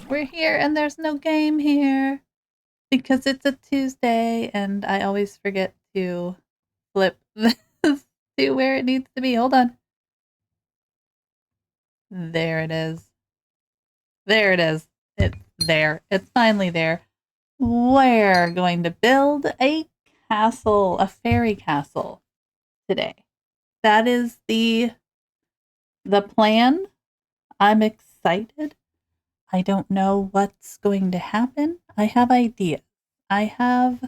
We're here and there's no game here because it's a Tuesday and I always forget to flip this to where it needs to be. Hold on. There it is. There it is. It's there. It's finally there. We're going to build a castle, a fairy castle today. That is the plan. I'm excited. I don't know what's going to happen. I have ideas. I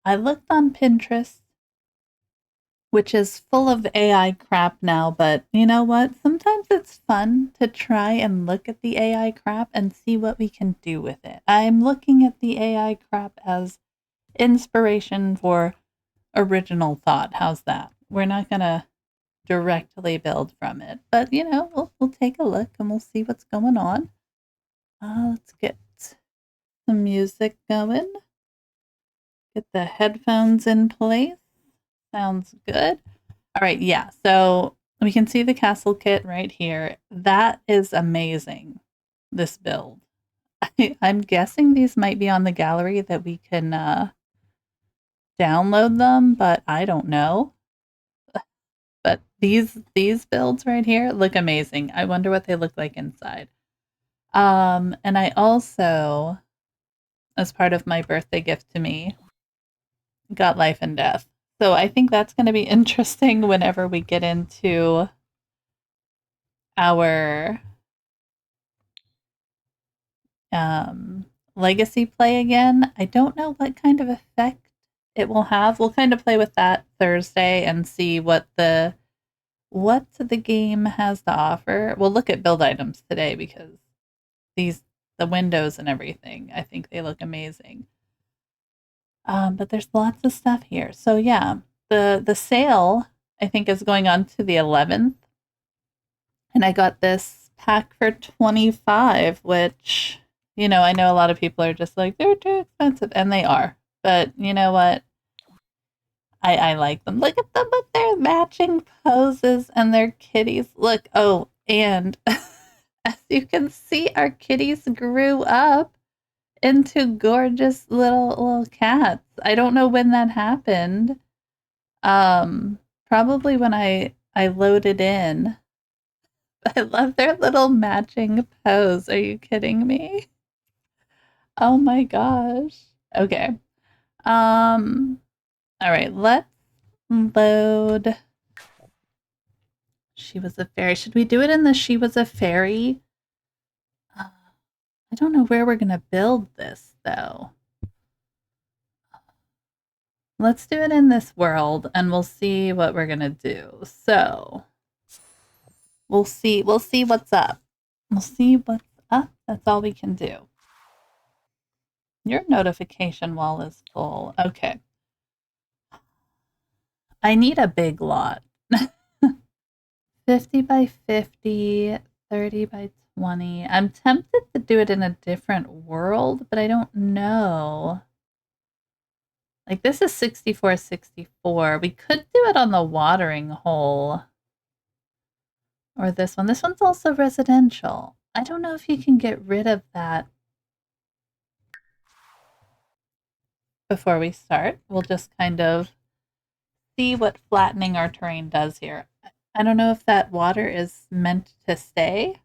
looked on Pinterest, which is full of AI crap now, but you know what? Sometimes it's fun to try and look at the AI crap and see what we can do with it. I'm looking at the AI crap as inspiration for original thought. How's that? We're not going to directly build from it, but we'll take a look and we'll see what's going on. Let's get some music going. Get the headphones in place. Sounds good. All right, yeah. So we can see the castle kit right here. That is amazing, this build. I'm guessing these might be on the gallery that we can download them, but I don't know. But these builds right here look amazing. I wonder what they look like inside. And I also, as part of my birthday gift to me, got Life and Death. So I think that's going to be interesting whenever we get into our legacy play again. I don't know what kind of effect it will have. We'll kind of play with that Thursday and see what the game has to offer. We'll look at build items today because the windows and everything, I think they look amazing. But there's lots of stuff here. So yeah, the sale I think is going on to the 11th, and I got this pack for 25, which I know a lot of people are just like they're too expensive, and they are. But you know what? I like them. Look at them with their matching poses and their kitties. Look, oh, and as you can see, our kitties grew up into gorgeous little cats. I don't know when that happened. Probably when I loaded in. I love their little matching pose. Are you kidding me? Oh my gosh. Okay. All right, let's load. She was a fairy. Should we do it in the She Was a Fairy? I don't know where we're going to build this though. Let's do it in this world and we'll see what we're going to do. So, we'll see what's up. We'll see what's up. That's all we can do. Your notification wall is full. Okay. I need a big lot. 50 by 50, 30 by 20. I'm tempted to do it in a different world, but I don't know. Like this is 64. We could do it on the watering hole. Or this one. This one's also residential. I don't know if you can get rid of that before we start. We'll just kind of see what flattening our terrain does here. I don't know if that water is meant to stay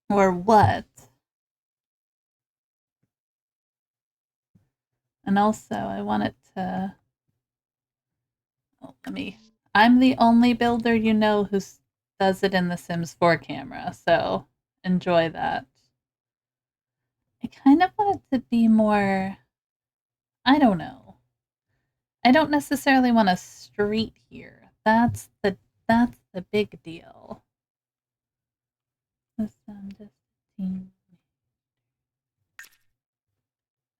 or what. And also, I want it to. Oh, I'm the only builder who does it in the Sims 4 camera, so enjoy that. I kind of want it to be more. I don't know. I don't necessarily want a street here. That's the big deal.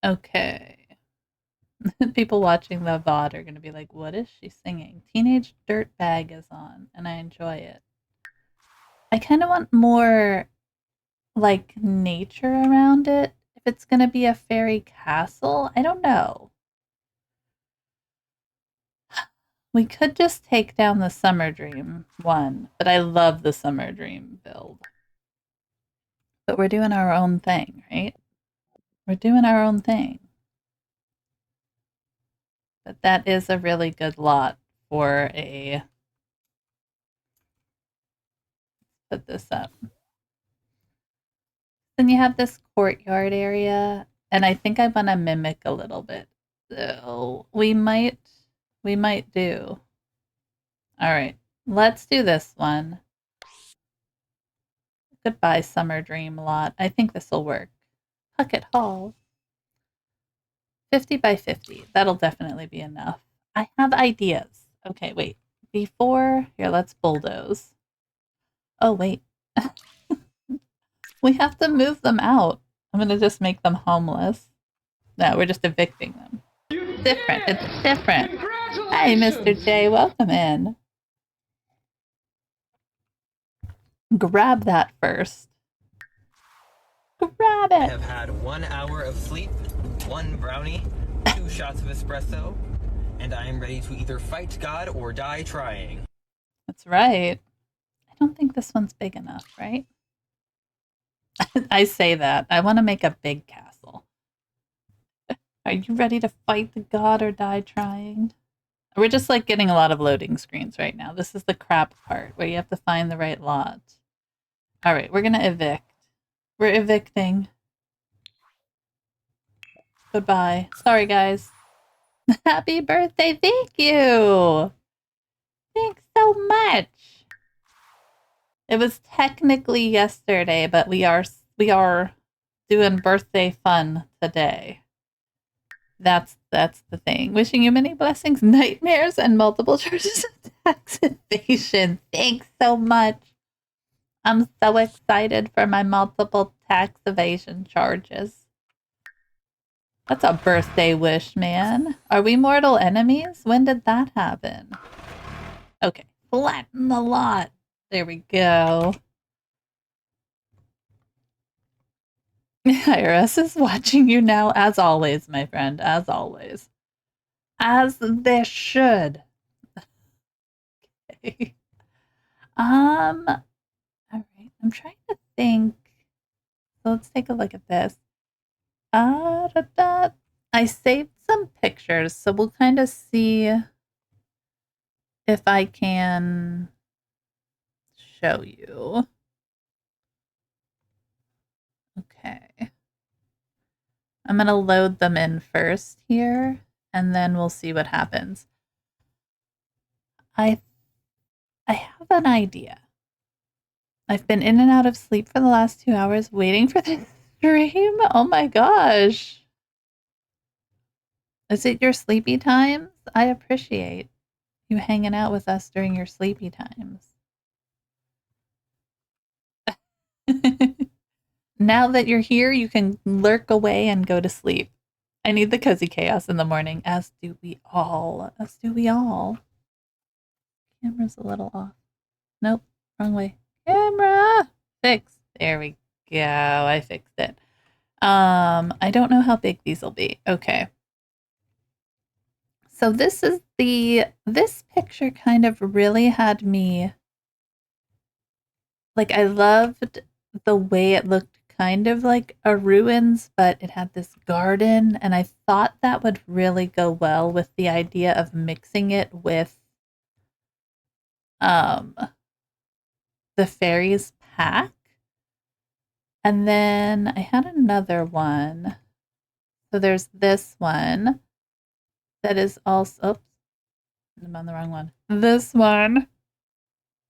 Okay. People watching the VOD are going to be like, what is she singing? Teenage Dirtbag is on, and I enjoy it. I kind of want more, like, nature around it. If it's going to be a fairy castle, I don't know. We could just take down the Summer Dream one, but I love the Summer Dream build. But we're doing our own thing, right? We're doing our own thing. But that is a really good lot for a... Put this up. Then you have this courtyard area, and I think I want to mimic a little bit. So we might do. All right, let's do this one. Goodbye, Summer Dream lot. I think this will work. Puckett Hall. 50 by 50. That'll definitely be enough. I have ideas. Okay, wait. Before, here, let's bulldoze. Oh, wait. We have to move them out. I'm going to just make them homeless. No, we're just evicting them. Different. It's different. Hey, Mr. J, welcome in. Grab that first. Grab it. I have had 1 hour of sleep, 1 brownie, 2 shots of espresso, and I am ready to either fight God or die trying. That's right. I don't think this one's big enough, right? I say that. I want to make a big castle. Are you ready to fight the god or die trying? We're just like getting a lot of loading screens right now. This is the crap part where you have to find the right lot. All right, we're going to evict. We're evicting. Goodbye. Sorry, guys. Happy birthday. Thank you. Thanks so much. It was technically yesterday, but we are doing birthday fun today. That's the thing. Wishing you many blessings, nightmares, and multiple charges of tax evasion. Thanks so much. I'm so excited for my multiple tax evasion charges. That's a birthday wish, man. Are we mortal enemies? When did that happen? Okay, flatten the lot. There we go. IRS is watching you now, as always, my friend, as always. As they should. Okay. All right, I'm trying to think. So let's take a look at this. I saved some pictures, so we'll kind of see if I can show you. Okay. I'm going to load them in first here, and then we'll see what happens. I have an idea. I've been in and out of sleep for the last 2 hours waiting for this stream. Oh my gosh. Is it your sleepy times? I appreciate you hanging out with us during your sleepy times. Now that you're here, you can lurk away and go to sleep. I need the cozy chaos in the morning, as do we all. As do we all. Camera's a little off. Nope, wrong way. Camera! Fix. There we go. I fixed it. I don't know how big these will be. Okay. So this picture kind of really had me, like, I loved the way it looked kind of like a ruins, but it had this garden, and I thought that would really go well with the idea of mixing it with the fairies pack. And then I had another one. So there's this one that is also, oops, I'm on the wrong one. This one.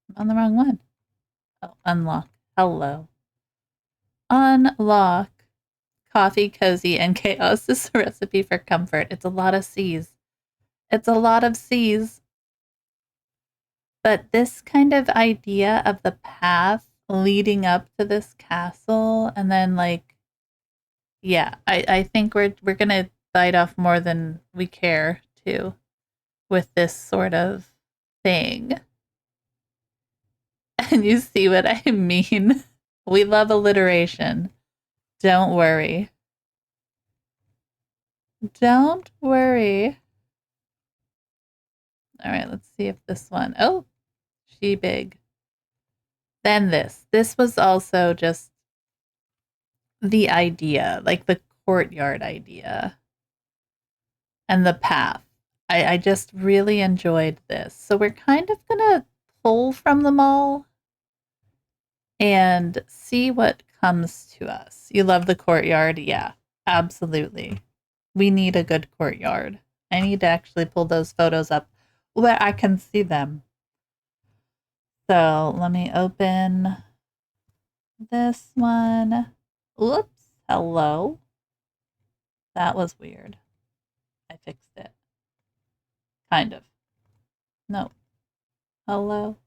I'm on the wrong one. Oh, unlock. Hello. Unlock. Coffee, cozy, and chaos. This is a recipe for comfort. It's a lot of C's. It's a lot of C's. But this kind of idea of the path leading up to this castle, and then like, yeah, I think we're gonna bite off more than we care to with this sort of thing. And you see what I mean? We love alliteration. Don't worry. Don't worry. All right, let's see if this one. Oh, she big. Then this. This was also just the idea, like the courtyard idea and the path. I just really enjoyed this. So we're kind of gonna pull from them all and see what comes to us. You love the courtyard? Yeah, absolutely. We need a good courtyard. I need to actually pull those photos up where I can see them. So let me open this one. Oops. Hello. That was weird. I fixed it. Kind of. No. Hello.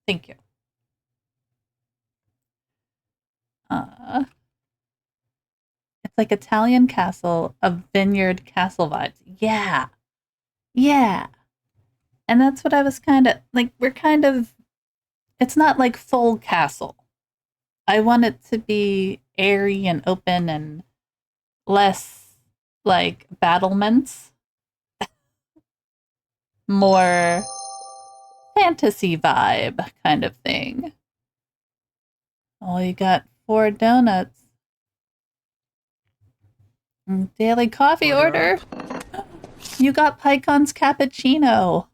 Thank you. Uh, it's like Italian castle, a vineyard castle vibes. Yeah. Yeah. And that's what I was kind of like. We're kind of, it's not like full castle. I want it to be airy and open and less like battlements, more fantasy vibe kind of thing. Oh, you got 4 donuts. Daily coffee order. You got Picon's cappuccino.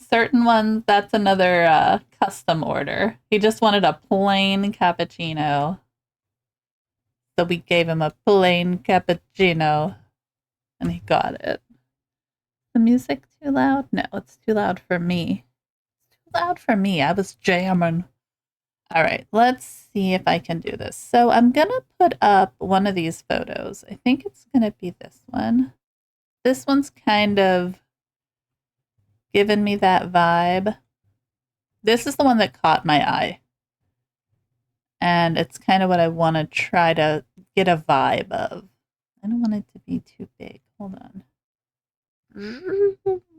Certain ones, that's another custom order. He just wanted a plain cappuccino. So we gave him a plain cappuccino and he got it. The music too loud? No, it's too loud for me. It's too loud for me. I was jamming. All right, let's see if I can do this. So I'm going to put up one of these photos. I think it's going to be this one. This one's kind of giving me that vibe. This is the one that caught my eye. And it's kind of what I want to try to get a vibe of. I don't want it to be too big. Hold on.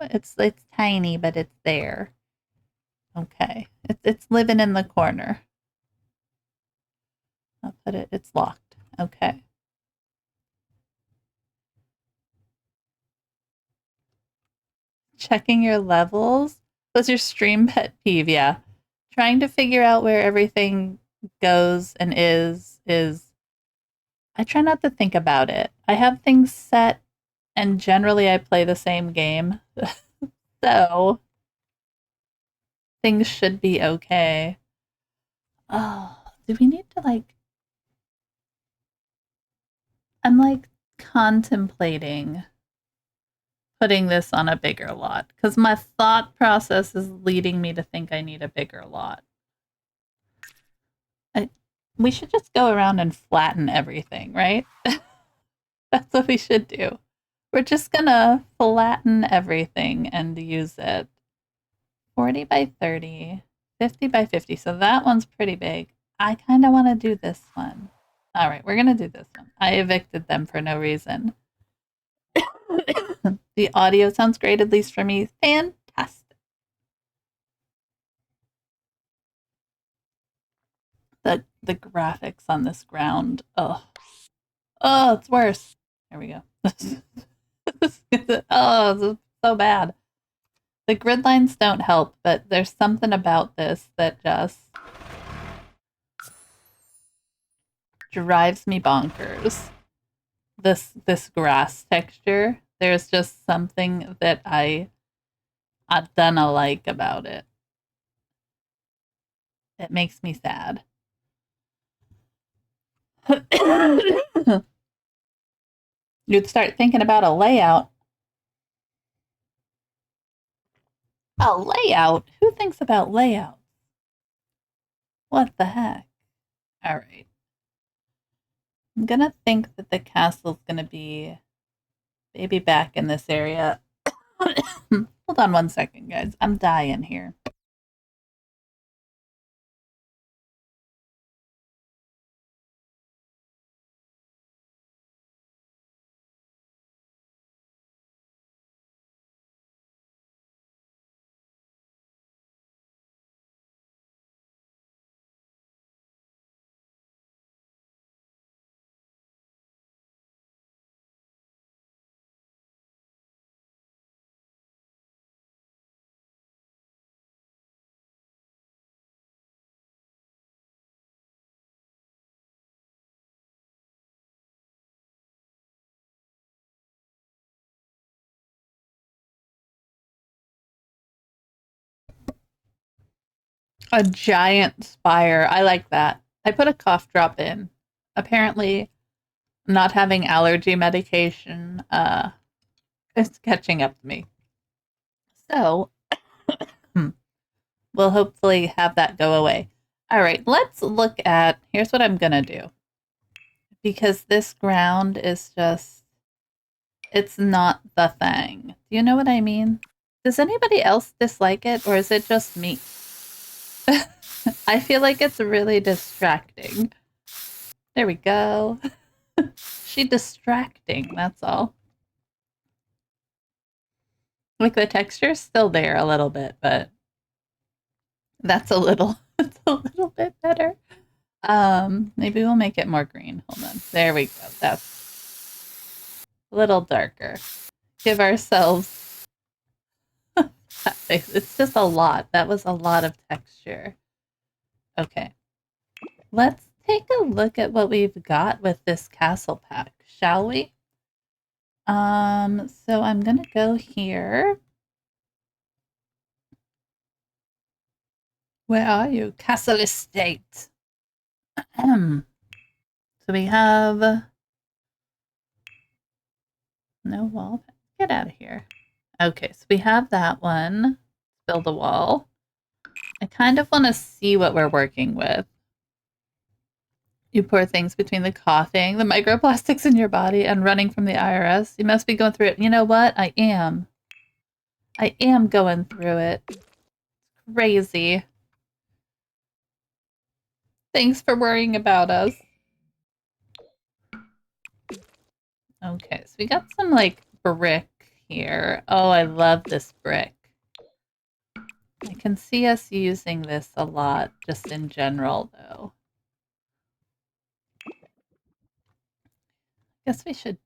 It's tiny, but it's there. Okay. It's living in the corner. I'll put it, it's locked. Okay. Checking your levels was your stream pet peeve, yeah. Trying to figure out where everything goes and is I try not to think about it. I have things set and generally I play the same game. So things should be okay. Oh, do we need to like I'm like contemplating putting this on a bigger lot because my thought process is leading me to think I need a bigger lot. I, we should just go around and flatten everything, right? That's what we should do. We're just gonna flatten everything and use it. 40 by 30, 50 by 50. So that one's pretty big. I kind of want to do this one. All right, we're going to do this one. I evicted them for no reason. The audio sounds great, at least for me. Fantastic. The graphics on this ground. Oh, oh, it's worse. There we go. Oh, it's so bad. The grid lines don't help, but there's something about this that just drives me bonkers. This grass texture. There's just something that I don't like about it. It makes me sad. You'd start thinking about a layout. A layout? Who thinks about layouts? What the heck? All right. I'm gonna think that the castle's gonna be maybe back in this area. Hold on 1 second, guys. I'm dying here. A giant spire. I like that. I put a cough drop in. Apparently, not having allergy medication is catching up to me. So, we'll hopefully have that go away. All right, let's look at. Here's what I'm going to do. Because this ground is just. It's not the thing. Do you know what I mean? Does anybody else dislike it, or is it just me? I feel like it's really distracting. There we go. She distracting, that's all. Like the texture's still there a little bit, but that's a little it's a little bit better. Maybe we'll make it more green. Hold on. There we go. That's a little darker. Give ourselves it's just a lot. That was a lot of texture. Okay. Let's take a look at what we've got with this castle pack, shall we? So I'm gonna go here. Where are you? Castle Estate. So we have no wall. Get out of here. Okay, so we have that one. Build a wall. I kind of want to see what we're working with. You poor things between the coughing, the microplastics in your body, and running from the IRS. You must be going through it. You know what? I am. I am going through it. Crazy. Thanks for worrying about us. Okay, so we got some, like, brick here. Oh, I love this brick. I can see us using this a lot, just in general, though. Guess we should,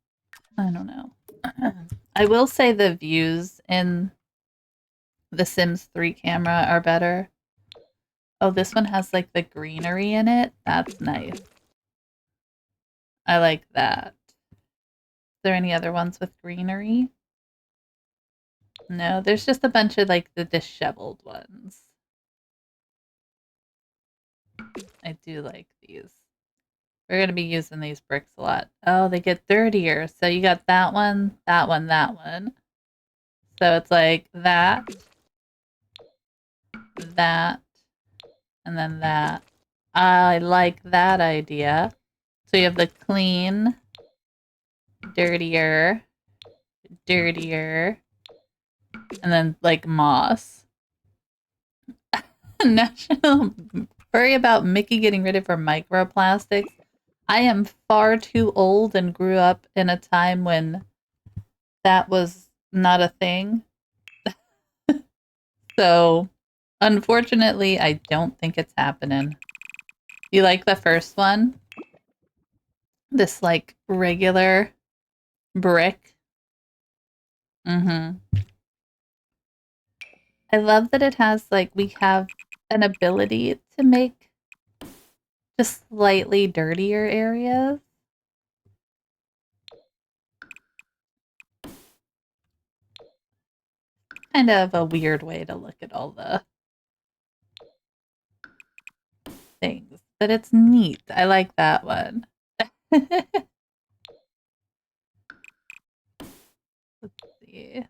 I don't know. I will say the views in the Sims 3 camera are better. Oh, this one has, like, the greenery in it. That's nice. I like that. Is there any other ones with greenery? No, there's just a bunch of, like, the disheveled ones. I do like these. We're going to be using these bricks a lot. Oh, they get dirtier. So you got that one, that one, that one. So it's like that, that, and then that. I like that idea. So you have the clean, dirtier, dirtier, and then like moss. National worry about Mickey getting rid of her microplastics. I am far too old and grew up in a time when that was not a thing. So, unfortunately, I don't think it's happening. You like the first one? This, like, regular brick? Mm-hmm. I love that it has, like, we have an ability to make just slightly dirtier areas. Kind of a weird way to look at all the things, but it's neat. I like that one. Let's see.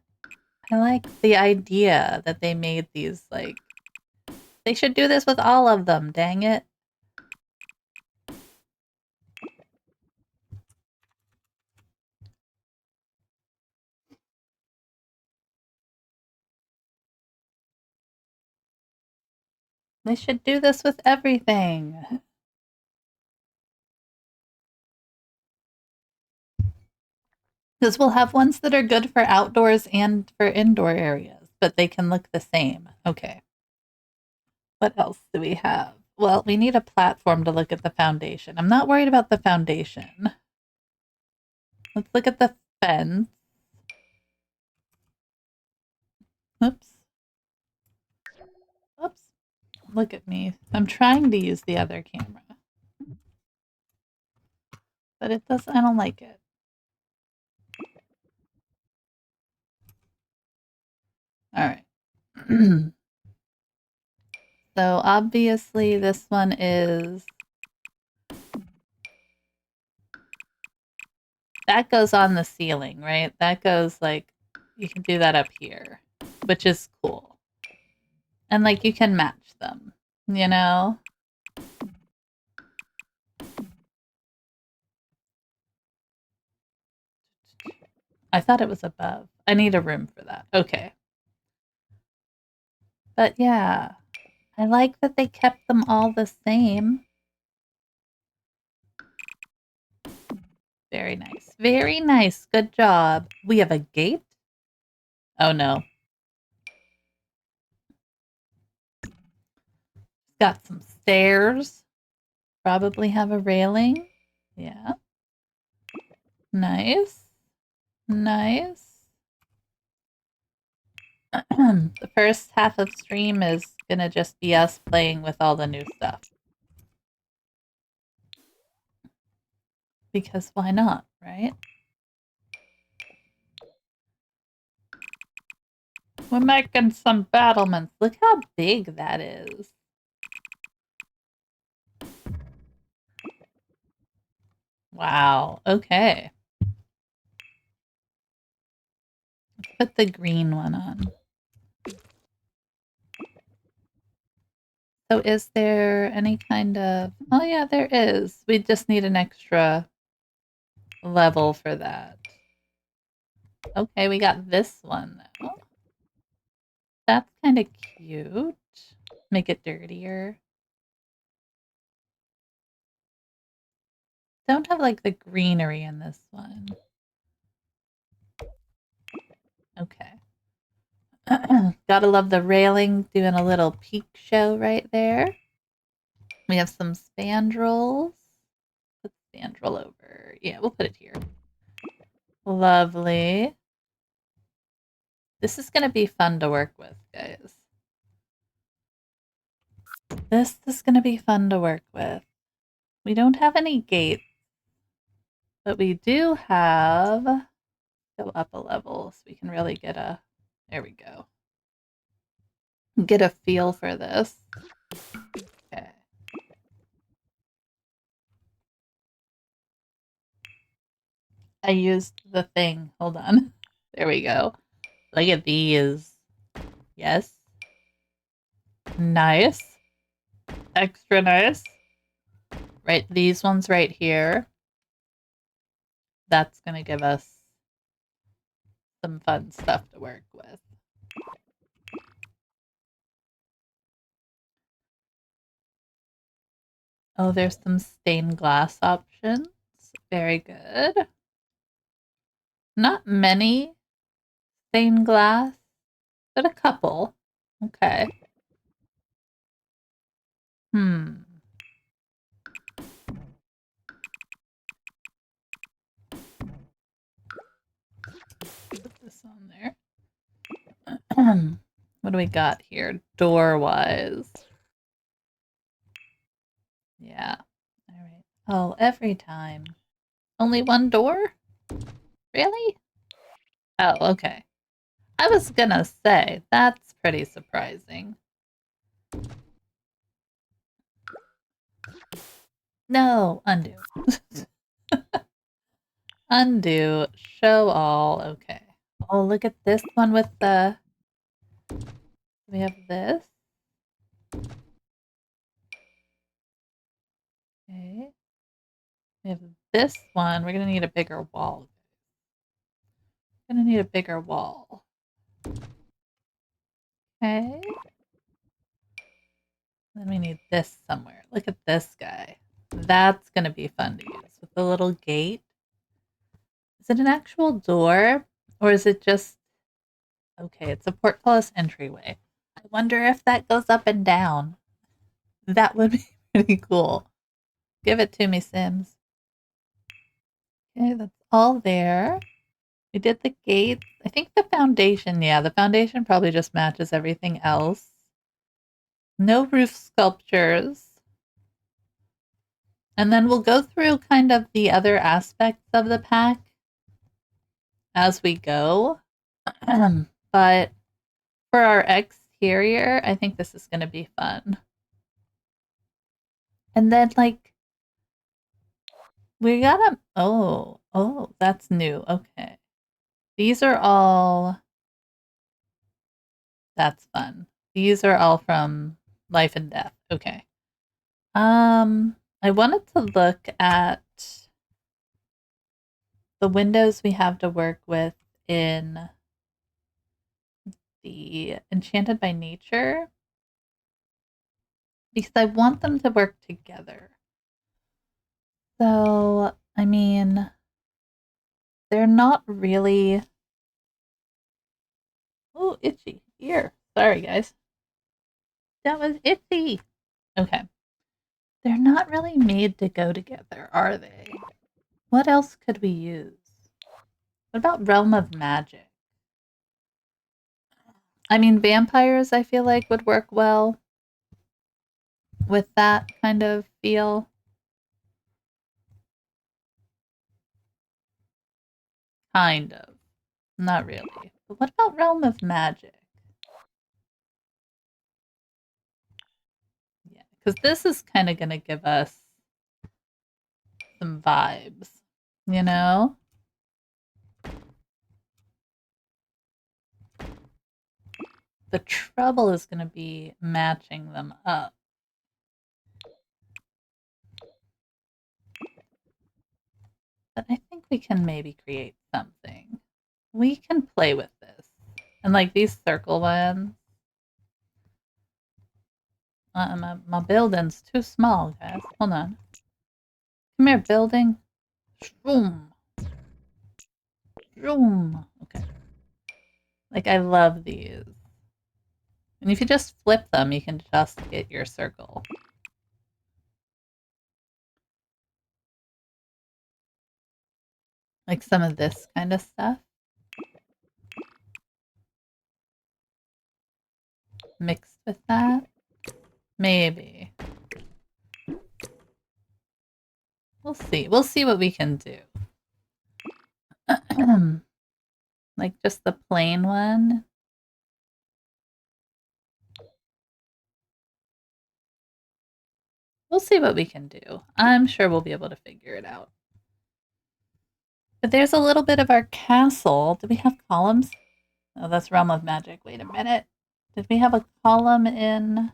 I like the idea that they made these, like, they should do this with all of them, dang it. They should do this with everything. Because we'll have ones that are good for outdoors and for indoor areas, but they can look the same. Okay. What else do we have? Well, we need a platform to look at the foundation. I'm not worried about the foundation. Let's look at the fence. Oops. Oops. Look at me. I'm trying to use the other camera. But it does, I don't like it. All right. So obviously this one is... That goes on the ceiling, right? That goes like... You can do that up here, which is cool. And like you can match them, you know? I thought it was above. I need a room for that. Okay. But yeah, I like that they kept them all the same. Very nice. Very nice. Good job. We have a gate? Oh no. Got some stairs. Probably have a railing. Yeah. Nice. Nice. The first half of stream is gonna just be us playing with all the new stuff. Because why not, right? We're making some battlements. Look how big that is. Wow. Okay. Let's put the green one on. So is there any kind of... Oh yeah, there is. We just need an extra level for that. Okay, we got this one though. That's kind of cute. Make it dirtier. Don't have like the greenery in this one. Okay. Gotta love the railing doing a little peak show right there. We have some spandrels. Put spandrel over. Yeah, we'll put it here. Lovely. This is going to be fun to work with, guys. This is going to be fun to work with. We don't have any gates, but we do have... Go up a level so we can really get a... There we go. Get a feel for this. Okay. I used the thing. Hold on. There we go. Look at these. Yes. Nice. Extra nice. Right, these ones right here. That's going to give us some fun stuff to work with. Oh, there's some stained glass options. Very good. Not many stained glass, but a couple. Okay. Put this on there. What do we got here? Door-wise. Yeah. All right. Oh, every time. Only one door? Really? Oh, okay. I was gonna say, that's pretty surprising. No, undo. Undo, show all, okay. Oh, look at this one with the... We have this. Okay. We have this one. We're gonna need a bigger wall. Gonna need a bigger wall. Okay. Then we need this somewhere. Look at this guy. That's gonna be fun to use with the little gate. Is it an actual door? Or is it just... Okay, it's a portcullis entryway. I wonder if that goes up and down. That would be pretty cool. Give it to me, Sims. Okay, that's all there. We did the gates. I think the foundation, yeah, the foundation probably just matches everything else. No roof sculptures. And then we'll go through kind of the other aspects of the pack as we go. But for our X interior, I think this is going to be fun. And then, like, we gotta. Oh, that's new. Okay. These are all. That's fun. These are all from Life and Death. Okay. I wanted to look at the windows we have to work with in the Enchanted by Nature because I want them to work together. So, I mean, they're not really. Oh, itchy ear. Sorry, guys. That was itchy. Okay. They're not really made to go together, are they? What else could we use? What about Realm of Magic? I mean, vampires, I feel like, would work well with that kind of feel. Kind of. Not really. But what about Realm of Magic? Yeah, because this is kind of going to give us some vibes, you know? The trouble is going to be matching them up. But I think we can maybe create something. We can play with this. And like these circle ones. My building's too small, guys. Hold on. Come here, building. Shroom. Shroom. Okay. Like, I love these. And if you just flip them, you can just get your circle. Like some of this kind of stuff. Mixed with that. Maybe. We'll see. We'll see what we can do. Like just the plain one. We'll see what we can do. I'm sure we'll be able to figure it out. But there's a little bit of our castle. Do we have columns? Oh, that's Realm of Magic. Wait a minute. Did we have a column in?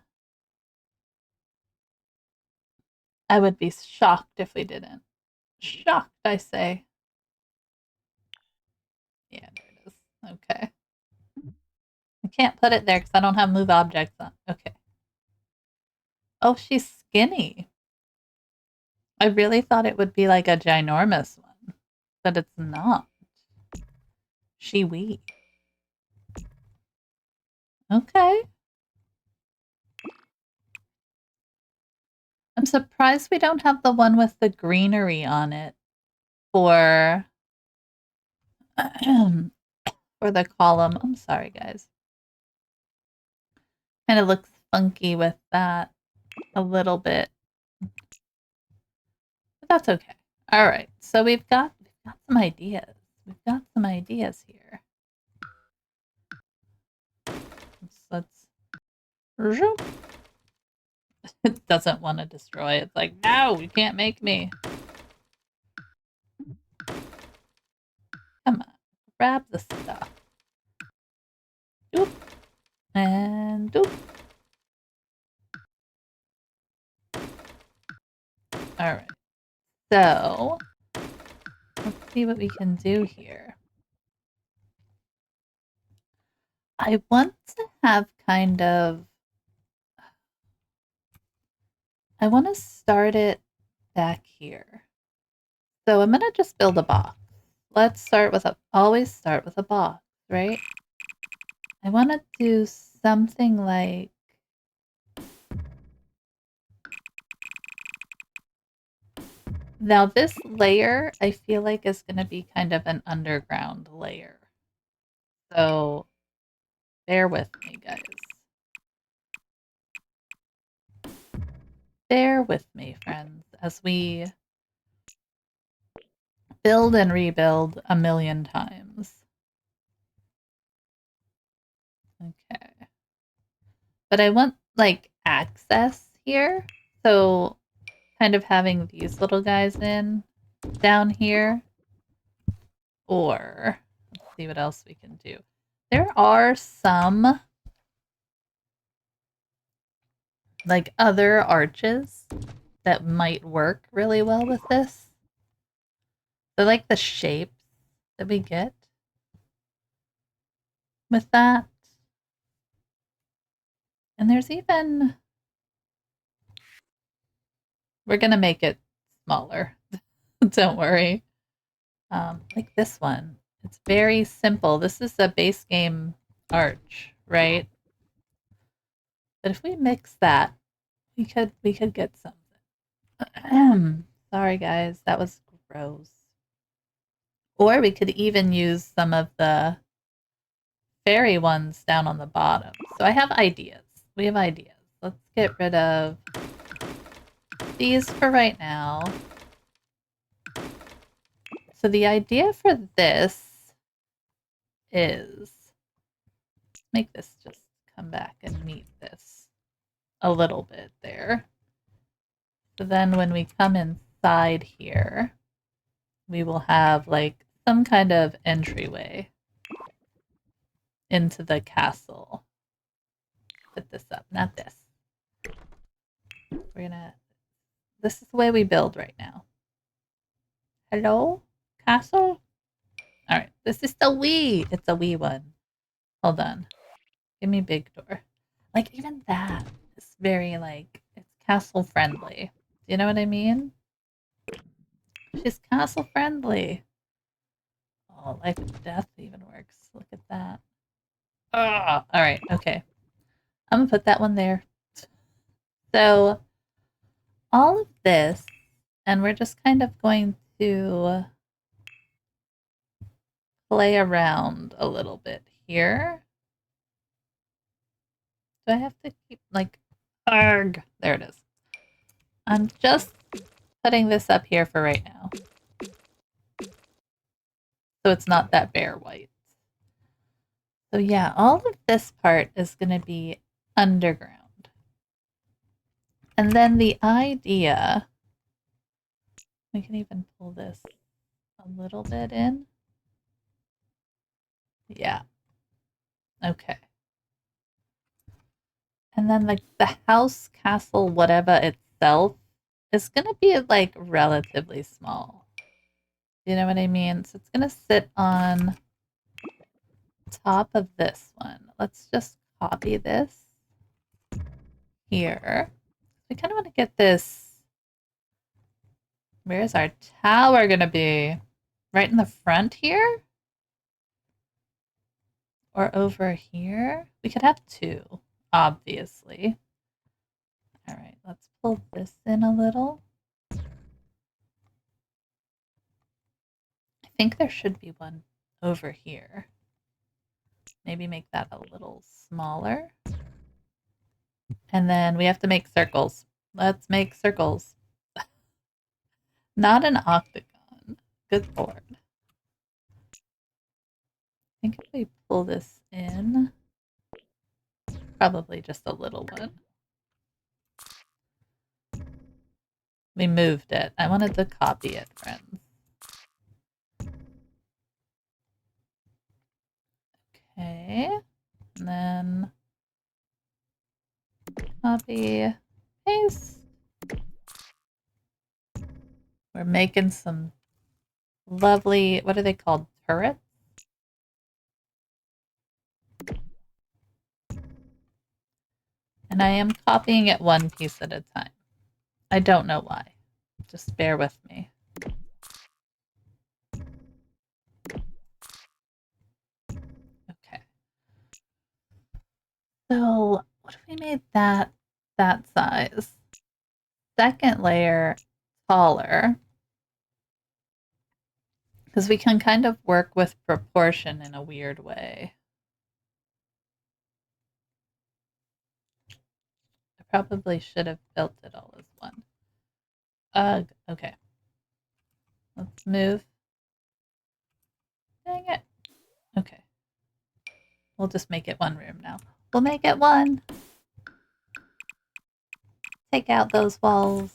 I would be shocked if we didn't. Shocked, I say. Yeah, there it is. Okay. I can't put it there because I don't have move objects on. Okay. Oh, she's skinny. I really thought it would be like a ginormous one, but it's not. She wee. Okay. I'm surprised we don't have the one with the greenery on it for for the column. I'm sorry, guys. Kind of looks funky with that a little bit. But that's okay. All right. So we've got some ideas. We've got some ideas here. Let's it doesn't want to destroy. It's like, no, you can't make me. Come on. Grab the stuff. Doop. And doop. Alright. So let's see what we can do here. I want to have kind of I want to start it back here. So I'm gonna just build a box. Let's start with always start with a box, right? I want to do something like now this layer I feel like is going to be kind of an underground layer. So bear with me, guys. Bear with me, friends, as we build and rebuild a million times. Okay. But I want like access here. So kind of having these little guys in down here. Or let's see what else we can do. There are some like other arches that might work really well with this. I like the shapes that we get with that. And there's even, we're going to make it smaller. Don't worry. Like this one. It's very simple. This is a base game arch, right? But if we mix that, we could get something. Sorry guys, that was gross. Or we could even use some of the fairy ones down on the bottom. So I have ideas. We have ideas. Let's get rid of these for right now. So the idea for this is make this just come back and meet this a little bit there. So then when we come inside here, we will have like some kind of entryway into the castle. Put this up, not this. This is the way we build right now. Hello, castle? All right, this is the Wii. It's a Wii one. Hold on. Give me big door. Like, even that is very, like, it's castle friendly. Do you know what I mean? She's castle friendly. Oh, life and death even works. Look at that. Oh, all right, okay. I'm gonna put that one there. So, all of this, and we're just kind of going to play around a little bit here. Do I have to keep, like, arg? There it is. I'm just putting this up here for right now. So it's not that bare white. So yeah, all of this part is going to be underground. And then the idea, we can even pull this a little bit in. Yeah. Okay. And then like the house, castle, whatever itself is going to be like relatively small. You know what I mean? So it's going to sit on top of this one. Let's just copy this here. We kind of want to get this. Where's our tower going to be? Right in the front here? Or over here? We could have two, obviously. All right, let's pull this in a little. I think there should be one over here. Maybe make that a little smaller. And then we have to make circles. Let's make circles. Not an octagon. Good lord. I think if we pull this in, probably just a little one. We moved it. I wanted to copy it, friends. Okay. And then copy, paste. We're making some lovely, what are they called? Turrets? And I am copying it one piece at a time. I don't know why. Just bear with me. Okay. So what if we made that size? Second layer taller. Because we can kind of work with proportion in a weird way. I probably should have built it all as one. Ugh, okay. Let's move. Dang it. Okay. We'll just make it one room now. We'll make it one. Take out those walls.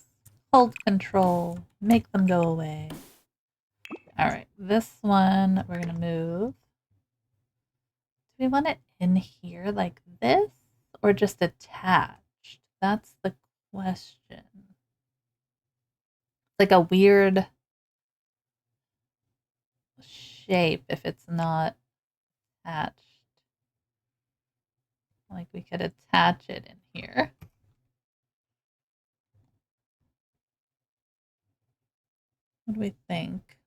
Hold control. Make them go away. Alright, this one we're gonna move. Do we want it in here like this? Or just attached? That's the question. It's like a weird shape if it's not attached. Like we could attach it in here. What do we think?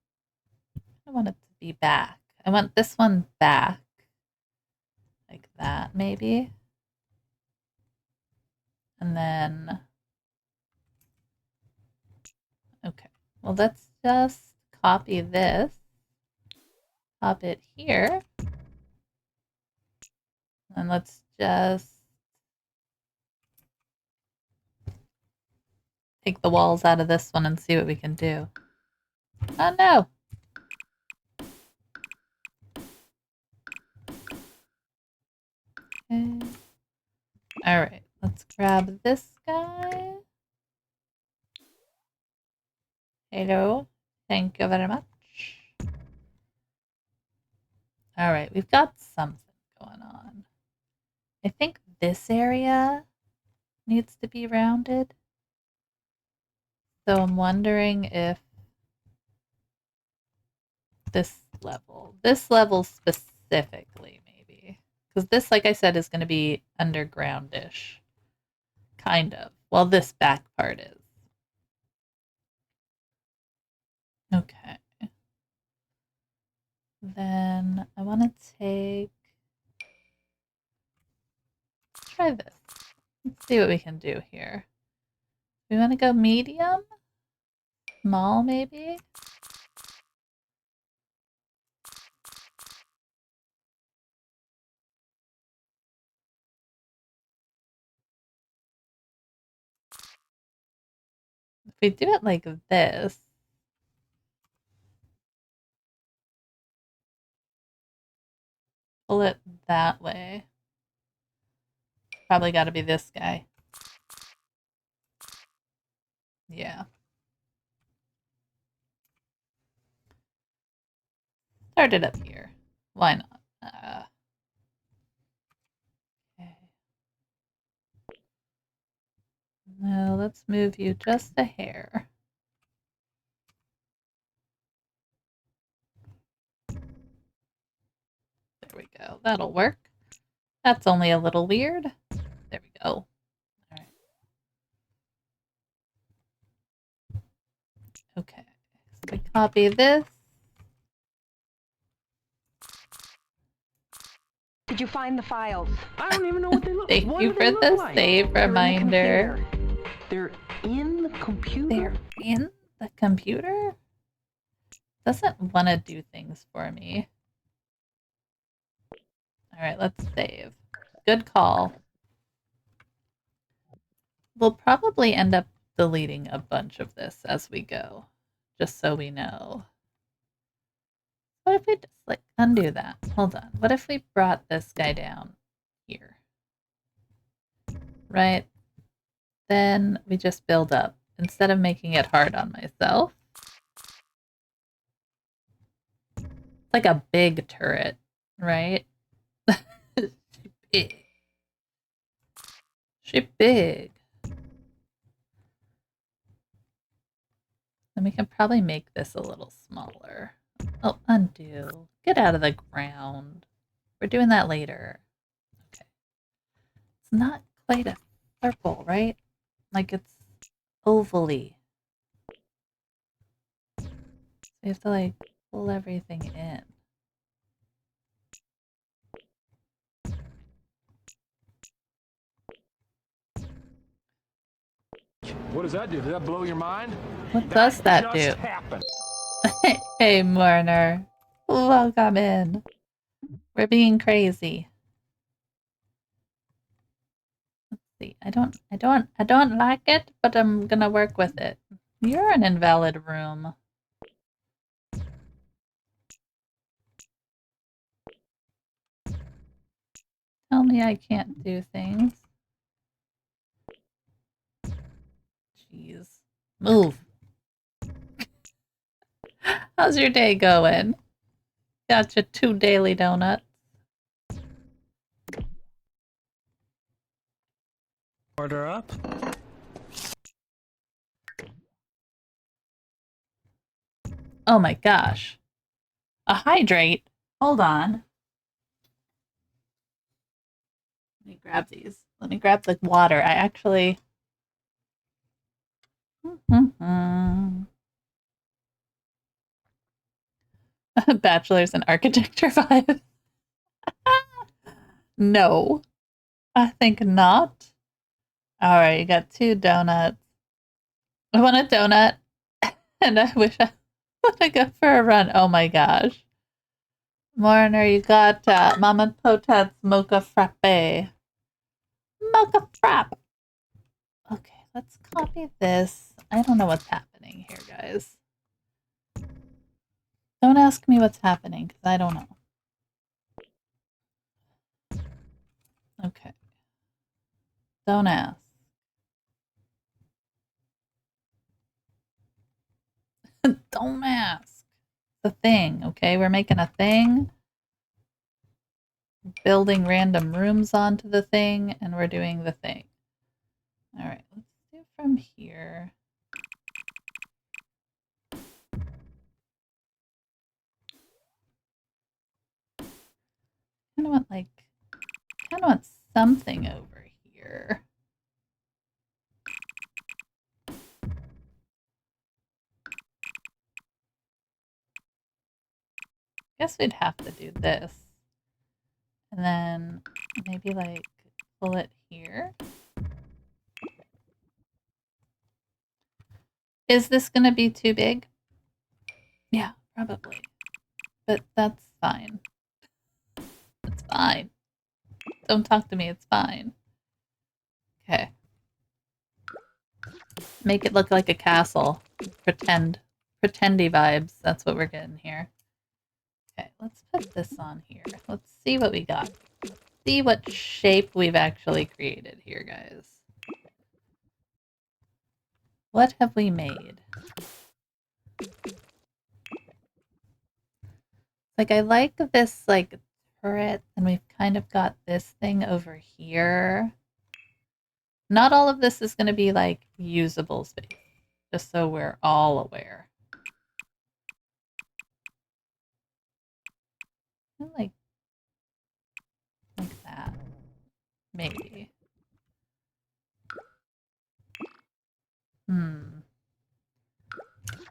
I want it to be back. I want this one back. Like that, maybe. And then, okay. Well, let's just copy this. Pop it here. And let's just take the walls out of this one and see what we can do. Oh no! Okay. Alright, let's grab this guy. Hello. Thank you very much. Alright, we've got something going on. I think this area needs to be rounded. So I'm wondering if this level specifically, maybe. Because this, like I said, is going to be undergroundish. Kind of. Well, this back part is. Okay. Then I want to take... Let's try this. Let's see what we can do here. We want to go medium? Small, maybe? If we do it like this, pull it that way. Probably got to be this guy. Yeah. Start it up here. Why not? Okay. Now let's move you just a hair. There we go. That'll work. That's only a little weird. There we go. All right. Okay. So we copy this. Did you find the files? I don't even know what they look like. Thank you for the save reminder. They're in the computer? They're in the computer? Doesn't want to do things for me. Alright, let's save. Good call. We'll probably end up deleting a bunch of this as we go, just so we know. What if we just like undo that? Hold on. What if we brought this guy down here? Right? Then we just build up instead of making it hard on myself. It's like a big turret, right? Big. She big. And we can probably make this a little smaller. Oh, undo. Get out of the ground. We're doing that later. Okay. It's not quite a circle, right? Like it's ovally. So we have to like pull everything in. What does that do? Does that blow your mind? What does that do? Happened. Hey, Mourner. Welcome in. We're being crazy. Let's see. I don't like it, but I'm gonna work with it. You're an invalid room. Tell me I can't do things. Jeez. Move. How's your day going? Got your 2 daily donuts. Order up. Oh my gosh. A hydrate? Hold on. Let me grab these. Let me grab the water. I actually... Bachelor's in Architecture 5. No, I think not. Alright, you got 2 donuts. I want a donut, and I wish I want to go for a run. Oh my gosh. Marner, you got Mama Potat's Mocha Frappe. Mocha Frappe! Okay, let's copy this. I don't know what's happening here, guys. Don't ask me what's happening, because I don't know. Okay. Don't ask. Don't ask. The thing, okay? We're making a thing. Building random rooms onto the thing, and we're doing the thing. Alright, let's do from here. I kind of want something over here. Guess we'd have to do this. And then maybe like pull it here. Is this gonna be too big? Yeah, probably. But that's fine. It's fine. Don't talk to me, it's fine. Okay. Make it look like a castle. Pretendy vibes. That's what we're getting here. Okay, let's put this on here. Let's see what we got. Let's see what shape we've actually created here, guys. What have we made? Like, I like this, like, turret, and we've kind of got this thing over here. Not all of this is going to be, like, usable space, just so we're all aware. Like that. Maybe.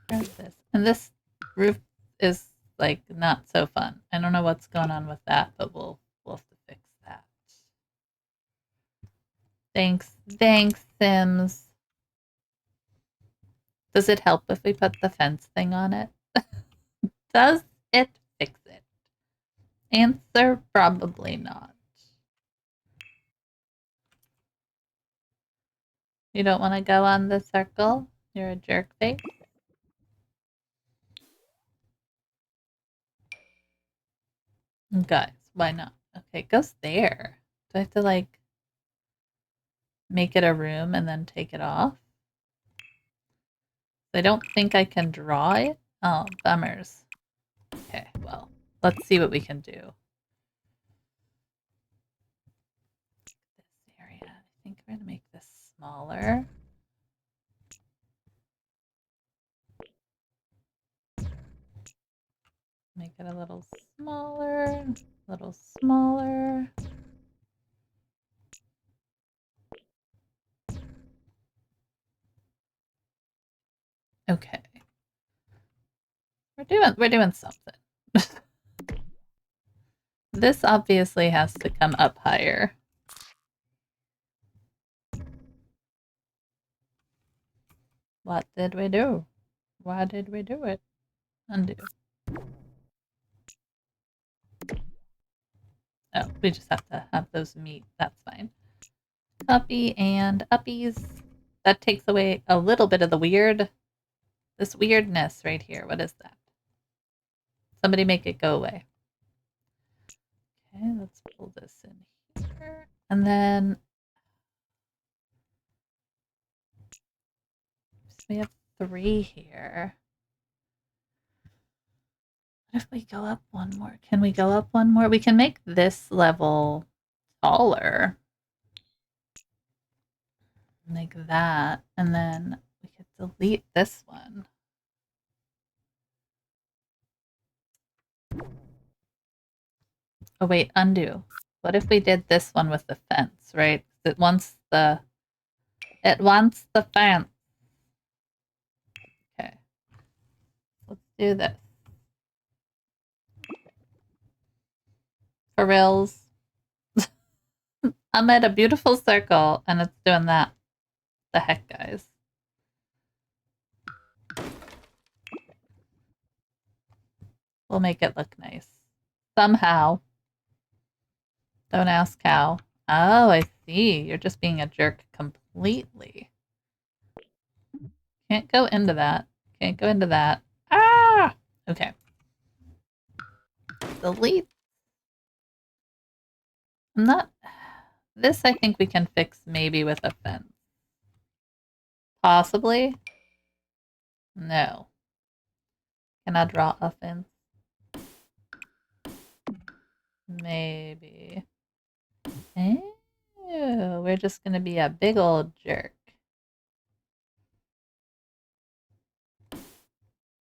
Where's this? And this roof is, like, not so fun. I don't know what's going on with that, but we'll have to fix that. Thanks, Sims. Does it help if we put the fence thing on it? Does it fix it? Answer, probably not. You don't want to go on the circle? You're a jerk face? Guys, why not? Okay, it goes there. Do I have to, like, make it a room and then take it off? I don't think I can draw it. Oh, bummers. Okay, well, let's see what we can do. This area, I think we're gonna make this smaller. Make it a little smaller, Okay. We're doing something. This obviously has to come up higher. What did we do? Why did we do it? Undo. Oh, we just have to have those meet. That's fine. Copy and uppies. That takes away a little bit of the this weirdness right here. What is that? Somebody make it go away. Okay, let's pull this in here. And then We have 3 here. What if we go up one more? Can we go up one more? We can make this level taller. Like that. And then we could delete this one. Oh wait, undo. What if we did this one with the fence, right? It wants the fence. Okay. Let's do this. For reals. I'm at a beautiful circle and it's doing that. The heck, guys. We'll make it look nice. Somehow. Don't ask how. Oh, I see. You're just being a jerk completely. Can't go into that. Can't go into that. Ah! Okay. Delete. I'm not... This I think we can fix maybe with a fence. Possibly? No. Can I draw a fence? Maybe. Ew, we're just gonna be a big old jerk.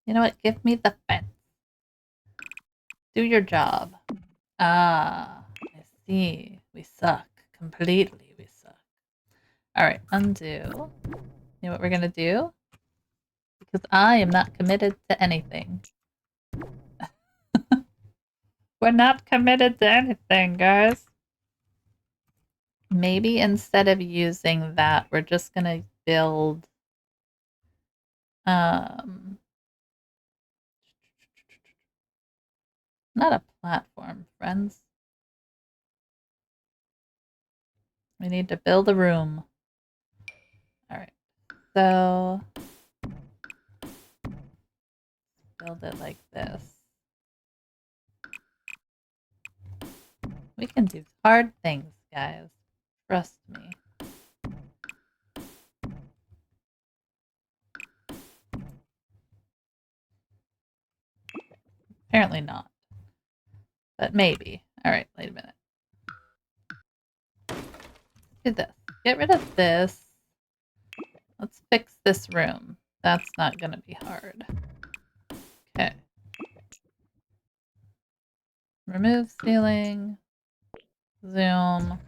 You know what? Give me the fence. Do your job. Ah, I see. We suck. Completely, we suck. Alright, undo. You know what we're gonna do? Because I am not committed to anything. We're not committed to anything, guys. Maybe instead of using that, we're just gonna build not a platform, friends. We need to build a room. Alright. So build it like this. We can do hard things, guys. Trust me. Apparently not. But maybe. Alright, wait a minute. Do this. Get rid of this. Let's fix this room. That's not gonna be hard. Okay. Remove ceiling. Zoom.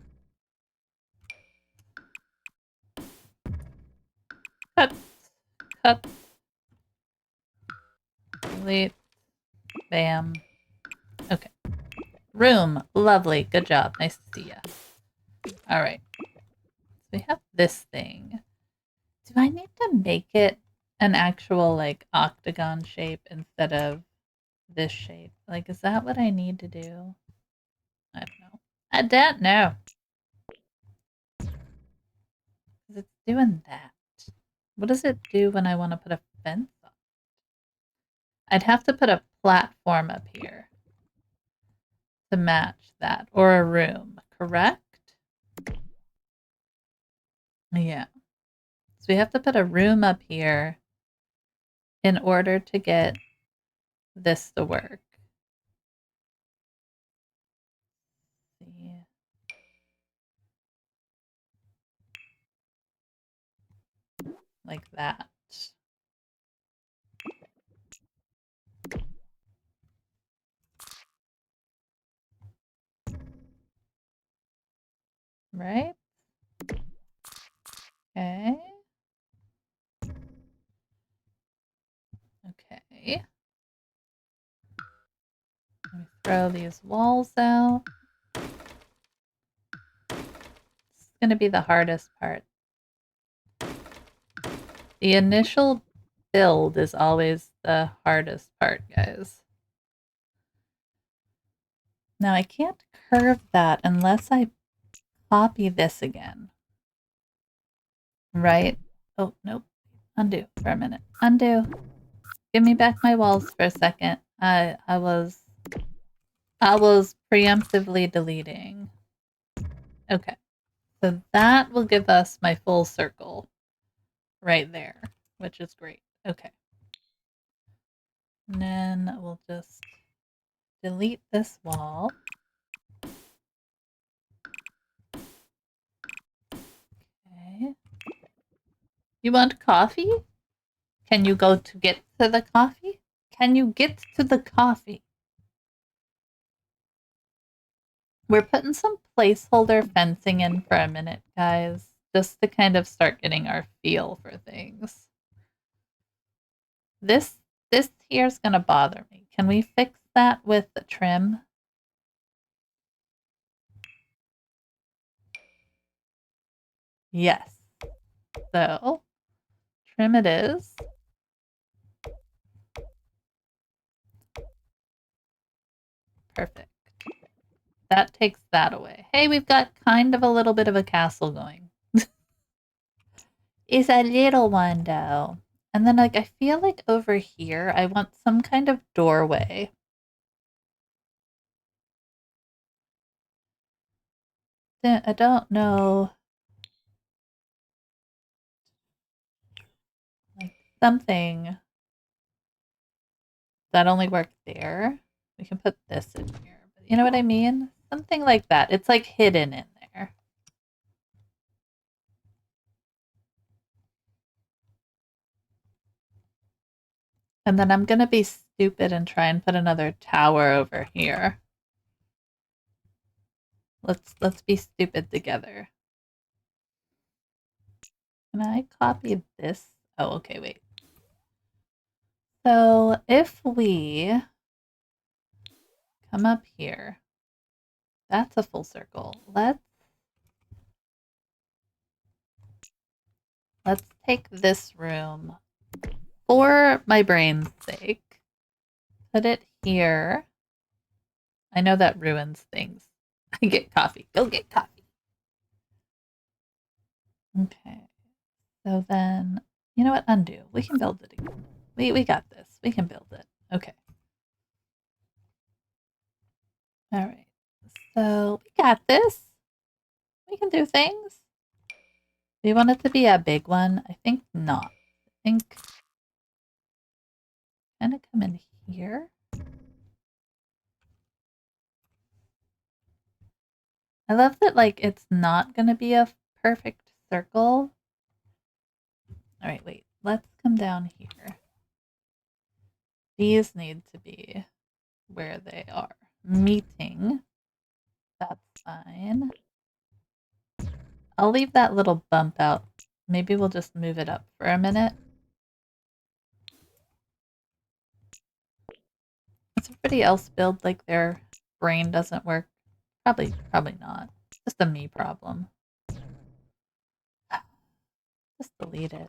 Cut. Cut. Delete. Bam. Okay. Room. Lovely. Good job. Nice to see ya. Alright. So we have this thing. Do I need to make it an actual, like, octagon shape instead of this shape? Like, is that what I need to do? I don't know. I don't know. Because it's doing that. What does it do when I want to put a fence up? I'd have to put a platform up here to match that, or a room, correct? Yeah. So we have to put a room up here in order to get this to work. See. Like that. Right? Okay. Okay. Let me throw these walls out. It's going to be the hardest part. The initial build is always the hardest part, guys. Now I can't curve that unless I copy this again. Right? Oh, nope. Undo for a minute. Undo. Give me back my walls for a second. I was preemptively deleting. Okay. So that will give us my full circle right there. which is great. Okay. And then we'll just delete this wall. Okay. You want coffee? Can you go to get to the coffee? Can you get to the coffee? We're putting some placeholder fencing in for a minute, guys, just to kind of start getting our feel for things. This here's gonna bother me. Can we fix that with the trim? Yes. So trim it is. Perfect. That takes that away. Hey, we've got kind of a little bit of a castle going. It's a little one though. And then like I feel like over here I want some kind of doorway. I don't know. Like something that only work there. We can put this in here. But you know what I mean? Something like that. It's like hidden in there. And then I'm going to be stupid and try and put another tower over here. Let's be stupid together. Can I copy this? Oh, okay, wait. So if we come up here, that's a full circle. Let's take this room for my brain's sake. Put it here. I know that ruins things. I get coffee. Go get coffee. Okay. So then, you know what? Undo. We can build it again. We got this. We can build it. Okay. All right. So we got this. We can do things. Do you want it to be a big one? I think not. I think kind of come in here. I love that like it's not going to be a perfect circle. All right, wait. Let's come down here. These need to be where they are. Meeting. That's fine. I'll leave that little bump out. Maybe we'll just move it up for a minute. Does everybody else build like their brain doesn't work? Probably not. Just a me problem. Just delete it.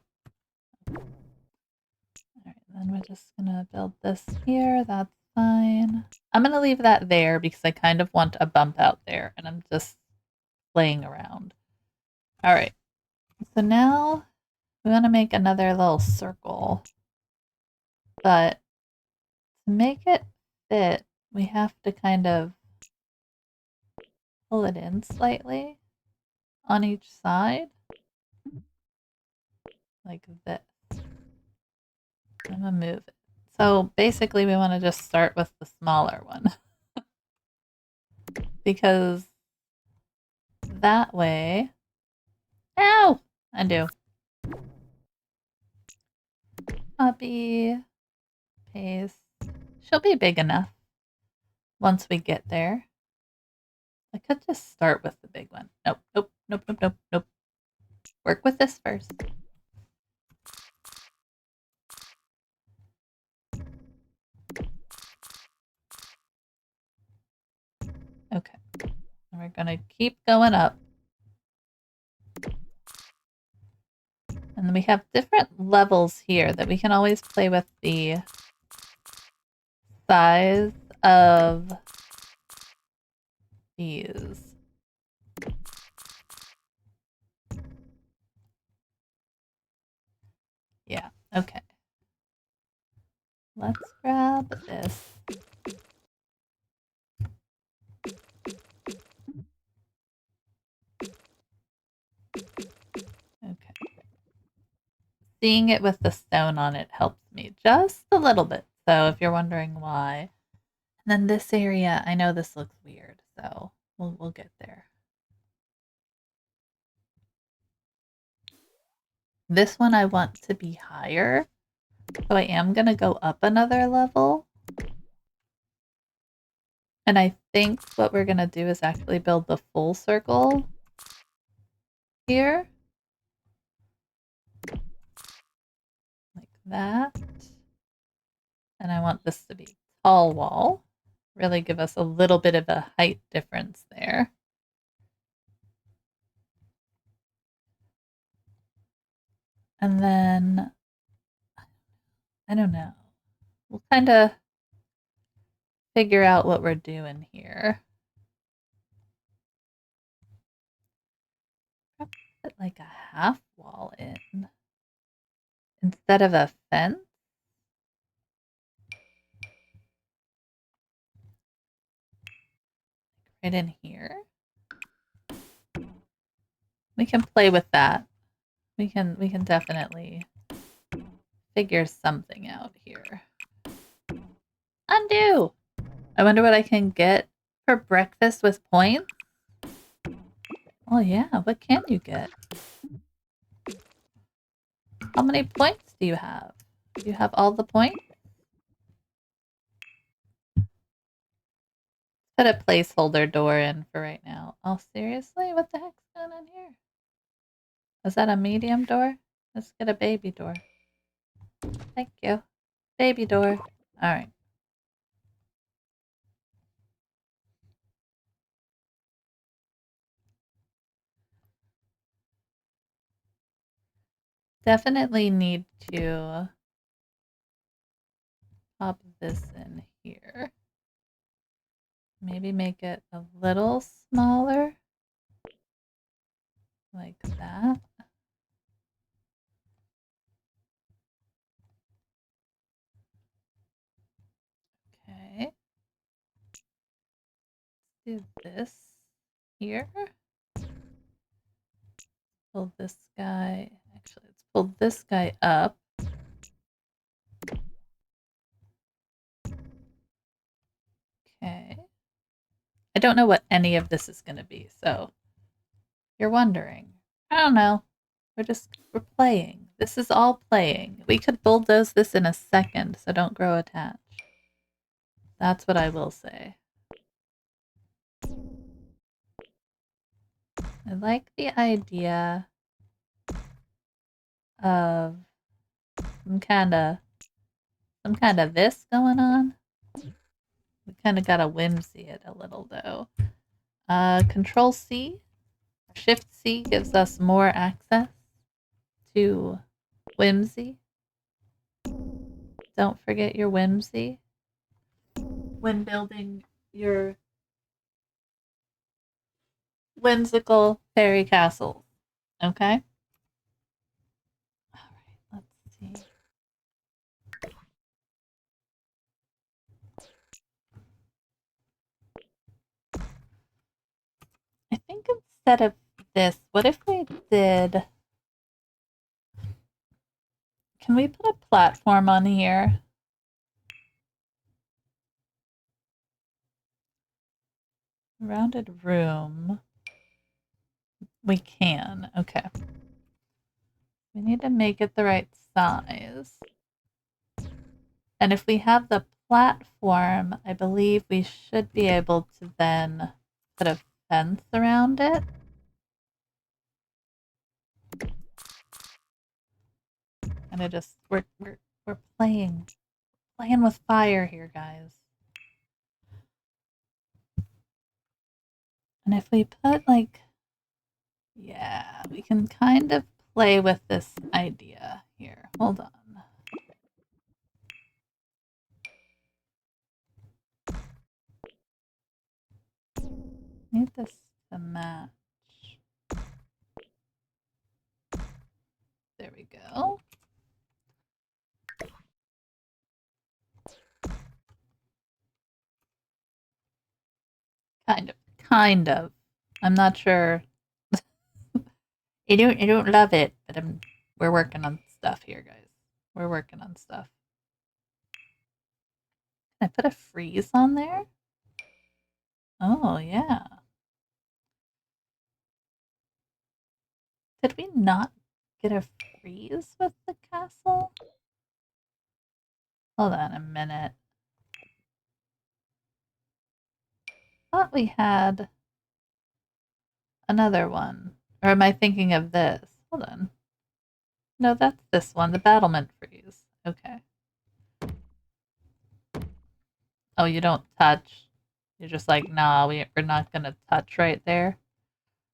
Alright, then we're just gonna build this here. That's fine. I'm gonna leave that there because I kind of want a bump out there and I'm just playing around. Alright, so now we want to make another little circle. But to make it fit, we have to kind of pull it in slightly on each side. Like this. I'm gonna move it. So basically we want to just start with the smaller one. Because that way... Ow! Undo. Copy. Paste. She'll be big enough once we get there. I could just start with the big one. Nope, nope, nope, nope, nope, nope. Work with this first. Okay. And we're gonna keep going up. And then we have different levels here that we can always play with the size of these. Yeah, okay. Let's grab this. Okay. seeing it with the stone on it helps me just a little bit. So if you're wondering why. And then this area, I know this looks weird, so we'll get there. This one I want to be higher. So I am going to go up another level. And I think what we're going to do is actually build the full circle here. Like that. And I want this to be tall wall. Really give us a little bit of a height difference there. And then, I don't know. We'll kind of figure out what we're doing here. Put like a half wall in instead of a fence. Right in here. We can play with that. We can definitely figure something out here. Undo! I wonder what I can get for breakfast with points. Oh yeah, what can you get? How many points do you have? Do you have all the points? Put a placeholder door in for right now. Oh, seriously? What the heck's going on here? Is that a medium door? Let's get a baby door. Thank you. Baby door. Alright. Definitely need to pop this in here. Maybe make it a little smaller. Like that. Okay. Do this here. Pull this guy. Actually, let's pull this guy up. Okay. I don't know what any of this is going to be, so you're wondering. I don't know. We're playing. This is all playing. We could bulldoze this in a second, so don't grow attached. That's what I will say. I like the idea of some kind of this going on. We kind of gotta whimsy it a little though. Control C, Shift C gives us more access to whimsy. Don't forget your whimsy when building your whimsical fairy castles. Okay? Alright, let's see. I think instead of this, what if we did... Can we put a platform on here? Rounded room. We can. Okay. We need to make it the right size. And if we have the platform, I believe we should be able to then put a fence around it. And it just we're playing with fire here, guys. And if we put like, yeah, we can kind of play with this idea here. Hold on. Need this to match. There we go. Kind of. I'm not sure. I don't love it, but we're working on stuff here, guys. We're working on stuff. Can I put a freeze on there? Oh, yeah. Did we not get a freeze with the castle? Hold on a minute. Thought we had another one. Or am I thinking of this? Hold on. No, that's this one, the battlement freeze. Okay. Oh, you don't touch. You're just like, nah, we're not gonna touch right there.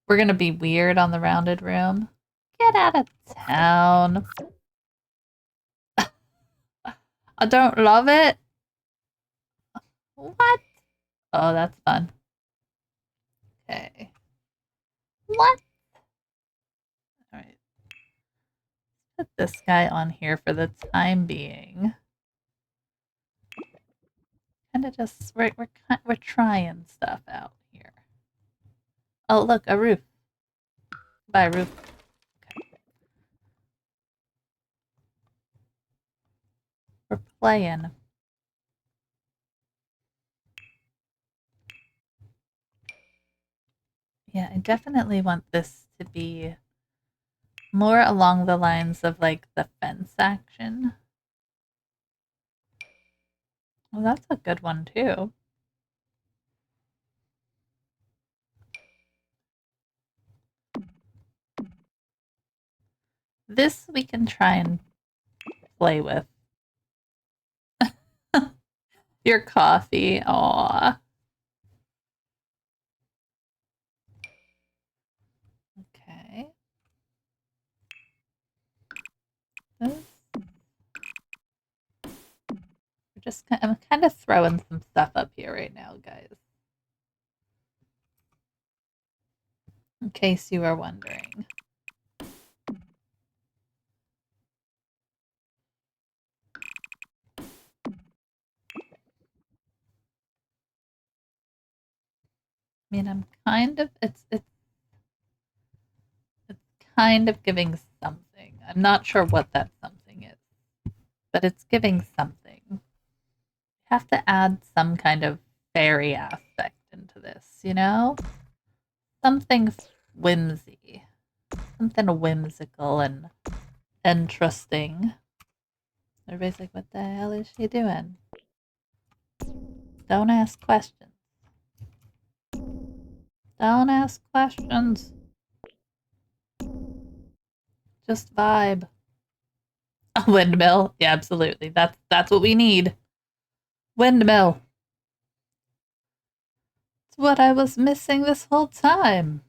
We're gonna be weird on the rounded room. Get out of town. I don't love it. What? Oh, that's fun. Okay. What? Alright. Put this guy on here for the time being. Kind of just, we're trying stuff out here. Oh, look, a roof. Buy a roof. Okay. We're playing. Yeah, I definitely want this to be more along the lines of like the fence action. Well, that's a good one too. This we can try and play with. Your coffee. Aw. Okay. This. I'm kind of throwing some stuff up here right now, guys. In case you were wondering. I mean, I'm kind of it's kind of giving something. I'm not sure what that something is, but it's giving something. Have to add some kind of fairy aspect into this, you know? Something whimsy. Something whimsical and interesting. Everybody's like, what the hell is she doing? Don't ask questions. Don't ask questions. Just vibe. A windmill. Yeah, absolutely. That's what we need. Windmill. It's what I was missing this whole time.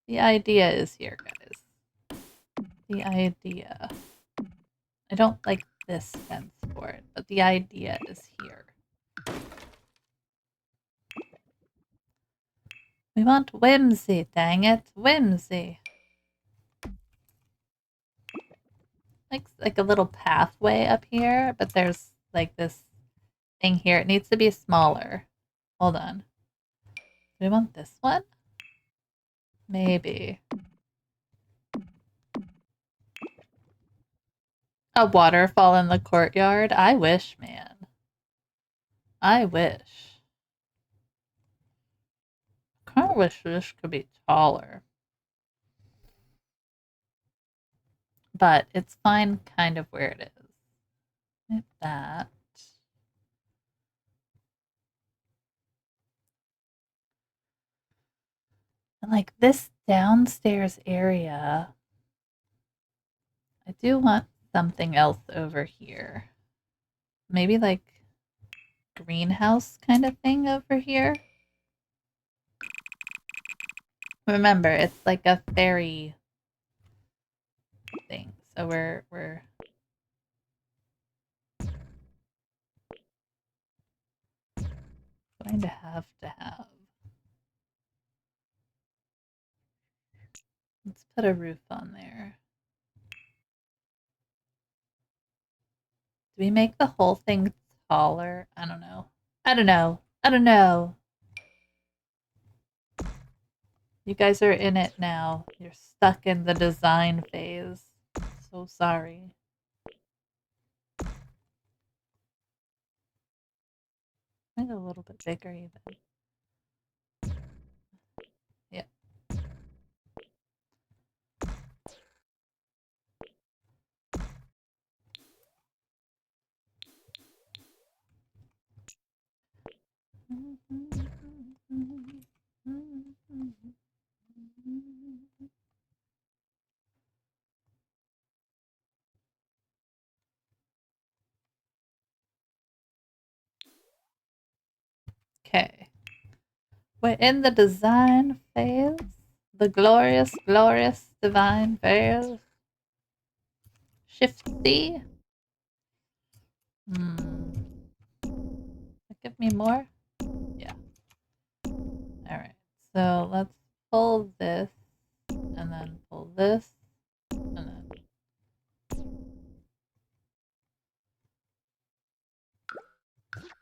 The idea is here, guys. The idea. I don't like this fence for it, but the idea is here. We want whimsy, dang it. Whimsy. Like a little pathway up here, but there's like this thing here. It needs to be smaller. Hold on. Do we want this one? Maybe. A waterfall in the courtyard? I wish, man. I wish. Kind of wish this could be taller. But it's fine kind of where it is. Like that. And like this downstairs area, I do want something else over here. Maybe like greenhouse kind of thing over here. Remember, it's like a fairy thing. So we're going to have. Let's put a roof on there. Do we make the whole thing taller? I don't know. I don't know. I don't know. You guys are in it now. You're stuck in the design phase. So sorry. Maybe a little bit bigger even. Yeah. Okay. We're in the design phase. The glorious, glorious divine phase. Shift C. Give me more? Yeah. Alright. So let's pull this and then pull this and then.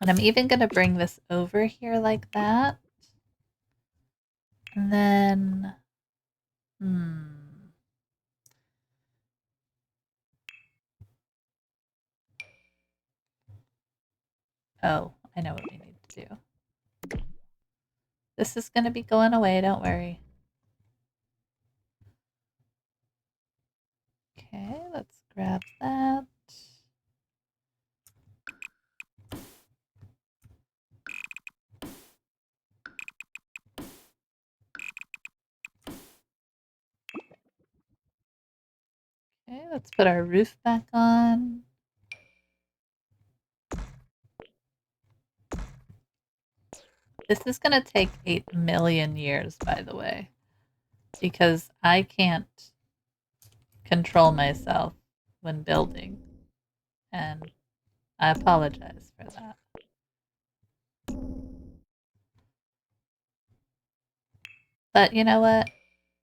And I'm even going to bring this over here like that. And then. Oh, I know what we need to do. This is going to be going away, don't worry. Okay, let's grab that. Okay, let's put our roof back on. This is going to take 8 million years, by the way, because I can't control myself when building, and I apologize for that. But you know what?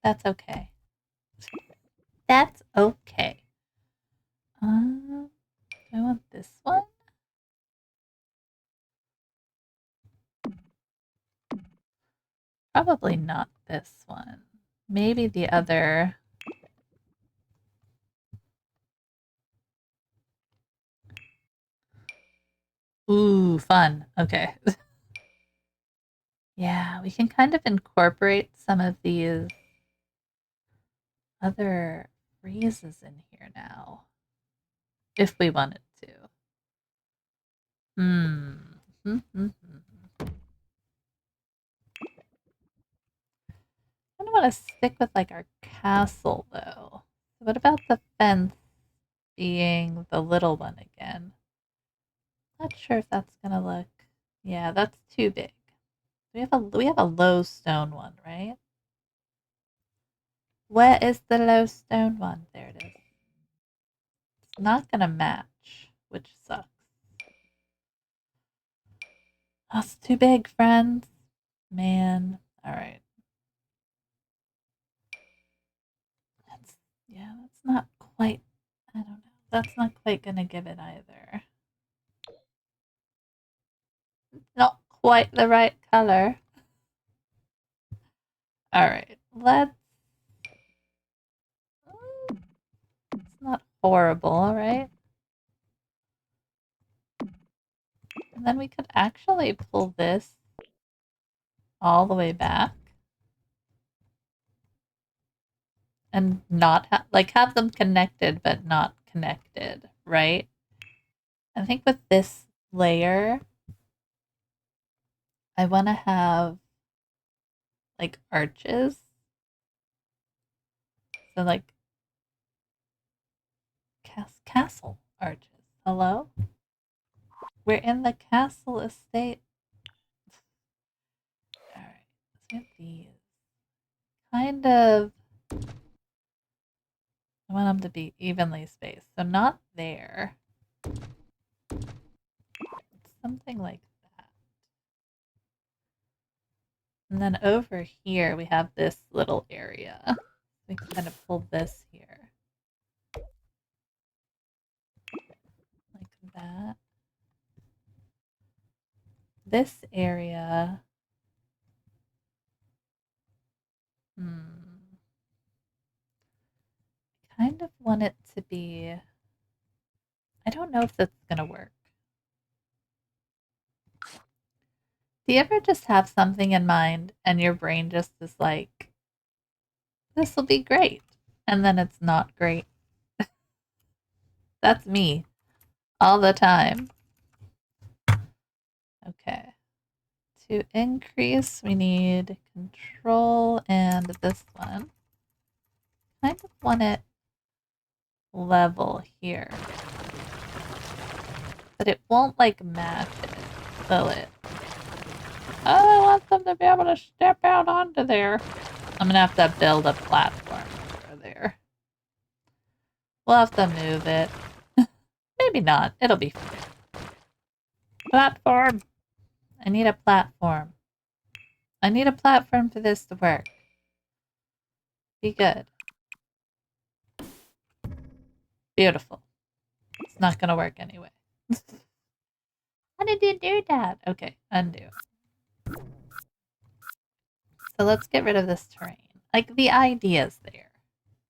That's okay. That's okay. Do I want this one? Probably not this one. Maybe the other. Ooh, fun. Okay. Yeah, we can kind of incorporate some of these other phrases in here now. If we wanted to. I don't want to stick with like our castle though. What about the fence being the little one again? Not sure if that's gonna look. Yeah, that's too big. We have a low stone one, right? Where is the low stone one? There it is. It's not gonna match, which sucks. That's too big, friends. Man. Alright. That's not quite, I don't know. That's not quite gonna give it either. Not quite the right color. Alright, let's. It's not horrible, right? And then we could actually pull this all the way back. And not have them connected, but not connected, right? I think with this layer, I want to have like arches. So like castle arches. Hello? We're in the castle estate. All right, let's get these. Kind of. I want them to be evenly spaced. So not there. Something like that. And then over here, we have this little area. We can kind of pull this here. Like that. This area Hmm. Kind of want it to be. I don't know if that's gonna work. Do you ever just have something in mind and your brain just is like, this will be great, and then it's not great? That's me all the time. Okay. To increase, we need control and this one. Kind of want it level here. But it won't like match it, will it? Oh, I want them to be able to step out onto there. I'm gonna have to build a platform over there. We'll have to move it. Maybe not. It'll be fine. Platform! I need a platform. I need a platform for this to work. Be good. Beautiful. It's not gonna work anyway. How did you do that? Okay, undo. So let's get rid of this terrain. Like, the idea's there.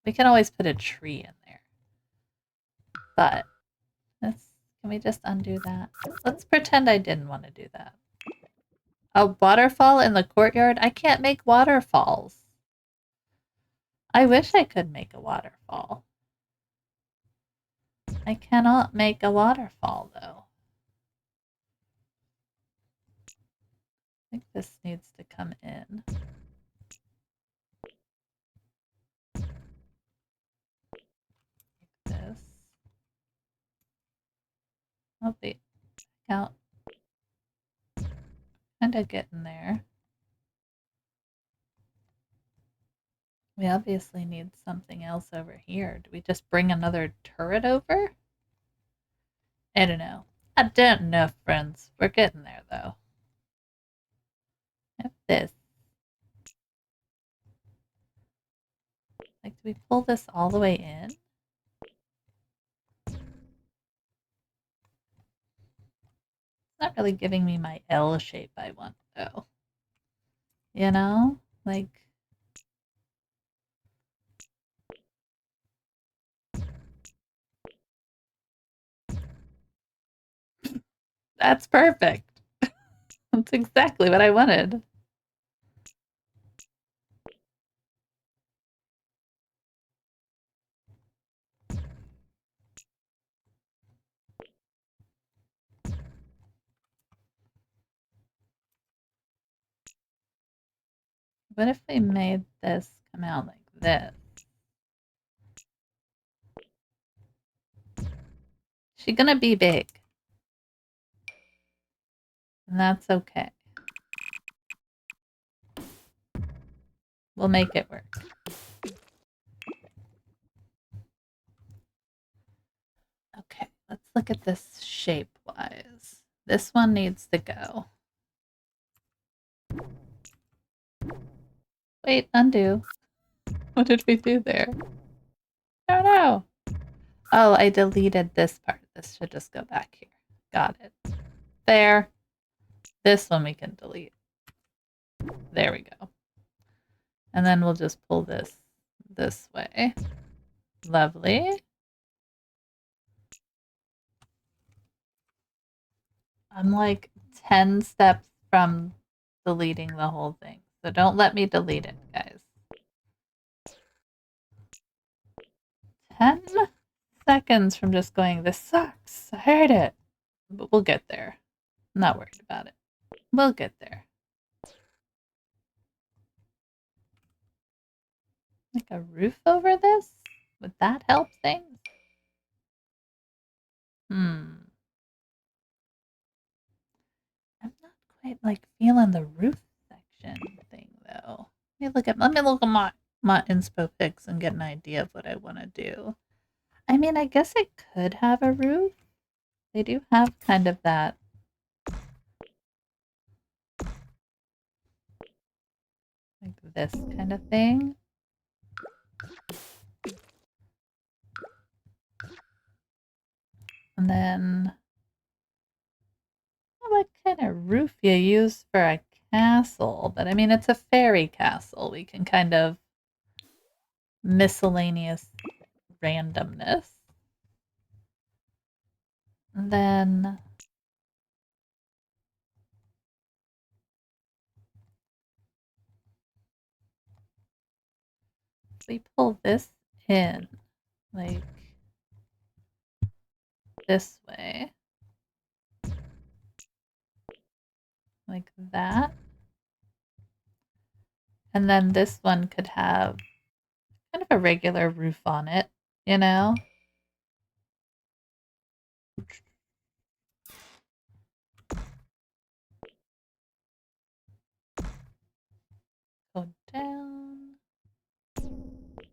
We can always put a tree in there. But, can we just undo that? Let's pretend I didn't want to do that. A waterfall in the courtyard? I can't make waterfalls. I wish I could make a waterfall. I cannot make a waterfall, though. I think this needs to come in. Like this. Oh, wait. Out. Kind of getting there. We obviously need something else over here. Do we just bring another turret over? I don't know. I don't know, friends. We're getting there, though. Have this. Like, do we pull this all the way in? It's not really giving me my L shape I want, though. You know? Like... That's perfect. That's exactly what I wanted. What if we made this come out like this? She's gonna be big. And that's okay. We'll make it work. Okay, let's look at this shape-wise. This one needs to go. Wait, undo. What did we do there? I don't know. Oh, I deleted this part. This should just go back here. Got it. There. This one we can delete. There we go. And then we'll just pull this way. Lovely. I'm like 10 steps from deleting the whole thing. So don't let me delete it, guys. 10 seconds from just going, this sucks. I hate it. But we'll get there. I'm not worried about it. We'll get there. Like a roof over this? Would that help things? I'm not quite like feeling the roof section thing though. Let me look at my inspo pics and get an idea of what I want to do. I mean, I guess it could have a roof. They do have kind of that. Like this kind of thing. And then what kind of roof you use for a castle, but I mean, it's a fairy castle. We can kind of miscellaneous randomness. And then if we pull this in, like this way, like that. And then this one could have kind of a regular roof on it, you know? Go down,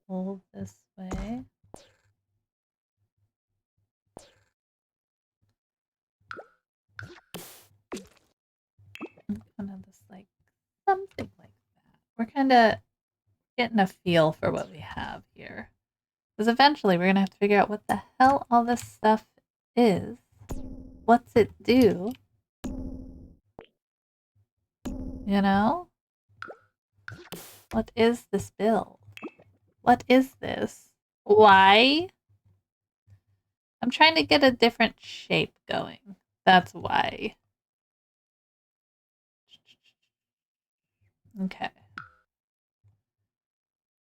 pull this way. Kind of this like something like that. We're kind of getting a feel for what we have here. Because eventually we're going to have to figure out what the hell all this stuff is. What's it do? You know? What is this build? What is this? Why? I'm trying to get a different shape going. That's why. Okay.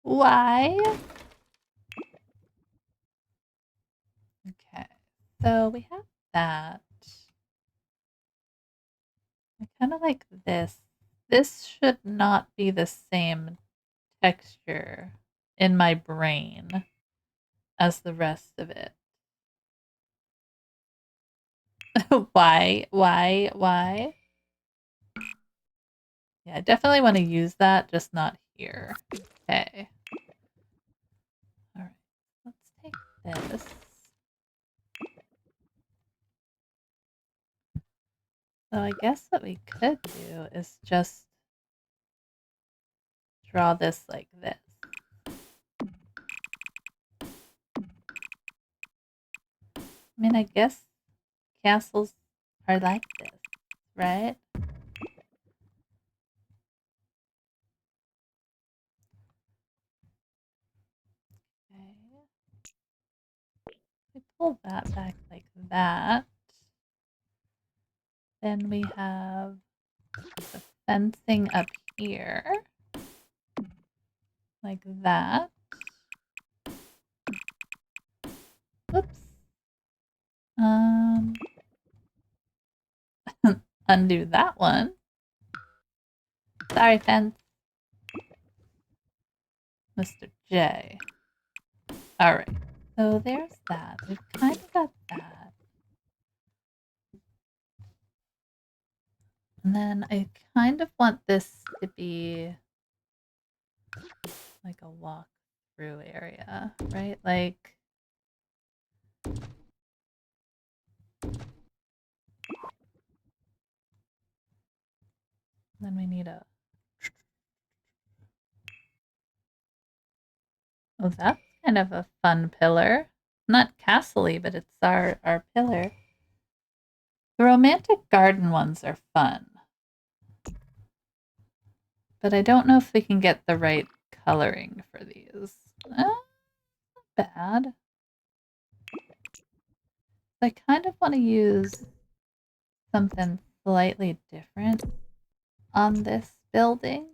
Why? Okay. So we have that. I kind of like this. This should not be the same texture in my brain as the rest of it. Why? Why? Why? Yeah, I definitely want to use that, just not here. Okay. All right. Let's take this. So I guess what we could do is just draw this like this. I mean, I guess castles are like this, right? Okay. We pull that back like that. Then we have the fencing up here. Like that. Whoops. Undo that one. Sorry, fence. Mr. J. Alright. So there's that. We've kind of got that. And then I kind of want this to be like a walk through area, right? Like then we need a oh, that's kind of a fun pillar. Not castle-y, but it's our pillar. The romantic garden ones are fun. But I don't know if we can get the right coloring for these. Not bad. I kind of want to use something slightly different on this building.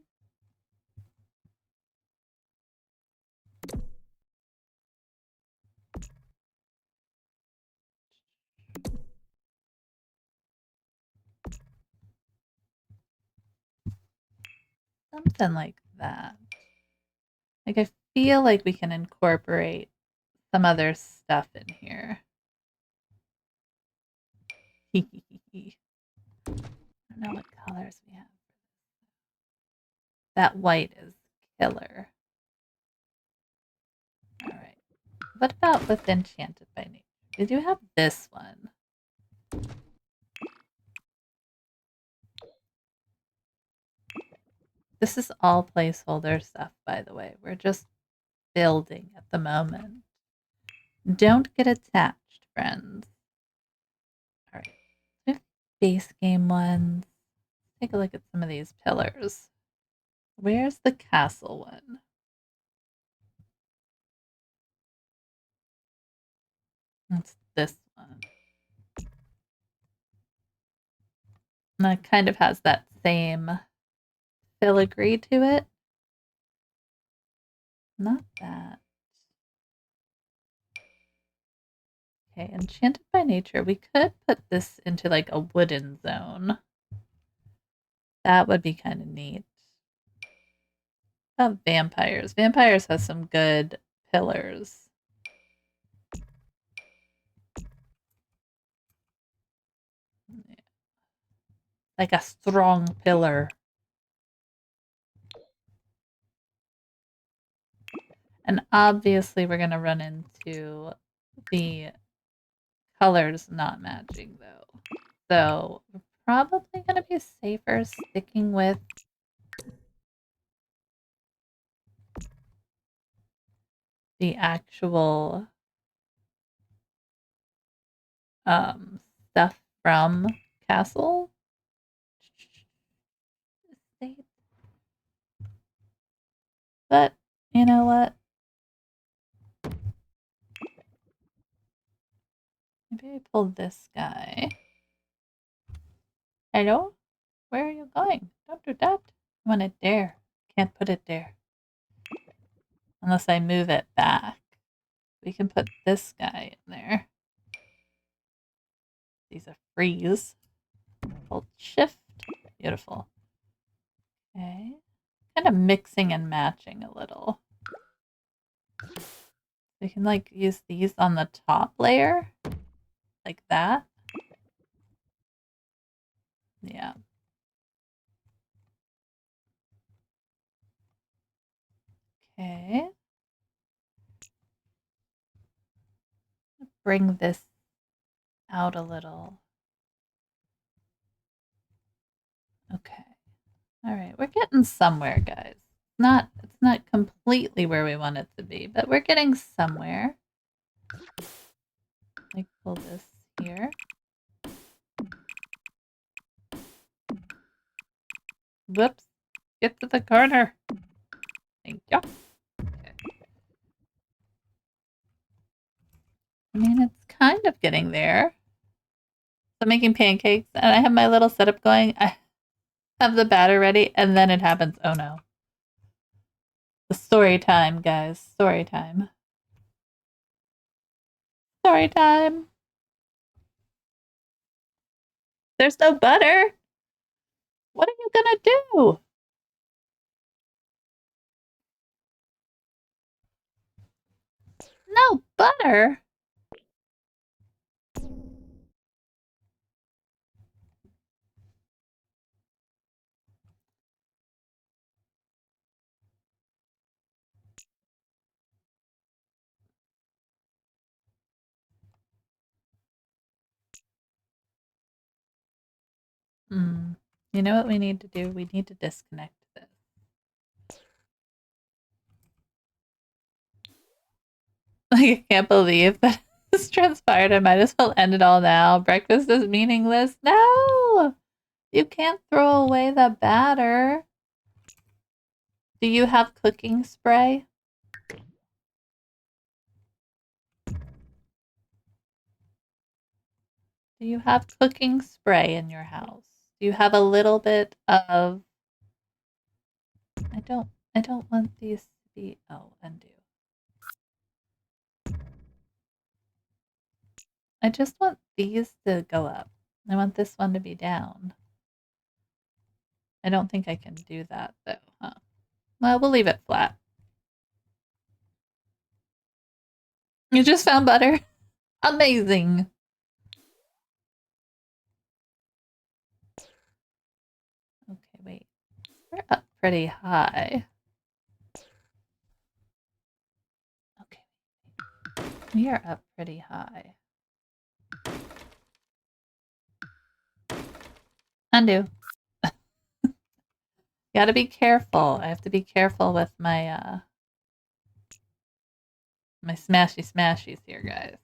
Something like that. Like I feel like we can incorporate some other stuff in here. I don't know what colors we have. That white is killer. Alright. What about with Enchanted by Nature? We do have this one. This is all placeholder stuff, by the way. We're just building at the moment. Don't get attached, friends. Alright. Base game ones. take a look at some of these pillars. Where's the castle one? It's this one. And it kind of has that same filigree to it. Not that. Okay, enchanted by nature. We could put this into like a wooden zone. That would be kind of neat. How about vampires? Vampires have some good pillars. Yeah. Like a strong pillar. And obviously we're going to run into the colors not matching though. So we're probably going to be safer sticking with the actual stuff from Castle. But you know what? Maybe I pulled this guy. Hello? Where are you going? Don't do that. I want it there. Can't put it there. Unless I move it back. We can put this guy in there. These are freeze. Hold shift. Beautiful. Okay. Kind of mixing and matching a little. We can like use these on the top layer. Like that. Yeah. Okay. Bring this out a little. Okay. All right. We're getting somewhere, guys. It's not completely where we want it to be, but we're getting somewhere. Like pull this here. Whoops. Get to the corner. Thank you. Okay. I mean, it's kind of getting there. So I'm making pancakes, and I have my little setup going. I have the batter ready, and then it happens. Oh no. The story time, guys. Story time. Story time. There's no butter. What are you gonna do? No butter. You know what we need to do? We need to disconnect this. Like, I can't believe that this transpired. I might as well end it all now. Breakfast is meaningless. No! You can't throw away the batter. Do you have cooking spray? Do you have cooking spray in your house? Do you have a little bit of... I don't want these to be... Oh, undo. I just want these to go up. I want this one to be down. I don't think I can do that, though, huh? Well, we'll leave it flat. You just found butter? Amazing! Okay, wait. We're up pretty high. Okay. We are up pretty high. Undo. Gotta be careful. I have to be careful with my, my smashy smashies here, guys.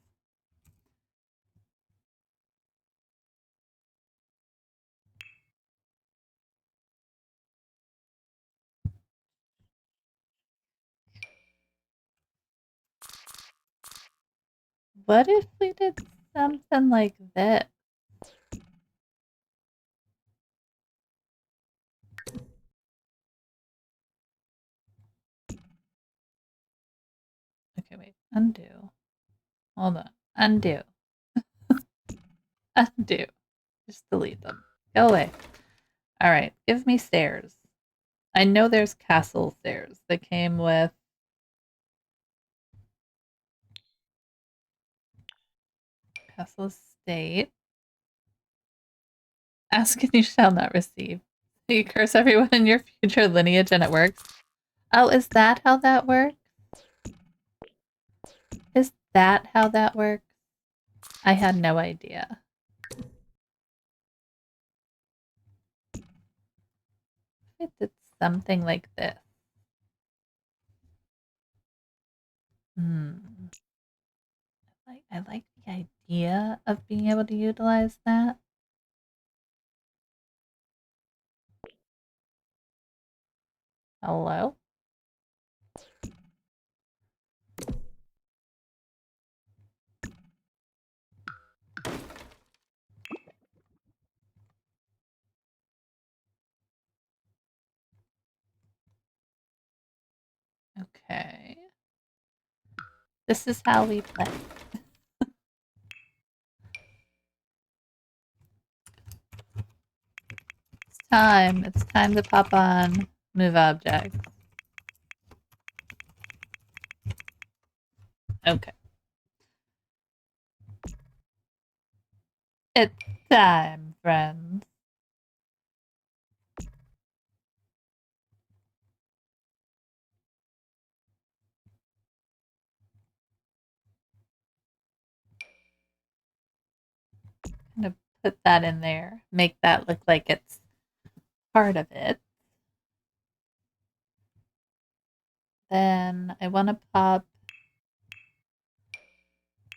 What if we did something like this? Okay, wait. Undo. Hold on. Undo. Undo. Just delete them. Go away. Alright, give me stairs. I know there's castle stairs that came with Castle Estate. Ask and you shall not receive. You curse everyone in your future lineage and it works. Oh, is that how that works? Is that how that works? I had no idea. It did something like this. I like the idea of being able to utilize that. Hello? Okay. This is how we play. It's time. It's time to pop on move objects. Okay. It's time, friends. I'm gonna put that in there. Make that look like it's part of it. Then I want to pop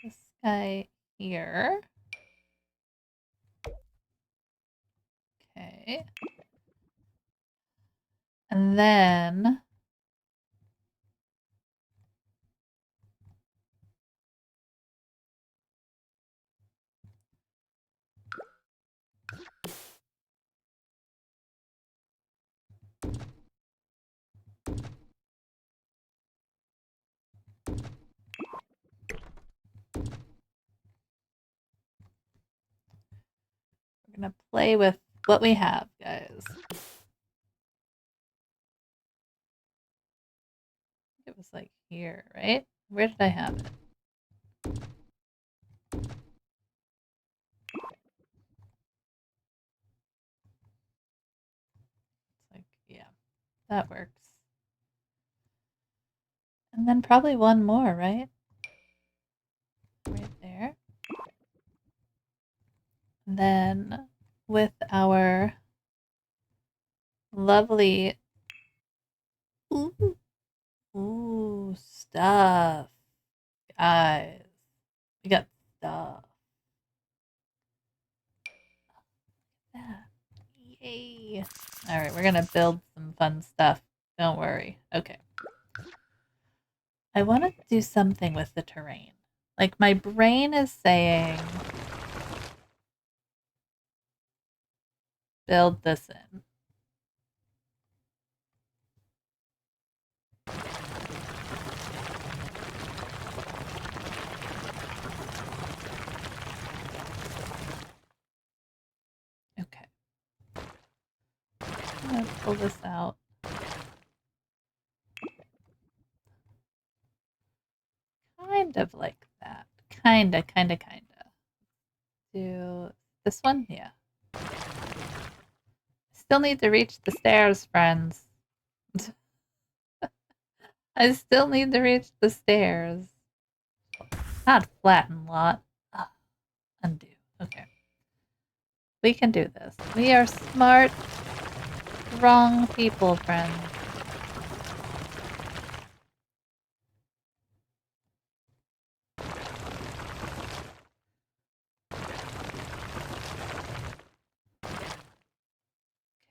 this guy here. Okay. And then we're going to play with what we have, guys. It was like here, right? Where did I have it? It's like, yeah, that works. And then probably one more, right? Right there. And then with our lovely ooh stuff, guys. We got stuff. Yeah. Yay. All right, we're going to build some fun stuff. Don't worry. Okay. I want to do something with the terrain. Like, my brain is saying, build this in. Okay. I'm going to pull this out. Kind of like that. Kinda. Do this one? Yeah. Still need to reach the stairs, friends. I still need to reach the stairs. Not flatten lot. Ugh. Undo. Okay. We can do this. We are smart, strong people, friends.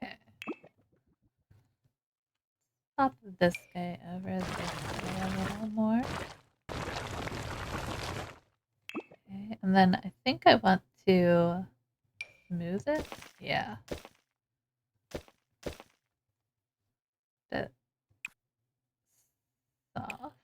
Okay. Pop this guy over this way a little more. And then I think I want to smooth it. Yeah. Bit soft.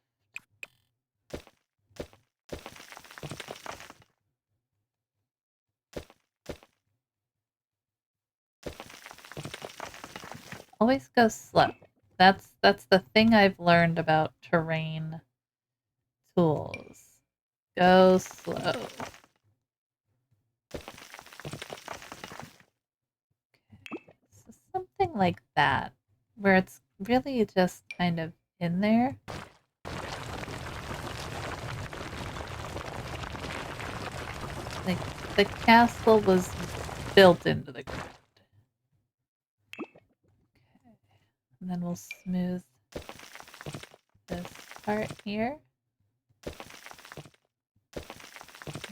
Always go slow. That's the thing I've learned about terrain tools. Go slow. So something like that, where it's really just kind of in there. Like the castle was built into the ground. Okay. And then we'll smooth this part here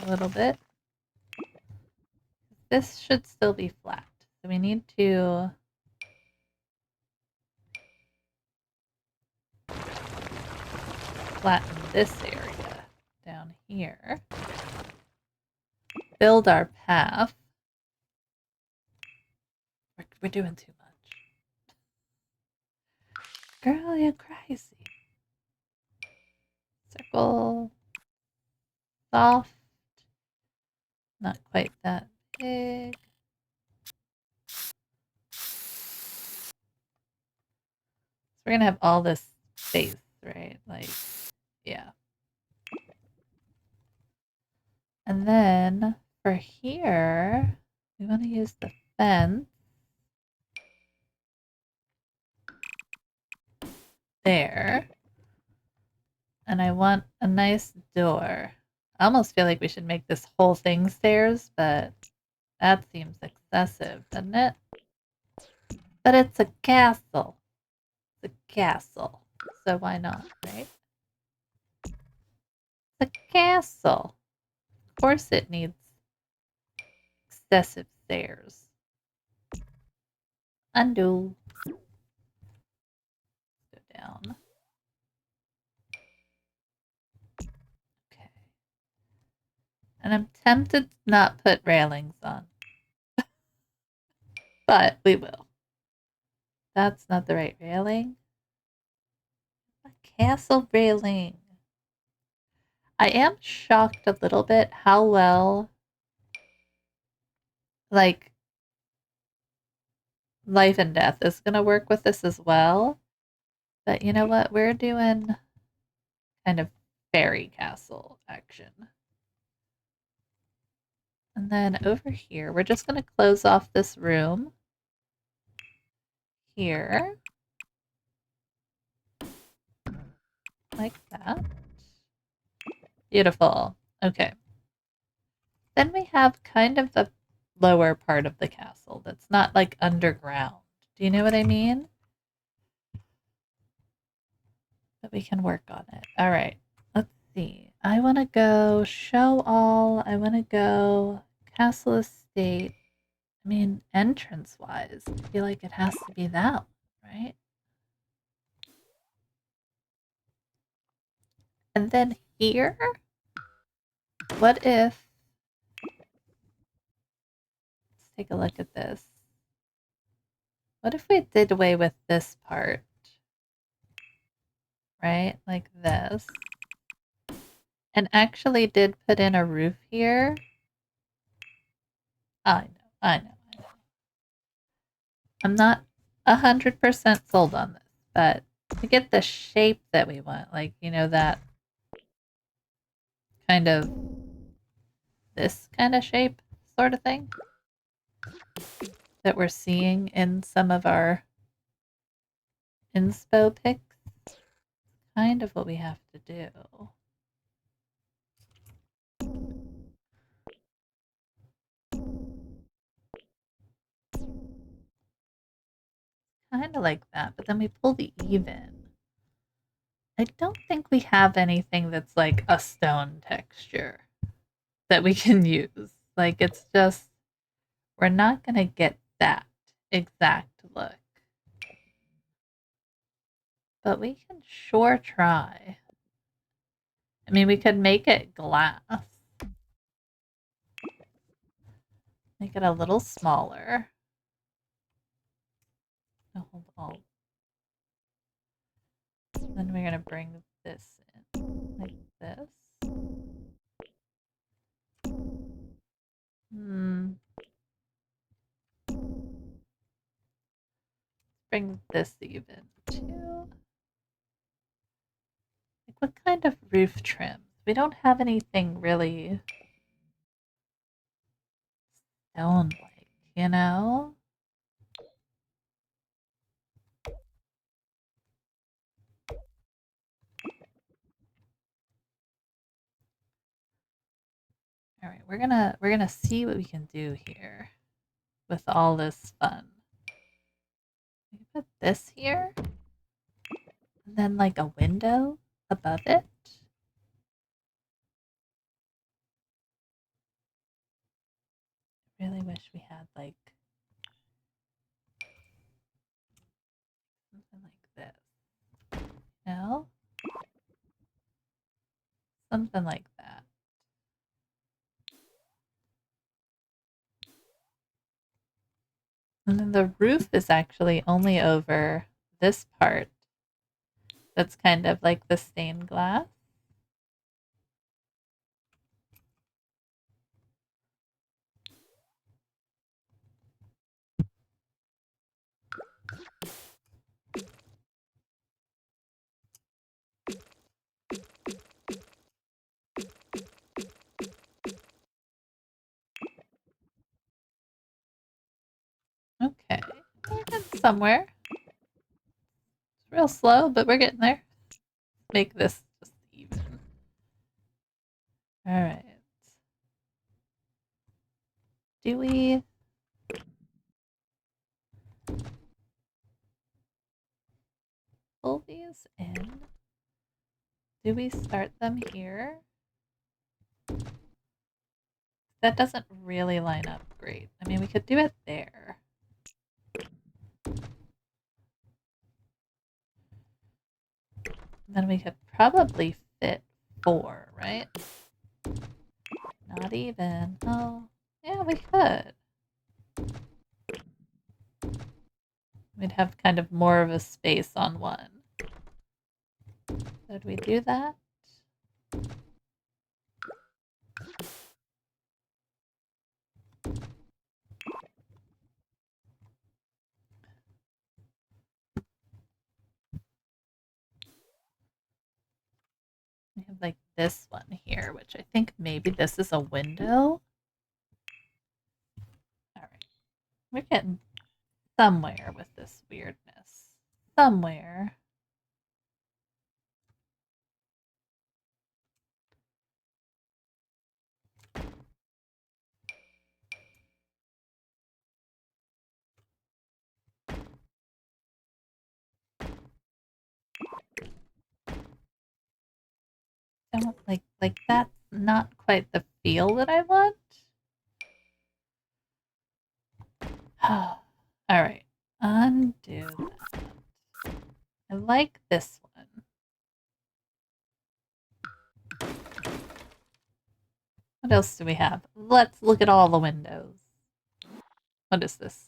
a little bit. This should still be flat. So we need to flatten this area down here. Build our path. We're doing too much. Girl, you're crazy. Circle. Soft. Not quite that big. So we're gonna have all this space, right? Like, yeah. And then for here, we want to use the fence. There. And I want a nice door. I almost feel like we should make this whole thing stairs, but that seems excessive, doesn't it? But it's a castle. It's a castle. So why not, right? It's a castle. Of course it needs excessive stairs. Undo. Go down. Okay. And I'm tempted to not put railings on. But we will. That's not the right railing. A castle railing. I am shocked a little bit how well, like, life and death is going to work with this as well. But you know what? We're doing kind of fairy castle action. And then over here, we're just going to close off this room. Here. Like that. Beautiful. Okay. Then we have kind of the lower part of the castle that's not like underground. Do you know what I mean? But we can work on it. All right. Let's see. I want to go show all. I want to go castle estate. I mean, entrance wise, I feel like it has to be that one, right? And then here, what if, let's take a look at this. What if we did away with this part, right? Like this. And actually did put in a roof here. I know. I'm not 100% sold on this, but to get the shape that we want, like, you know, that kind of, this kind of shape sort of thing that we're seeing in some of our inspo pics, kind of what we have to do. Kind of like that, but then we pull the even. I don't think we have anything that's like a stone texture that we can use. Like, it's just, we're not going to get that exact look. But we can sure try. I mean, we could make it glass. Make it a little smaller. Oh, hold on. Then we're gonna bring this in like this. Bring this even too. Like what kind of roof trim? We don't have anything really stone-like, you know? All right, we're gonna see what we can do here with all this fun. We put this here, and then like a window above it. I really wish we had like something like this. No, something like that. And then the roof is actually only over this part. That's kind of like the stained glass. Okay, we're getting somewhere. It's real slow, but we're getting there. Make this just even. All right. Do we pull these in? Do we start them here? That doesn't really line up great. I mean, we could do it there. Then we could probably fit 4, right? Not even. Oh, yeah, we could. We'd have kind of more of a space on one. Did we do that? We have like this one here, which I think maybe this is a window. All right. We're getting somewhere with this weirdness. Somewhere. Don't like that's not quite the feel that I want. All right. Undo that. I like this one. What else do we have? Let's look at all the windows. What is this?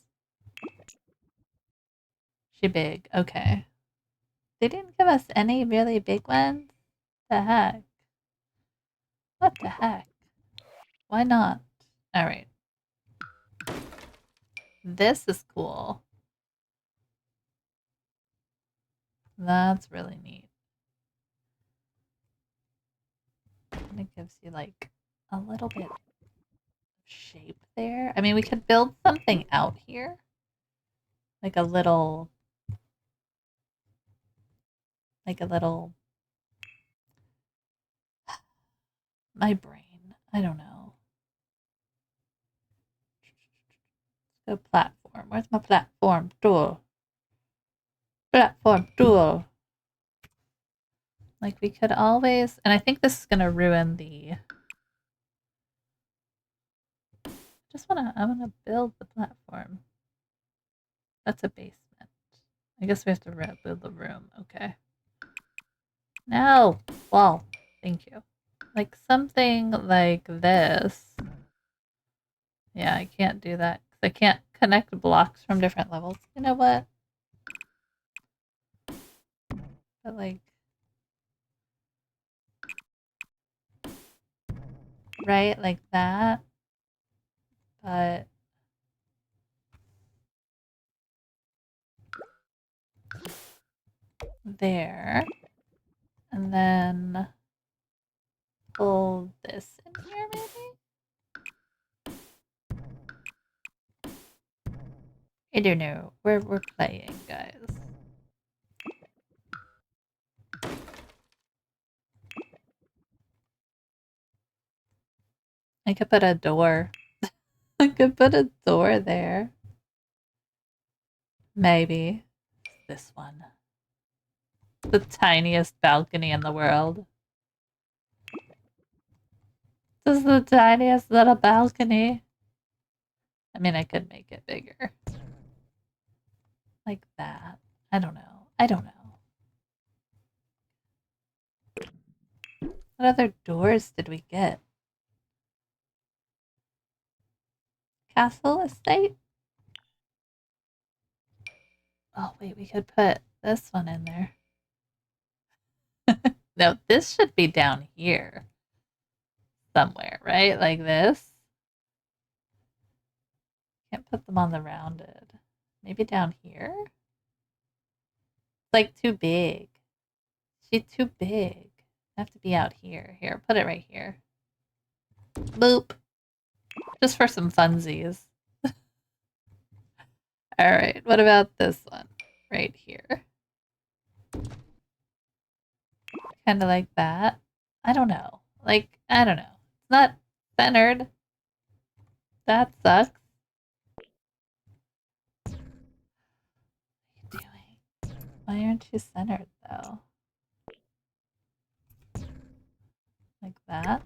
She big. Okay. They didn't give us any really big ones? The heck? What the heck? Why not? Alright. This is cool. That's really neat. And it gives you like a little bit of shape there. I mean, we could build something out here. Like a little my brain. I don't know. Go platform. Where's my platform tool? Platform tool. Like we could always, and I think this is gonna ruin the. I wanna build the platform. That's a basement. I guess we have to build the room. Okay. No wall. Thank you. Like something like this. Yeah, I can't do that. I can't connect blocks from different levels. You know what? But like, right, like that. But there. And then pull this in here, maybe? I don't know. We're playing, guys. I could put a door. I could put a door there. Maybe. This one. The tiniest balcony in the world. This is the tiniest little balcony. I mean, I could make it bigger. Like that. I don't know. I don't know. What other doors did we get? Castle estate? Oh, wait, we could put this one in there. No, this should be down here somewhere, right? Like this. Can't put them on the rounded. Maybe down here? It's like too big. She's too big. I have to be out here. Here, put it right here. Boop. Just for some funsies. All right, what about this one? Right here. Kind of like that. I don't know. Like, I don't know. It's not centered. That sucks. What are you doing? Why aren't you centered, though? Like that.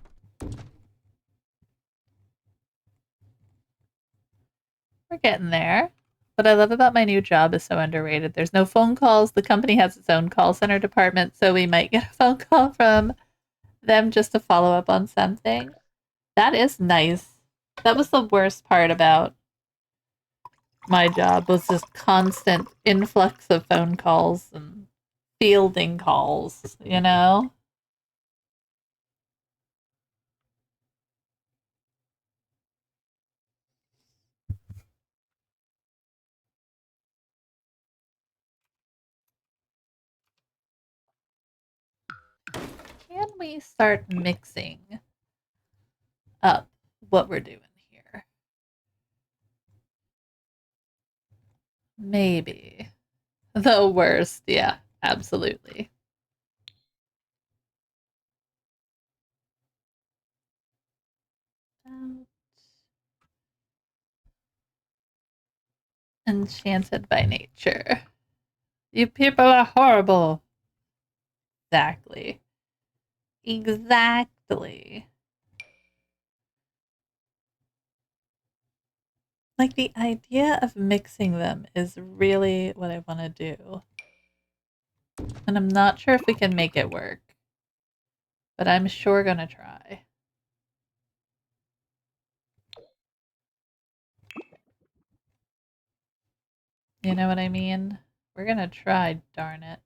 We're getting there. What I love about my new job is so underrated. There's no phone calls. The company has its own call center department, so we might get a phone call from them just to follow up on something. That is nice. That was the worst part about my job was this constant influx of phone calls and fielding calls, you know? Can we start mixing up what we're doing here? Maybe. The worst, yeah, absolutely. Enchanted by nature. You people are horrible. Exactly. Exactly. Like the idea of mixing them is really what I want to do. And I'm not sure if we can make it work. But I'm sure gonna try. You know what I mean? We're gonna try, darn it.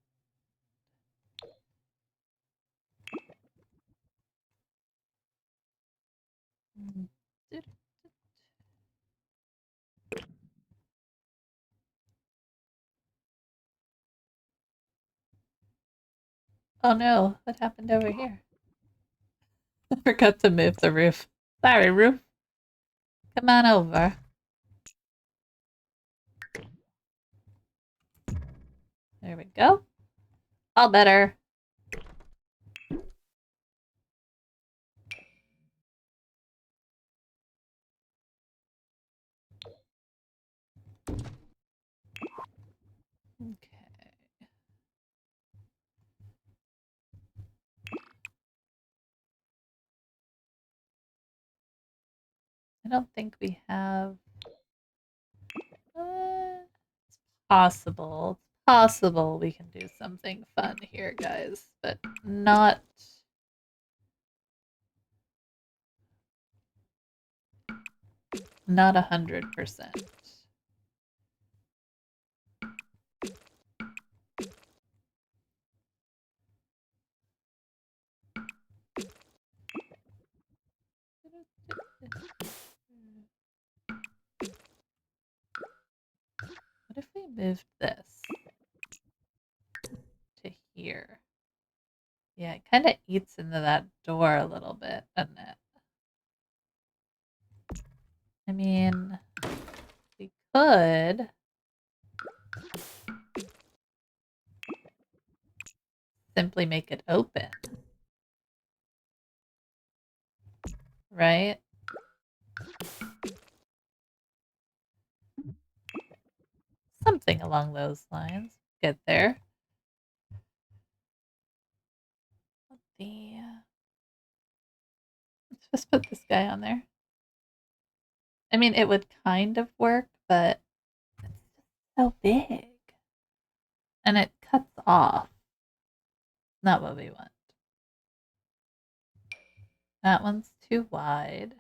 Oh no, what happened over here? I forgot to move the roof. Sorry, roof. Come on over. There we go. All better. Okay. I don't think we have. It's possible. It's possible we can do something fun here, guys, but not. Not 100%. What if we moved this to here? Yeah, it kind of eats into that door a little bit, doesn't it? I mean, we could simply make it open, right? Something along those lines. Get there. Let's just put this guy on there. I mean, it would kind of work, but it's just so big. And it cuts off. Not what we want. That one's too wide.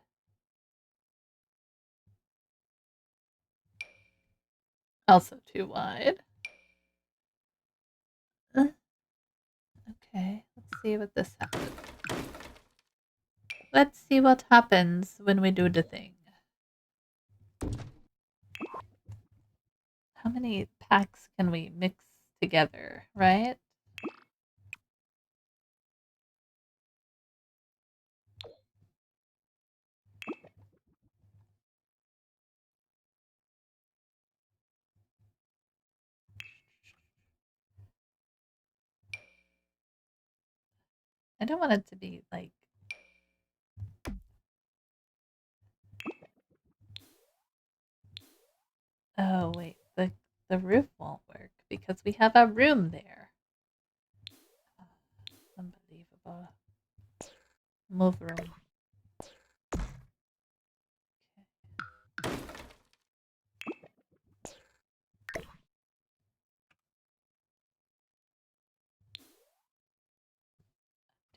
Also too wide. Okay, let's see what this happens. Let's see what happens when we do the thing. How many packs can we mix together, right? I don't want it to be like... Oh, wait. The roof won't work because we have a room there. Unbelievable. Move room.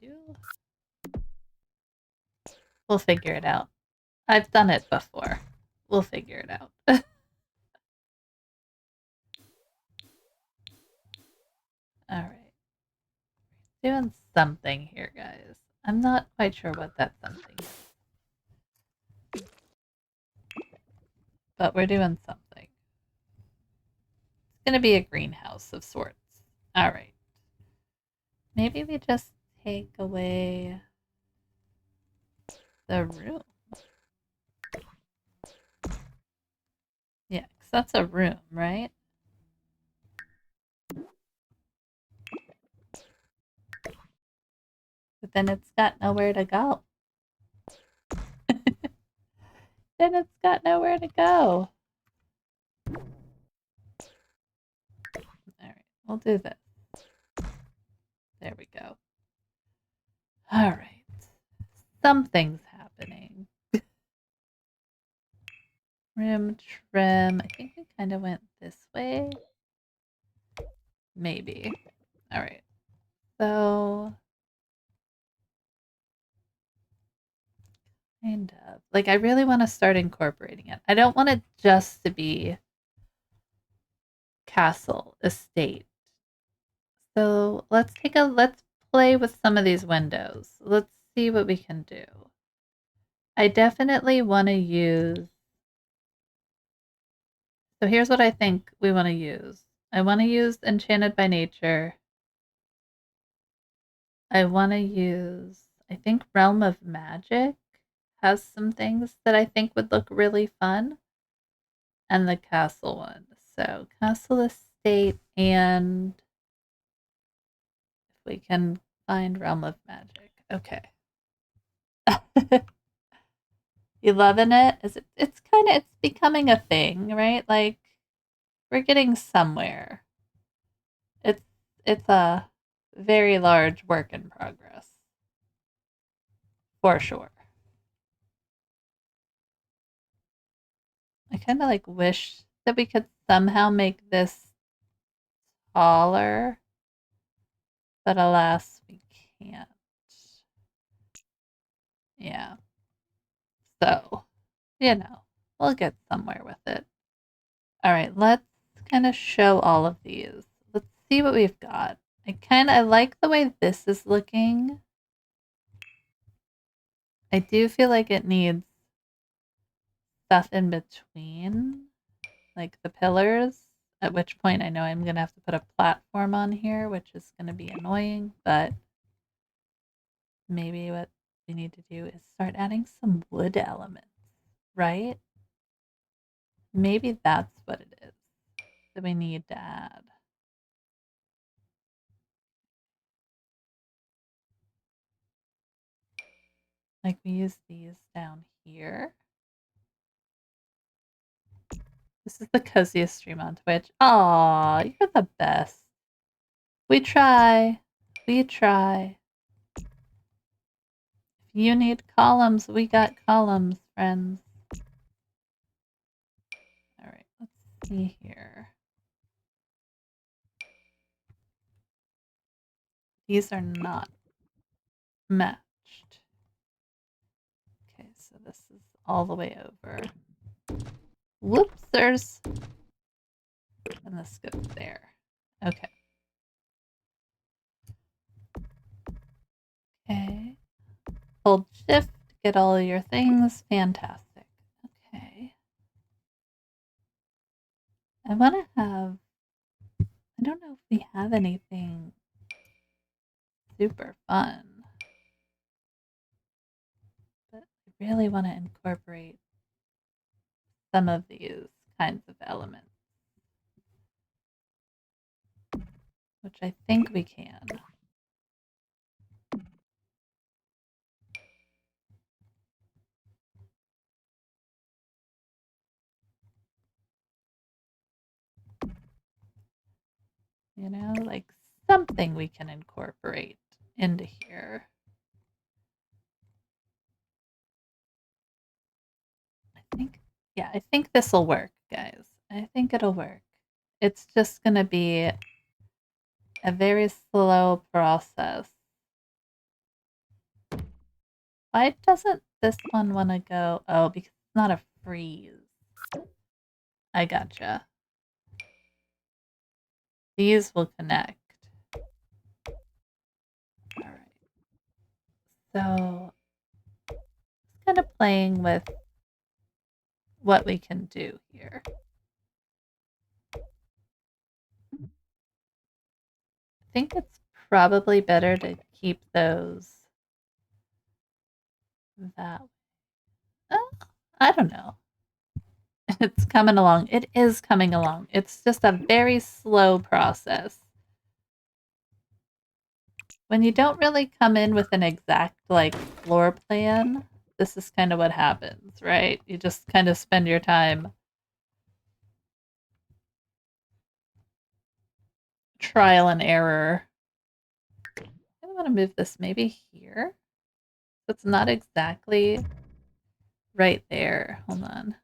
Do. We'll figure it out. I've done it before. We'll figure it out. All right. Doing something here, guys. I'm not quite sure what that something is. But we're doing something. It's going to be a greenhouse of sorts. All right. Maybe we just take away the room. Yeah, because that's a room, right? But then it's got nowhere to go. Then it's got nowhere to go. All right, we'll do this. There we go. All right. Something's happening. Room trim. I think we kind of went this way. Maybe. All right. So, kind of. Like, I really want to start incorporating it. I don't want it just to be castle, estate. So, let's play with some of these windows. Let's see what we can do. I definitely want to use... So here's what I think we want to use. I want to use Enchanted by Nature. I want to use, I think Realm of Magic has some things that I think would look really fun. And the castle one. So castle estate, and if we can find Realm of Magic. Okay. You loving it? Is it? It's kind of, it's becoming a thing, right? Like we're getting somewhere. It's it's a very large work in progress. For sure. I kind of like wish that we could somehow make this taller, but alas, we can't. Yeah. So, you know, We'll get somewhere with it. All right, let's kind of show all of these. Let's see what we've got. I like the way this is looking. I do feel like it needs stuff in between, like the pillars, at which point I know I'm going to have to put a platform on here, which is going to be annoying, but maybe what we need to do is start adding some wood elements, right? Maybe that's what it is that we need to add. Like we use these down here. This is the coziest stream on Twitch. Aw, you're the best. We try. We try. If you need columns, we got columns, friends. Alright, let's see here. These are not matched. Okay, so this is all the way over. Whoopsers. And this goes there. Okay. Okay. Hold shift, get all of your things. Fantastic. Okay. I want to have, I don't know if we have anything super fun, but I really want to incorporate some of these kinds of elements, which I think we can. You know, like something we can incorporate into here. I think this will work, guys. I think it'll work. It's just going to be a very slow process. Why doesn't this one want to go? Oh, because it's not a freeze. I gotcha. These will connect. All right. So, just kind of playing with what we can do here. I think it's probably better to keep those that way. Oh, I don't know. It's coming along. It is coming along. It's just a very slow process. When you don't really come in with an exact like floor plan, this is kind of what happens, right? You just kind of spend your time trial and error. I want to move this maybe here. It's not exactly right there. Hold on.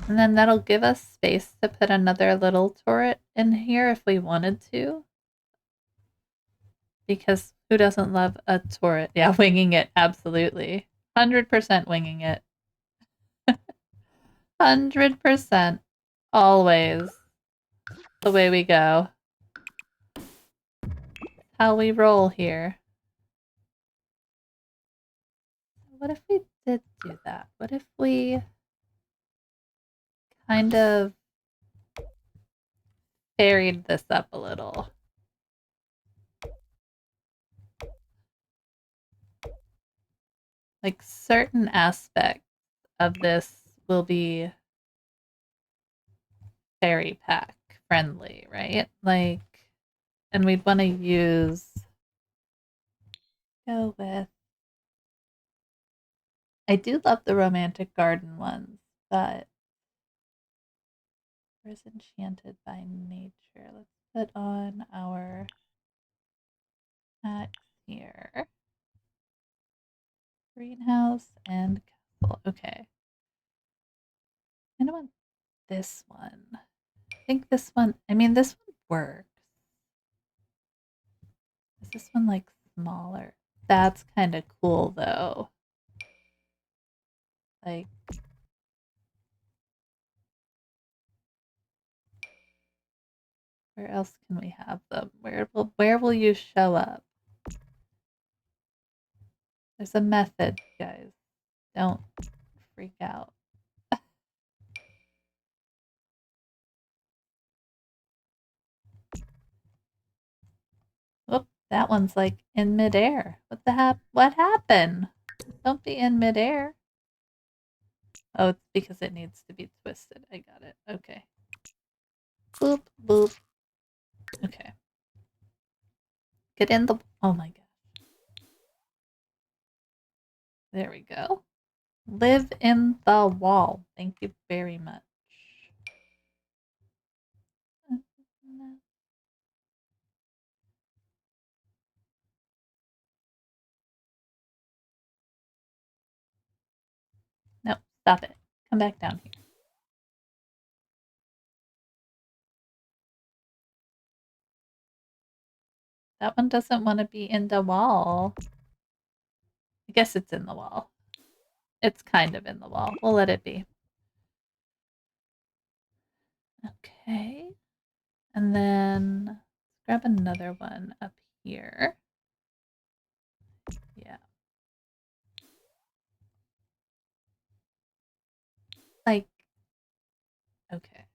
And then that'll give us space to put another little turret in here if we wanted to. Because who doesn't love a turret? Yeah, winging it, absolutely. 100% winging it. 100%. Always. The way we go. How we roll here. What if we did do that? What if we kind of varied this up a little? Like certain aspects of this will be fairy pack friendly, right? Like, and we'd want to go with, I do love the romantic garden ones, but where's enchanted by nature? Let's put on our axe here. Greenhouse and castle. Okay. I don't want this one. I think this one, I mean, this one works. Is this one like smaller? That's kind of cool though. Like, where else can we have them? Where will you show up? There's a method, guys. Don't freak out. Whoop, that one's like in midair. What happened? Don't be in midair. Oh, it's because it needs to be twisted. I got it. Okay. Boop, boop. Okay. Get in the. Oh my gosh. There we go. Live in the wall. Thank you very much. No, stop it. Come back down here. That one doesn't want to be in the wall. I guess it's in the wall. It's kind of in the wall. We'll let it be. Okay. And then let's grab another one up here. Yeah. Like, okay.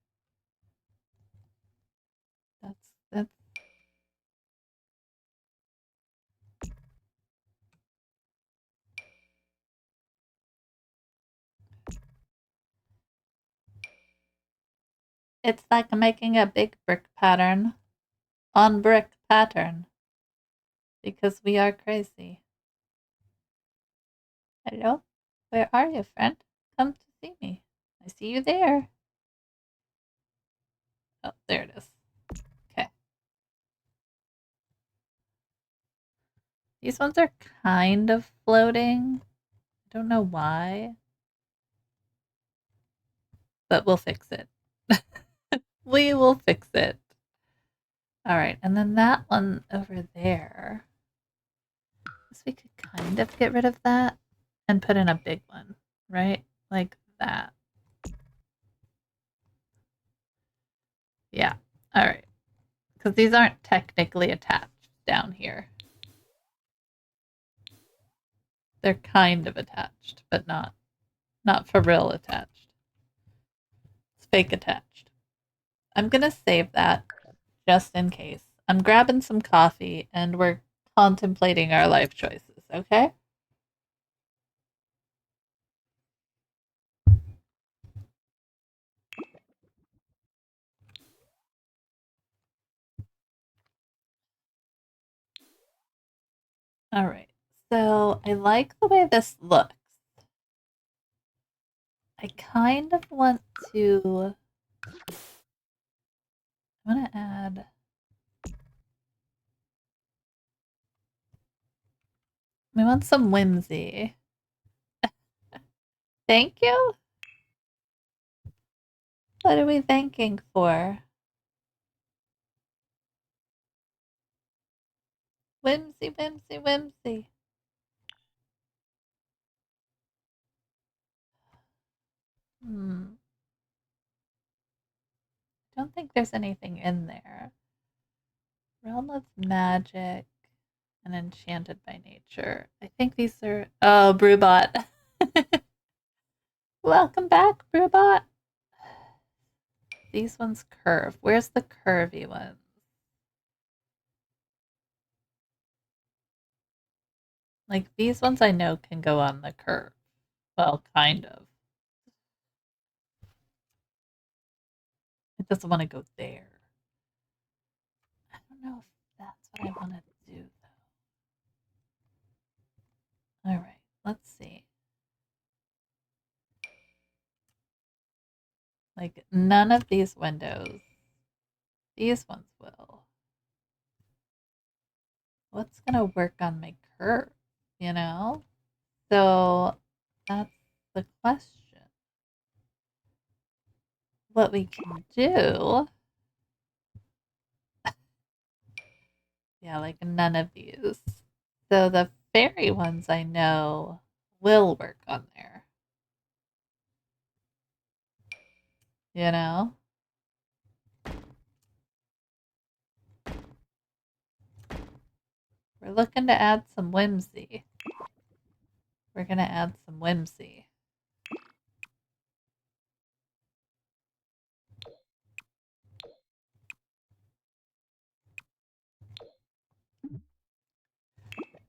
That's it's like making a big brick pattern on brick pattern because we are crazy. Hello? Where are you, friend? Come to see me. I see you there. Oh, there it is. Okay. These ones are kind of floating. I don't know why, but we'll fix it. We will fix it. All right, and then that one over there. So we could kind of get rid of that and put in a big one, right? Like that. Yeah. All right. Because these aren't technically attached down here. They're kind of attached, but not for real attached. It's fake attached. I'm gonna save that just in case. I'm grabbing some coffee and we're contemplating our life choices, okay? All right. So I like the way this looks. I kind of want to. I want to add. We want some whimsy. Thank you? What are we thanking for? Whimsy, whimsy, whimsy. Hmm. Don't think there's anything in there. Realm of Magic and Enchanted by Nature. I think these are. Oh, Brewbot. Welcome back, Brewbot. These ones curve. Where's the curvy ones? Like these ones I know can go on the curve. Well, kind of. It doesn't want to go there. I don't know if that's what I want to do though. All right, let's see. Like none of these windows. These ones will. What's gonna work on my curve? You know? So that's the question. What we can do. Yeah, like none of these. So the fairy ones I know will work on there. you know? We're looking to add some whimsy. We're gonna add some whimsy.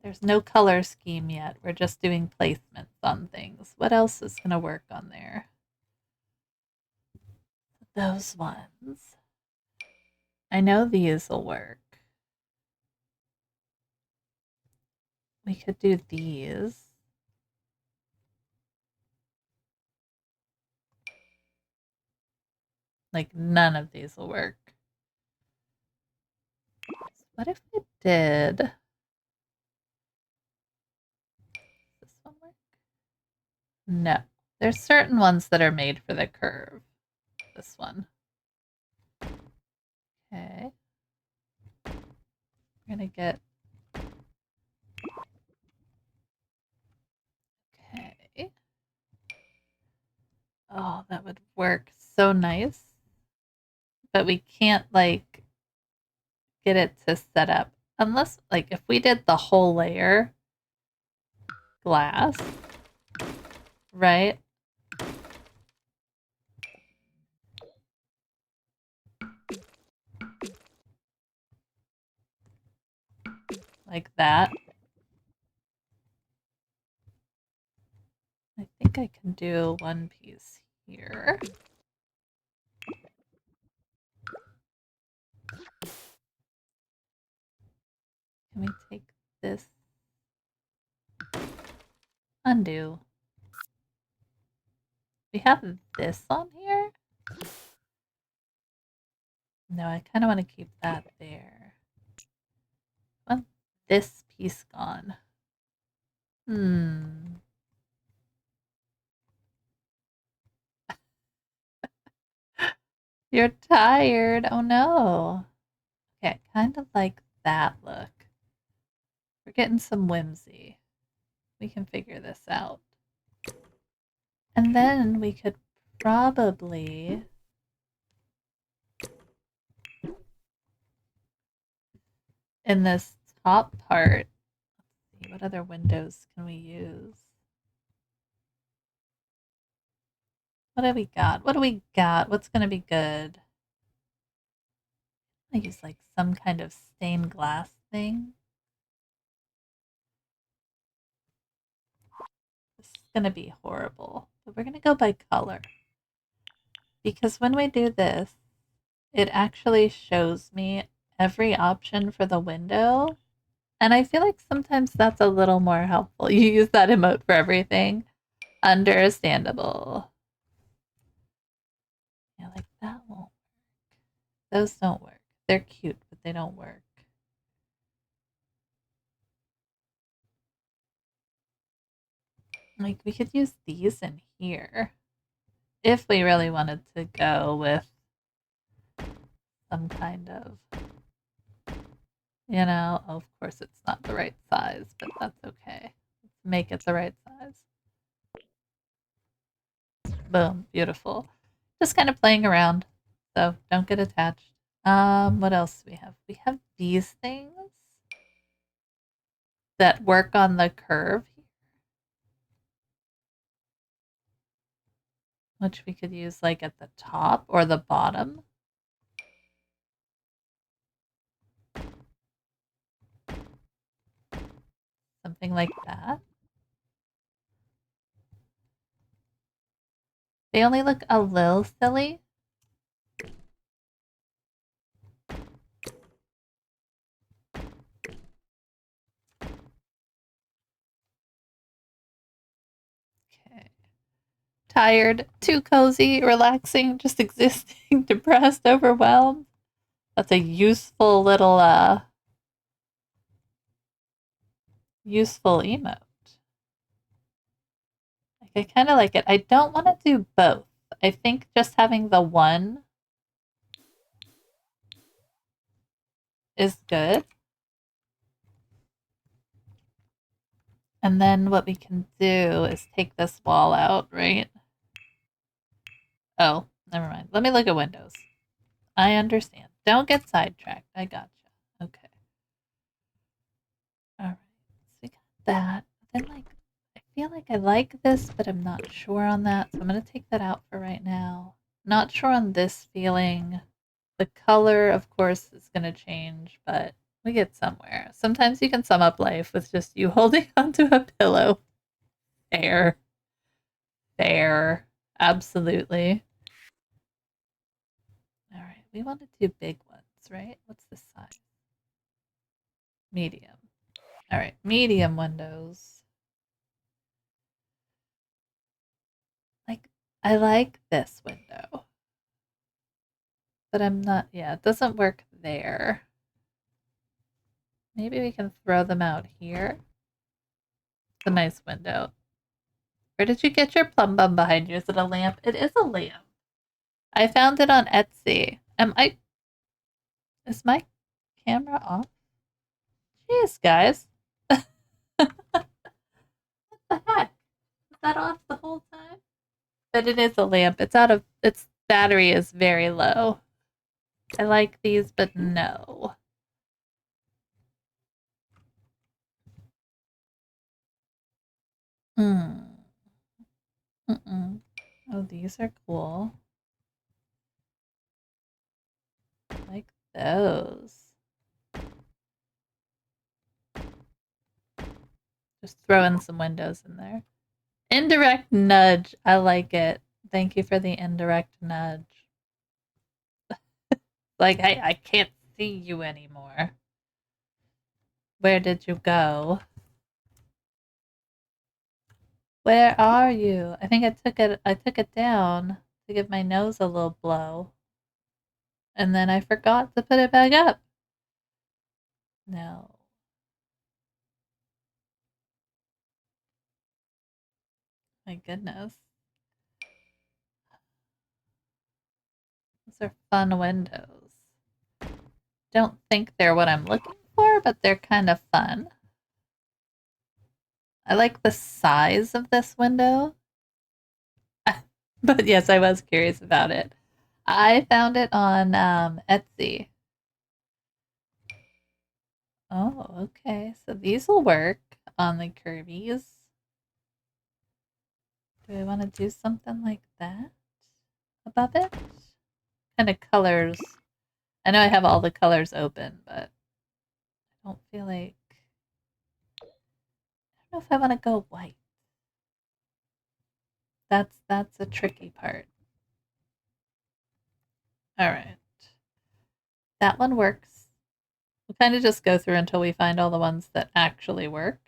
There's no color scheme yet. We're just doing placements on things. What else is gonna work on there? Those ones. I know these will work. We could do these. Like, none of these will work. What if we did... Does this one work? No. There's certain ones that are made for the curve. This one. Okay. We're gonna get... Okay. Oh, that would work so nice. But we can't, like, get it to set up. Unless, like, if we did the whole layer glass, right? Like that. I think I can do one piece here. Can we take this? Undo. We have this on here? No, I kind of want to keep that there. I want this piece gone. You're tired. Oh no. Okay, kind of like that look. We're getting some whimsy. We can figure this out. And then we could probably... in this top part, let's see, what other windows can we use? What do we got? What do we got? What's going to be good? I use like some kind of stained glass thing. This is going to be horrible, but we're going to go by color. Because when we do this, it actually shows me every option for the window. And I feel like sometimes that's a little more helpful. You use that emote for everything. Understandable. Yeah, like that won't work. Those don't work. They're cute, but they don't work. Like, we could use these in here. If we really wanted to go with some kind of, you know, oh, of course it's not the right size, but that's okay. Let's make it the right size. Boom, beautiful. Just kind of playing around, so don't get attached. What else do we have? We have these things that work on the curve here, which we could use like at the top or the bottom. Something like that. They only look a little silly. Okay. Tired, too cozy, relaxing, just existing, depressed, overwhelmed. That's a useful little useful emote. I kind of like it. I don't want to do both. I think just having the one is good. And then what we can do is take this wall out, right? Oh, Never mind. Let me look at windows. I understand. Don't get sidetracked. I gotcha. Okay. Alright. So we got that. Then, like, I feel like I like this, but I'm not sure on that. So I'm going to take that out for right now. Not sure on this feeling. The color, of course, is going to change, but we get somewhere. Sometimes you can sum up life with just you holding onto a pillow. Fair. Fair. Absolutely. All right. We want to do big ones, right? What's the size? Medium. All right. Medium windows. Like, I like this window. But I'm not, yeah, it doesn't work there. Maybe we can throw them out here. It's a nice window. Where did you get your plum bum behind you? Is it a lamp? It is a lamp. I found it on Etsy. Is my camera off? Jeez, guys. What the heck? Is that off the whole time? But it is a lamp. Its battery is very low. I like these, but no. Hmm. Mm-mm. Oh, these are cool. I like those. Just throw in some windows in there. Indirect nudge. I like it. Thank you for the indirect nudge. Like, I can't see you anymore. Where did you go? Where are you? I think I took it down to give my nose a little blow. And then I forgot to put it back up. No. My goodness. Those are fun windows. Don't think they're what I'm looking for, but they're kind of fun. I like the size of this window. But yes, I was curious about it. I found it on Etsy. Oh, okay. So these will work on the Kirby's. Do I want to do something like that above it? Kind of colors. I know I have all the colors open, but I don't feel like. I don't know if I want to go white. That's a tricky part. All right. That one works. We'll kind of just go through until we find all the ones that actually work.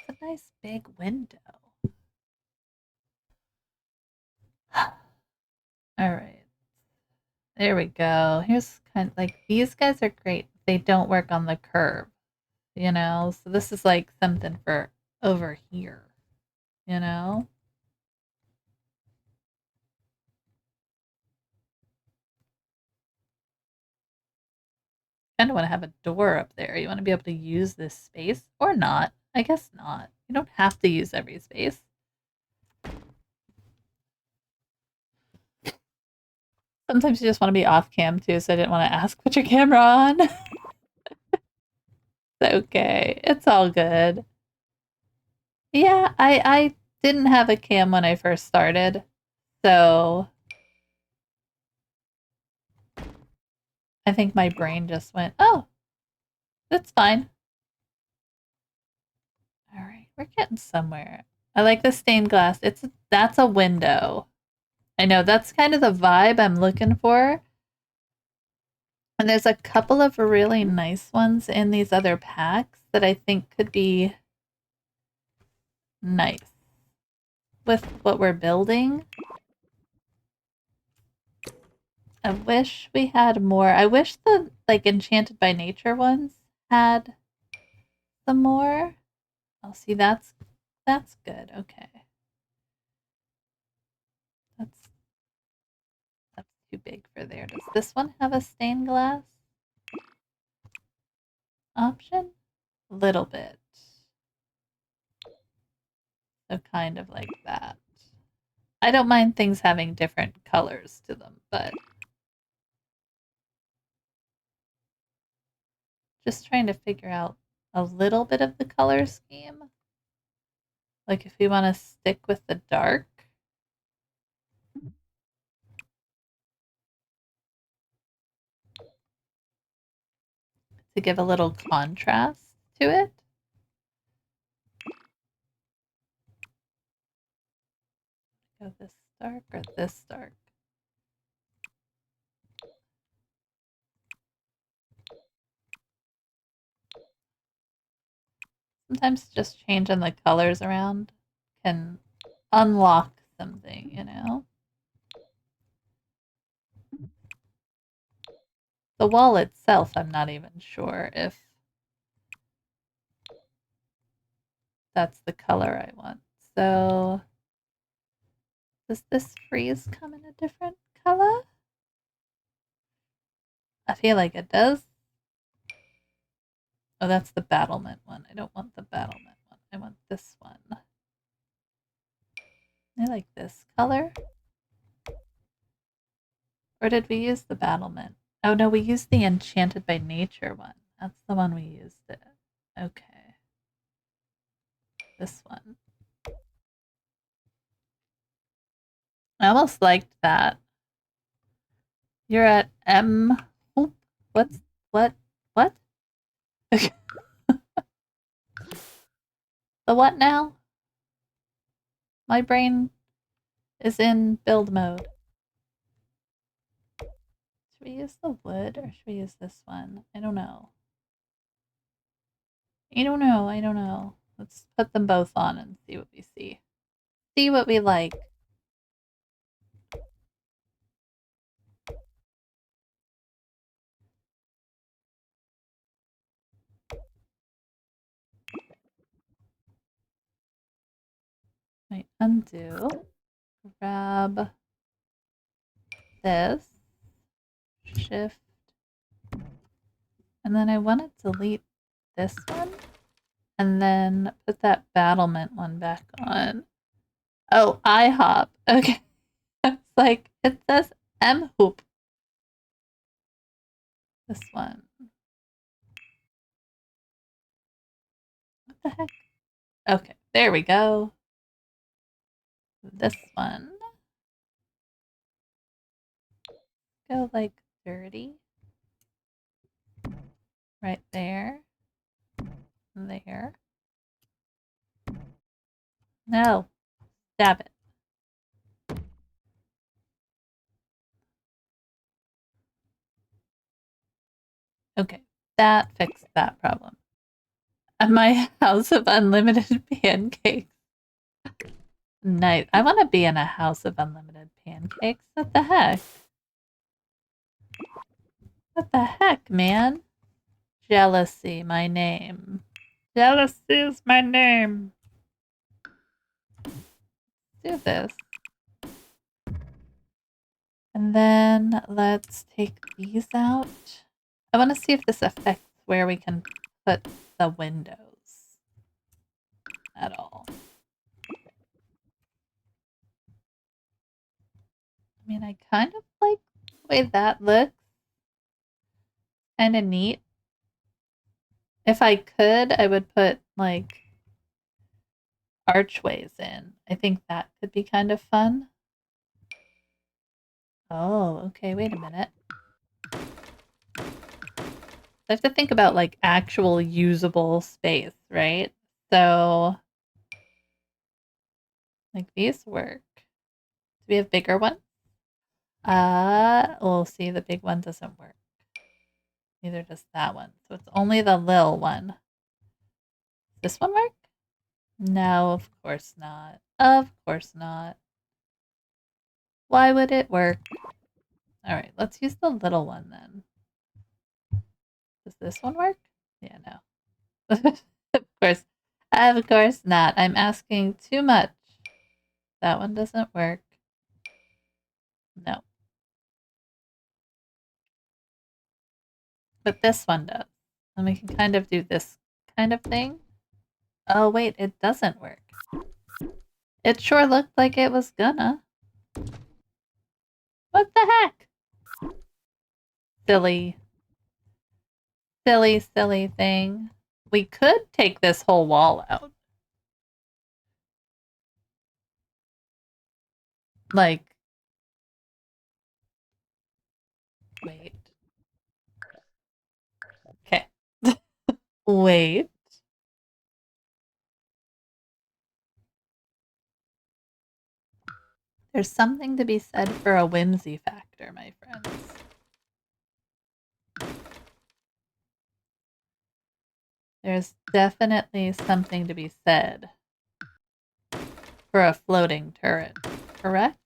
It's a nice big window. All right. There we go. Here's kind of like these guys are great. They don't work on the curve, you know? So this is like something for over here, you know? Kind of want to have a door up there. You want to be able to use this space or not. I guess not. You don't have to use every space. Sometimes you just want to be off cam too, so I didn't want to ask put your camera on. It's okay. It's all good. Yeah, I didn't have a cam when I first started. So I think my brain just went, "Oh, that's fine." All right, we're getting somewhere. I like the stained glass. That's a window. I know that's kind of the vibe I'm looking for. And there's a couple of really nice ones in these other packs that I think could be nice with what we're building. I wish we had more. I wish the like Enchanted by Nature ones had some more. Oh, see, that's good. Okay, that's that's too big for there. Does this one have a stained glass option? A little bit. So kind of like that. I don't mind things having different colors to them, but just trying to figure out a little bit of the color scheme. Like if we want to stick with the dark. To give a little contrast to it. Go this dark or this dark. Sometimes just changing the colors around can unlock something, you know? The wall itself, I'm not even sure if that's the color I want. So, does this frieze come in a different color? I feel like it does. Oh, that's the battlement one. I don't want the battlement one. I want this one. I like this color. Or did we use the battlement? Oh no, we used the Enchanted by Nature one. That's the one we used it. Okay. This one. I almost liked that. You're at M. Oh, what's what? What? The what now? My brain is in build mode. Should we use the wood or should we use this one? I don't know. I don't know. I don't know. Let's put them both on and see what we see. See what we like. Wait, undo. Grab this. Shift. And then I want to delete this one. And then put that battlement one back on. Oh, IHOP. Okay. It's like, it says M hoop. This one. What the heck? Okay, there we go. This one. Go like 30. Right there. There. No. Stab it. Okay, that fixed that problem. My house of unlimited pancakes. Nice. I want to be in a house of unlimited pancakes. What the heck? What the heck, man? Jealousy, my name. Jealousy is my name. Let's do this. And then let's take these out. I want to see if this affects where we can put the windows at all. I mean, I kind of like the way that looks. Kind of neat. If I could, I would put like archways in. I think that could be kind of fun. Oh, okay, wait a minute. I have to think about like actual usable space, right? So, like these work. Do we have bigger ones? We'll see, the big one doesn't work. Neither does that one. So it's only the little one. Does this one work? No, of course not. Of course not. Why would it work? All right, let's use the little one then. Does this one work? Yeah, no. Of course not. I'm asking too much. That one doesn't work. No. But this one does. And we can kind of do this kind of thing. Oh, wait, it doesn't work. It sure looked like it was gonna. What the heck? Silly, silly, silly thing. We could take this whole wall out. Like, wait. Okay. Wait. There's something to be said for a whimsy factor, my friends. There's definitely something to be said for a floating turret, correct?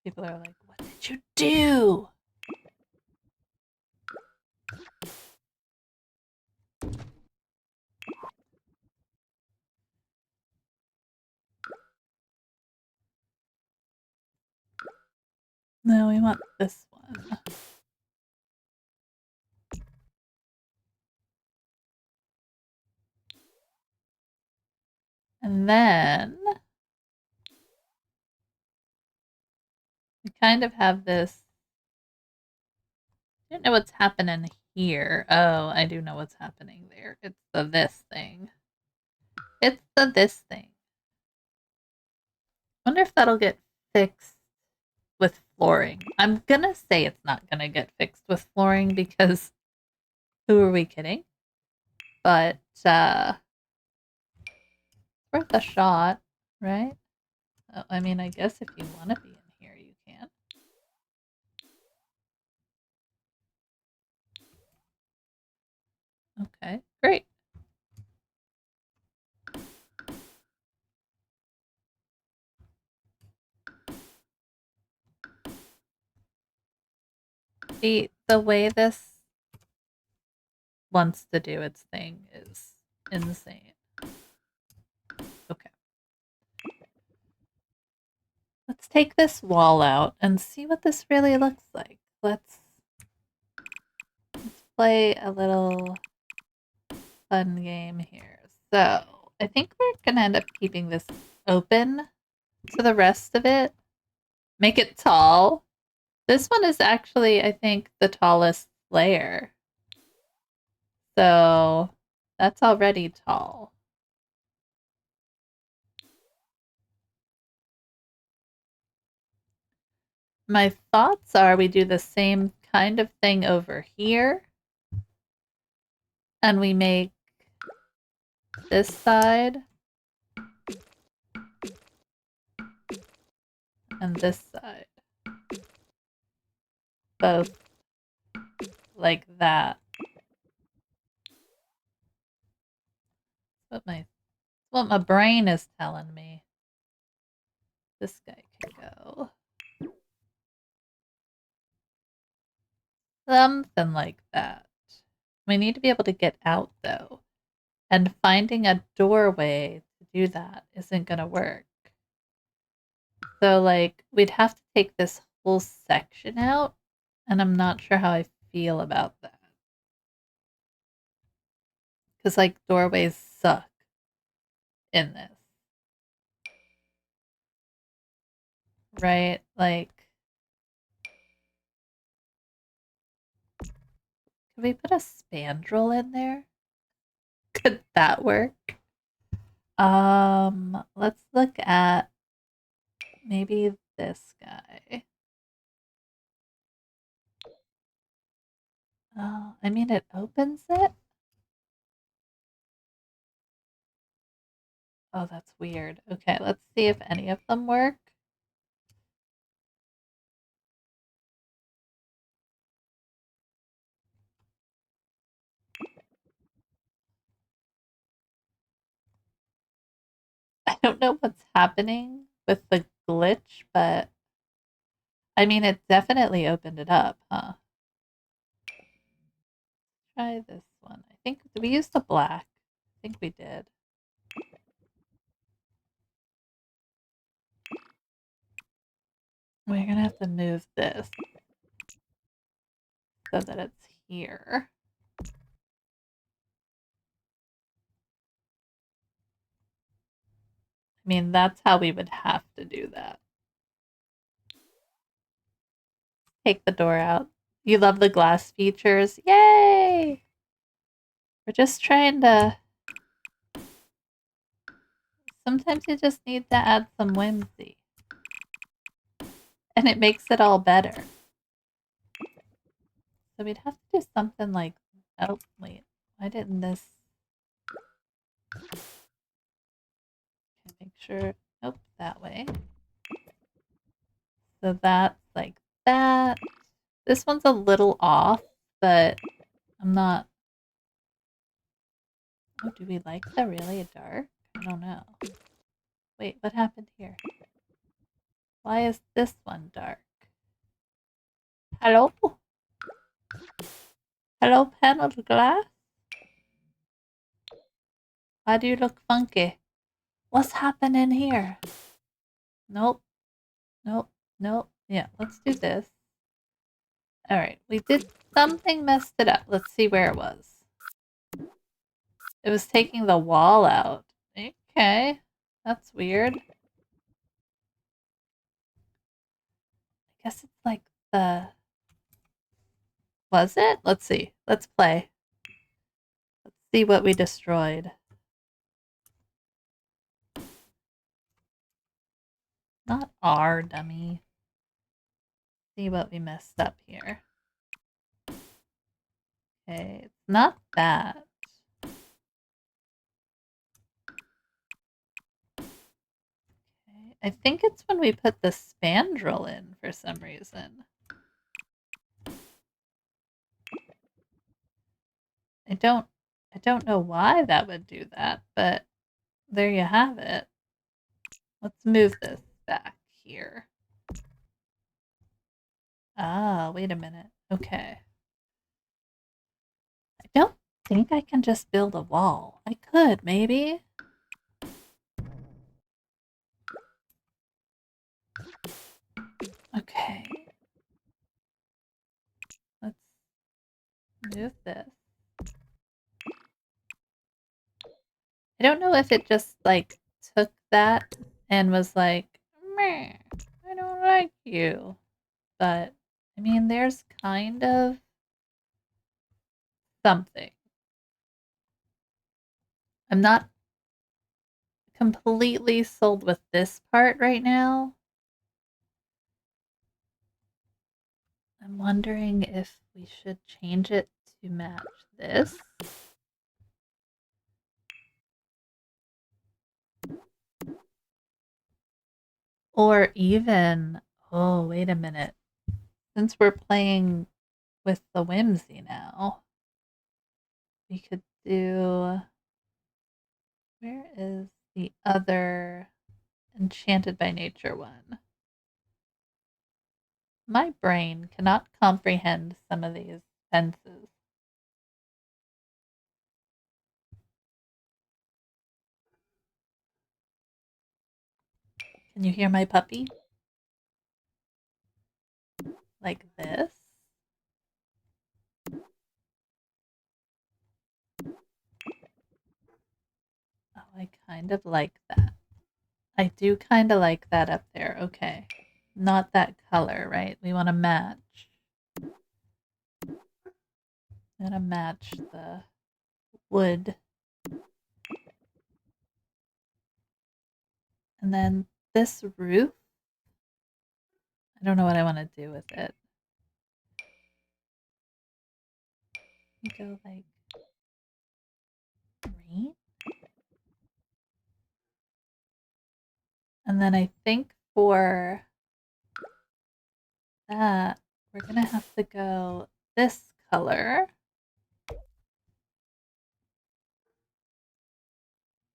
People are like, what did you do? No, we want this one. And then we kind of have this. I don't know what's happening here. Oh, I do know what's happening there. It's the this thing. It's the this thing. Wonder if that'll get fixed with flooring. I'm gonna say it's not gonna get fixed with flooring because who are we kidding? But worth a shot, right? I mean, I guess if you want to be in here, you can. Okay, great. The way this wants to do its thing is insane. Okay. Let's take this wall out and see what this really looks like. Let's play a little fun game here. So, I think we're going to end up keeping this open to the rest of it. Make it tall. This one is actually, I think, the tallest layer. So, that's already tall. My thoughts are we do the same kind of thing over here. And we make this side and this side both like that. What my brain is telling me. This guy can go. Something like that. We need to be able to get out though. And finding a doorway to do that isn't going to work. So, like, we'd have to take this whole section out, and I'm not sure how I feel about that. Because, like, doorways suck in this. Right? Like, could we put a spandrel in there? Could that work? Let's look at maybe this guy. Oh, I mean, it opens it. Oh, that's weird. Okay, let's see if any of them work. I don't know what's happening with the glitch, but I mean, it definitely opened it up, huh? Try this one. I think, did we use the black? I think we did. We're gonna have to move this so that it's here. I mean, that's how we would have to do that. Take the door out. You love the glass features. Yay! We're just trying to... Sometimes you just need to add some whimsy. And it makes it all better. So we'd have to do something like... Oh, wait. Why didn't this... Okay, make sure... Nope, that way. So that's like that. This one's a little off, but I'm not... Oh, do we like the really dark? I don't know. Wait, what happened here? Why is this one dark? Hello? Hello, paneled glass? Why do you look funky? What's happening here? Nope. Nope. Nope. Yeah, let's do this. Alright, we did something messed it up. Let's see where it was. It was taking the wall out. Okay. That's weird. I guess it's like the... Was it? Let's see. Let's play. Let's see what we destroyed. Not our dummy. See what we messed up here. Okay, it's not that. Okay, I think it's when we put the spandrel in for some reason. I don't know why that would do that, but there you have it. Let's move this back here. Ah, wait a minute. Okay. I don't think I can just build a wall. I could, maybe. Okay. Let's move this. I don't know if it just, like, took that and was like, meh, I don't like you. But, I mean, there's kind of something. I'm not completely sold with this part right now. I'm wondering if we should change it to match this. Or even, oh, wait a minute. Since we're playing with the whimsy now, we could do... Where is the other Enchanted by Nature one? My brain cannot comprehend some of these senses. Can you hear my puppy? Like this? Oh, I kind of like that. I do kind of like that up there. Okay. Not that color, right? We want to match. We want to match the wood. And then this roof, I don't know what I want to do with it. You go like green. And then I think for that, we're going to have to go this color.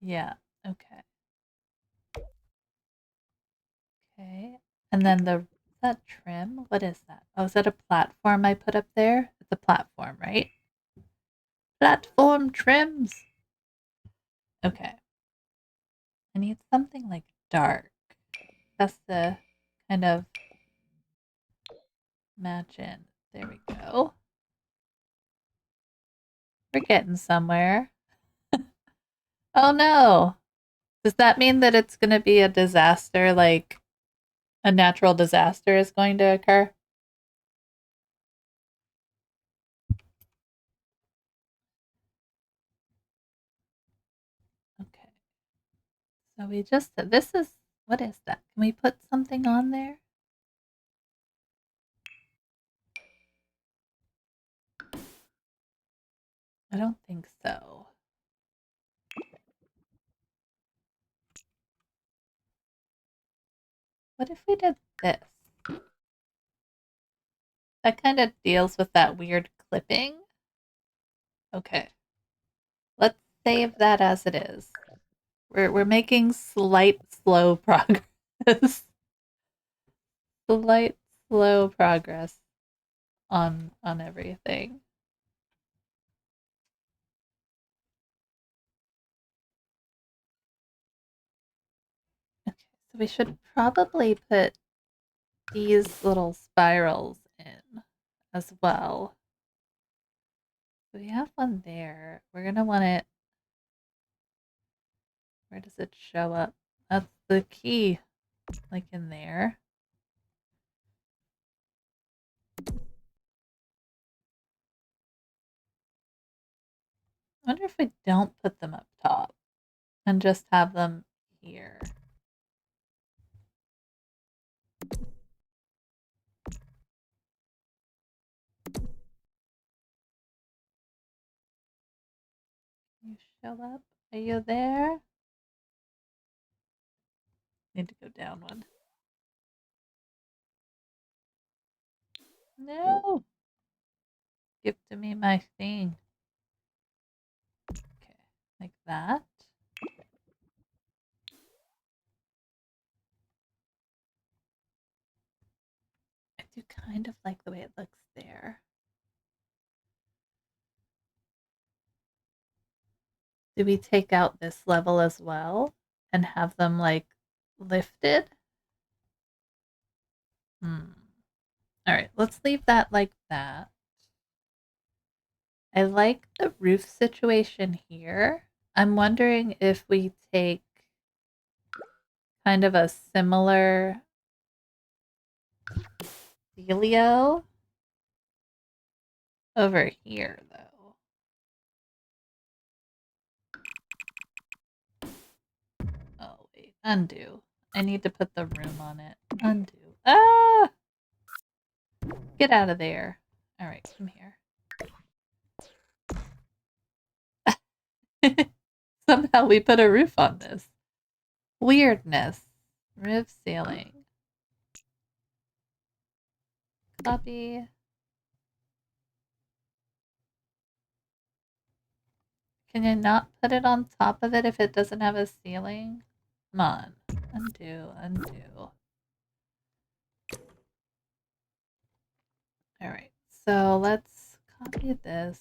Yeah, okay. Okay. And then is that trim? What is that? Oh, is that a platform I put up there? It's a platform, right? Platform trims. Okay. I need something like dark. That's the kind of match in. There we go. We're getting somewhere. Oh no. Does that mean that it's going to be a disaster, like a natural disaster is going to occur? Okay. So we just, this is, what is that? Can we put something on there? I don't think so. What if we did this? That kind of deals with that weird clipping. Okay. Let's save that as it is. We're making slight slow progress. Slight slow progress on everything. Okay, so we should probably put these little spirals in as well. So we have one there. We're gonna want it. Where does it show up? That's the key, like in there. I wonder if we don't put them up top and just have them here. Can you show up? Are you there? Need to go down one. No! Give to me my thing. Okay, like that. I do kind of like the way it looks there. Do we take out this level as well and have them like lifted? Hmm. All right, let's leave that like that. I like the roof situation here. I'm wondering if we take kind of a similar dealio over here, though. Oh, wait. Undo. I need to put the room on it. Undo. Ah! Get out of there. All right, come here. Somehow we put a roof on this. Weirdness. Roof ceiling. Copy. Can you not put it on top of it if it doesn't have a ceiling? Come on. Undo, undo. All right, so let's copy this.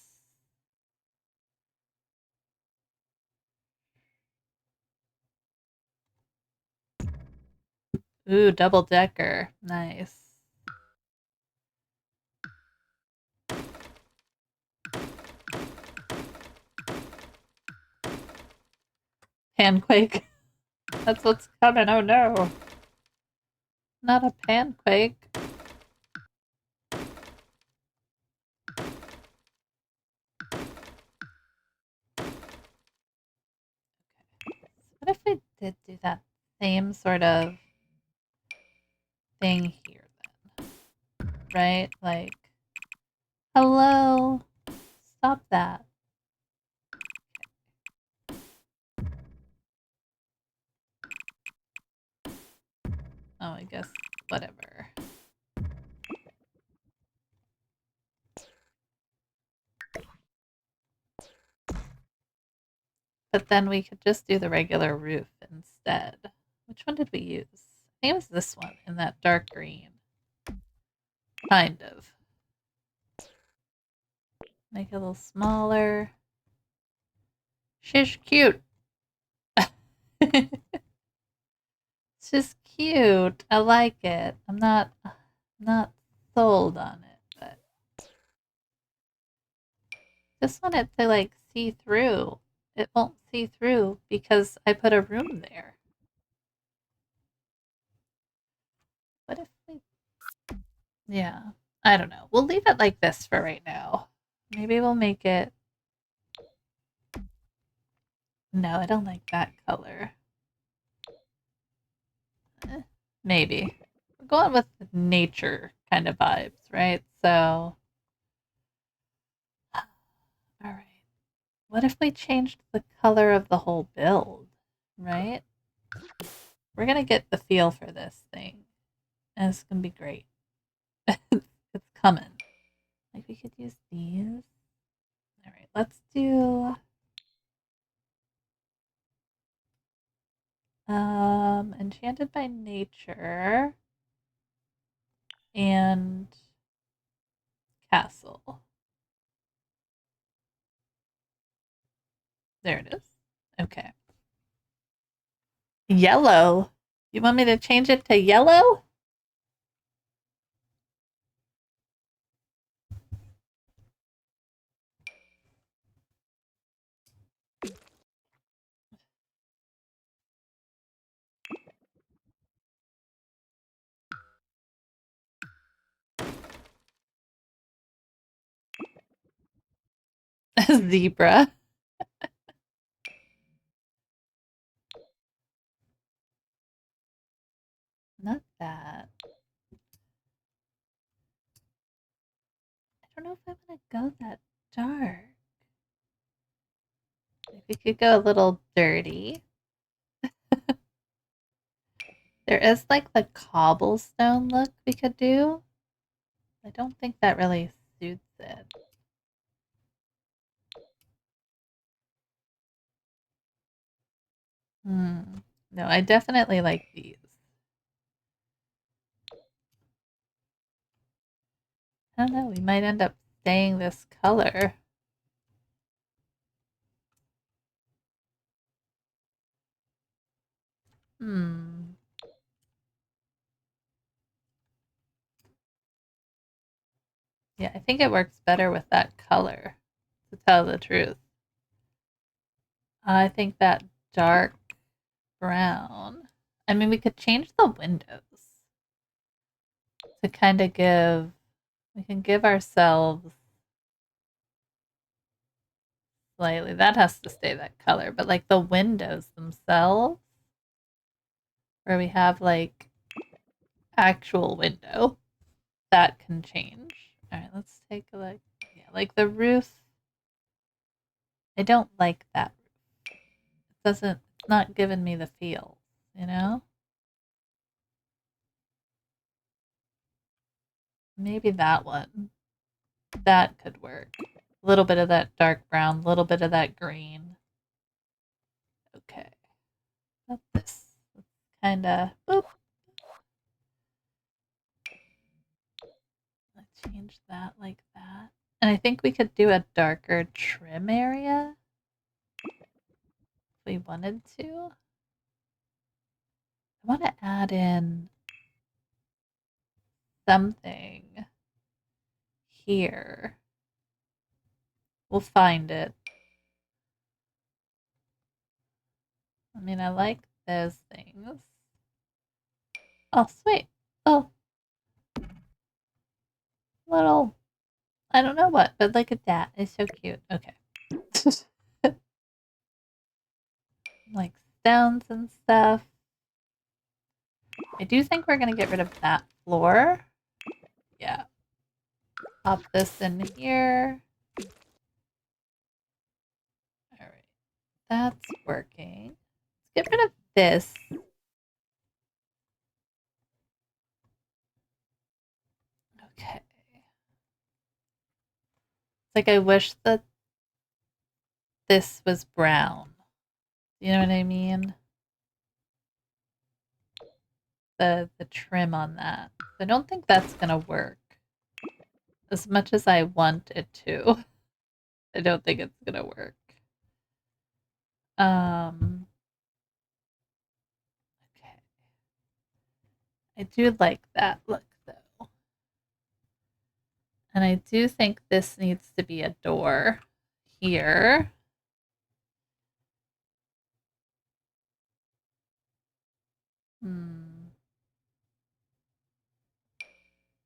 Ooh, double decker. Nice. Panquake. That's what's coming. Oh no. Not a panquake. What if we did do that same sort of thing here then? Right? Like, hello? Stop that. Oh, I guess whatever. But then we could just do the regular roof instead. Which one did we use? I think it was this one in that dark green. Kind of. Make it a little smaller. She's cute. It's just cute. I like it. I'm not sold on it, but just want it to like see through. it won't see through because I put a room there. What if we... Yeah, I don't know. We'll leave it like this for right now. Maybe we'll make it... No, I don't like that color. Maybe. We're going with nature kind of vibes, right? So... Alright. What if we changed the color of the whole build, right? We're gonna get the feel for this thing. And it's gonna be great. It's coming. Like, we could use these. Alright, let's do... Enchanted by Nature and Castle. There it is. Okay. Yellow. You want me to change it to yellow? Zebra. Not that. I don't know if I want to go that dark. Like, we could go a little dirty. There is like the cobblestone look we could do. I don't think that really suits it. No, I definitely like these. I don't know, we might end up staying this color. Yeah, I think it works better with that color, to tell the truth. I think that dark brown. I mean, we could change the windows to kind of give, we can give ourselves slightly, that has to stay that color, but like the windows themselves, where we have like actual window, that can change. All right, let's take a look. Yeah, like the roof. I don't like that roof. It doesn't, it's not giving me the feel, you know? Maybe that one. That could work. A little bit of that dark brown, a little bit of that green. Okay. Not this. Kind of. Boop. Let's change that like that. And I think we could do a darker trim area if we wanted to. I want to add in something here. We'll find it. I mean, I like those things. Oh, sweet. Oh. Little, I don't know what, but look at that. It's so cute. Okay. Like stones and stuff. I do think we're going to get rid of that floor. Yeah. Pop this in here. All right. That's working. Let's get rid of this. Okay. It's like I wish that this was brown. You know what I mean? The trim on that. I don't think that's going to work. As much as I want it to. I don't think it's going to work. Okay. I do like that look though. And I do think this needs to be a door here.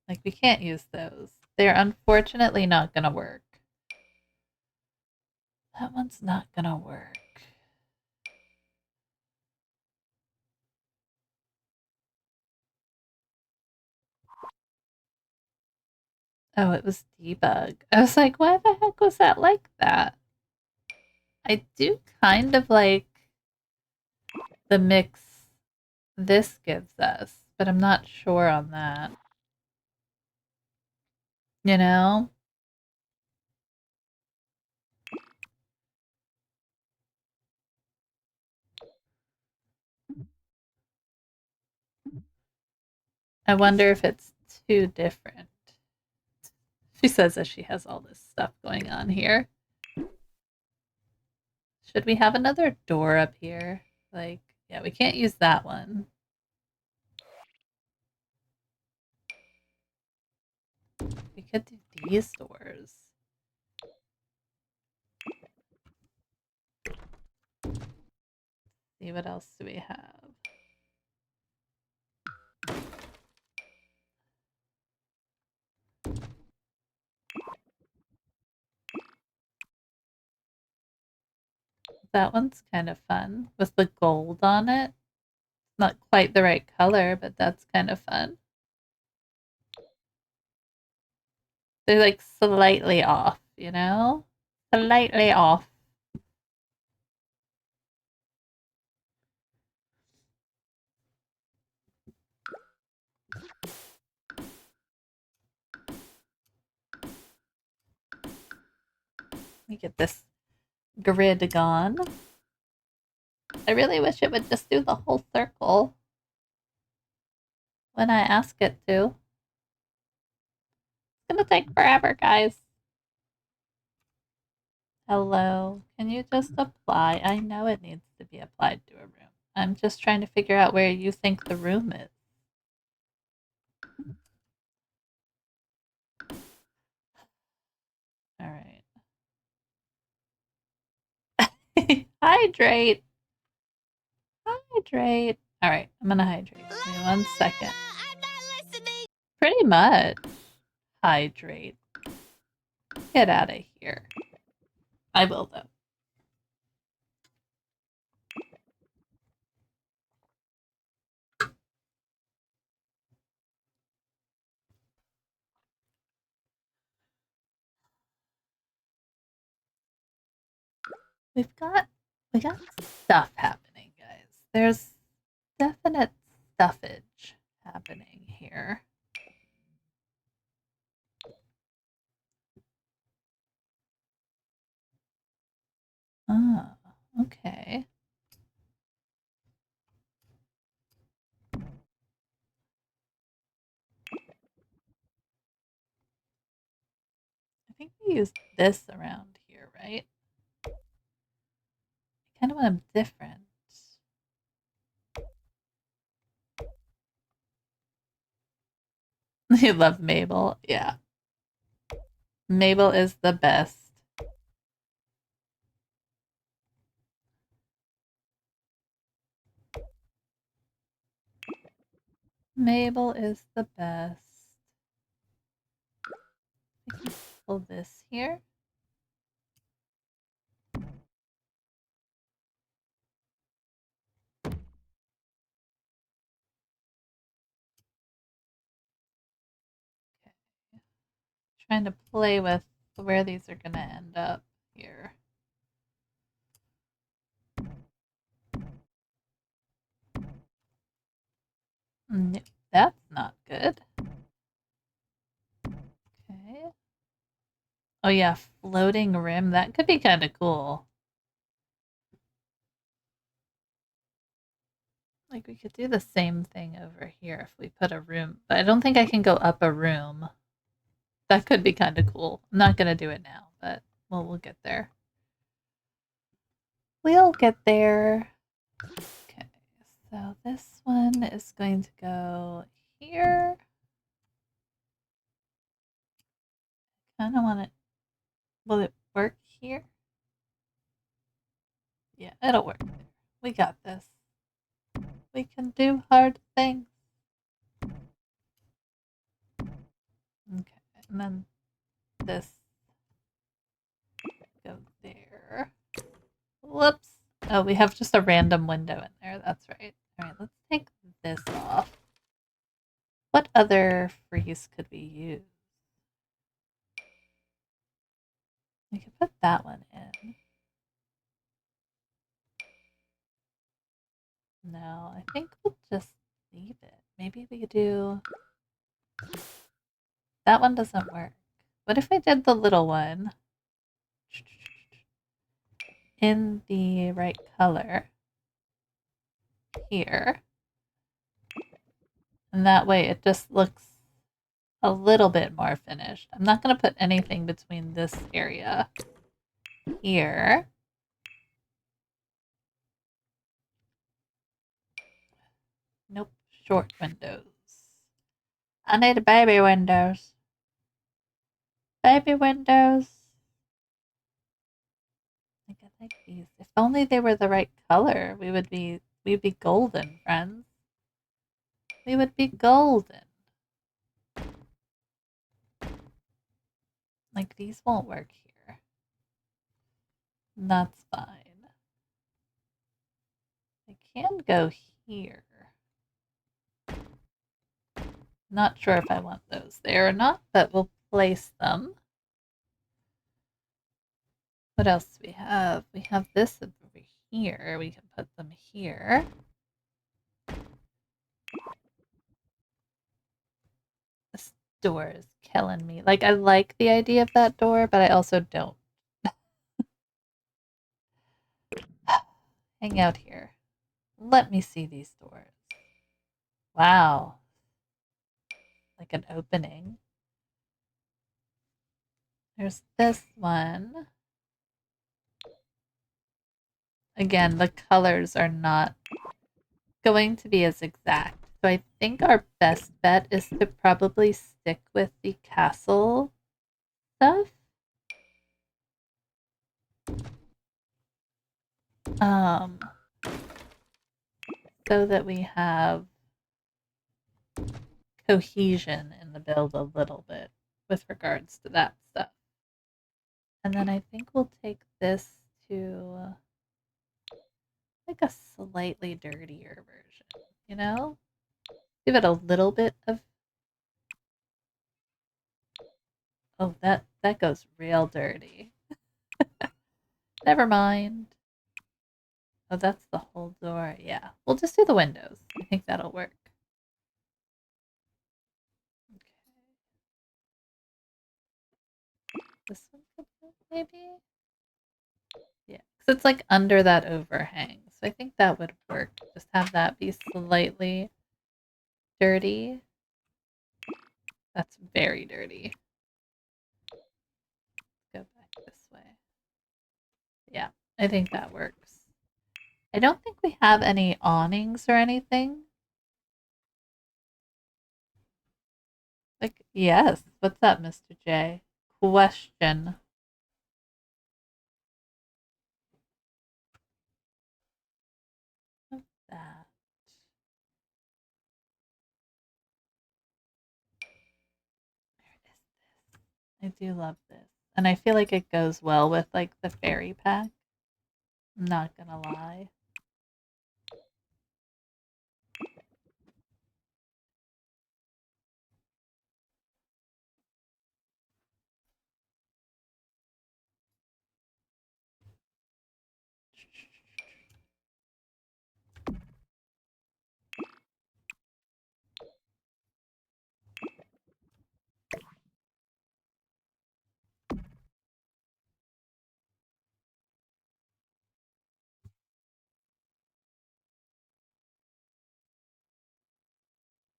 Like, we can't use those. They're unfortunately not gonna work. That one's not gonna work. Oh, it was debug. I was like, why the heck was that like that? I do kind of like the mix this gives us, but I'm not sure on that. You know? I wonder if it's too different. She says as she has all this stuff going on here. Should we have another door up here? Like, yeah, we can't use that one. We could do these doors. See what else do we have? That one's kind of fun with the gold on it. Not quite the right color, but that's kind of fun. They're like slightly off, you know? Slightly off. Let me get this grid gone. I really wish it would just do the whole circle when I ask it to. It's gonna take forever, guys. Hello. Can you just apply? I know it needs to be applied to a room. I'm just trying to figure out where you think the room is. All right. Hydrate. Hydrate. All right, I'm gonna hydrate. Give me 1 second. I'm not listening. Pretty much. Hydrate. Get out of here. I will, though. We got stuff happening, guys. There's definite stuffage happening here. Ah, okay. I think we used this around here, right? I kind of want them different. You love Mabel? Yeah. Mabel is the best. Mabel is the best. We can pull this here. Trying to play with where these are going to end up here. No, that's not good. Okay. Oh yeah, floating rim. That could be kind of cool. Like we could do the same thing over here if we put a room, but I don't think I can go up a room. That could be kind of cool. I'm not going to do it now, but we'll get there. We'll get there. Okay, so this one is going to go here. I kind of want it. Will it work here? Yeah, it'll work there. We got this. We can do hard things. Okay, and then this go there. Whoops. Oh, we have just a random window in there. That's right. All right, let's take this off. What other freeze could we use? We could put that one in. No, I think we'll just leave it. Maybe we could do... That one doesn't work. What if I did the little one in the right color here? And that way it just looks a little bit more finished. I'm not going to put anything between this area here. Nope, short windows. I need baby windows. Baby windows. I like these. If only they were the right color, we'd be golden, friends. We would be golden. Like these won't work here. That's fine. I can go here. Not sure if I want those there or not, but we'll place them. What else do we have? We have this over here. We can put them here. This door is killing me. Like, I like the idea of that door, but I also don't. Hang out here. Let me see these doors. Wow. Like an opening. There's this one. Again, the colors are not going to be as exact. So I think our best bet is to probably stick with the castle stuff. So that we have cohesion in the build a little bit with regards to that stuff. And then I think we'll take this to like a slightly dirtier version, you know? Give it a little bit of... Oh, that goes real dirty. Never mind. Oh, that's the whole door. Yeah, we'll just do the windows. I think that'll work. Okay. This one could work, maybe? Yeah, because it's like under that overhang. So I think that would work. Just have that be slightly dirty. That's very dirty. Go back this way. Yeah, I think that works. I don't think we have any awnings or anything. Like, yes. What's up, Mr. J? Question. What's that? Where is this? I do love this. And I feel like it goes well with like the fairy pack. I'm not gonna lie.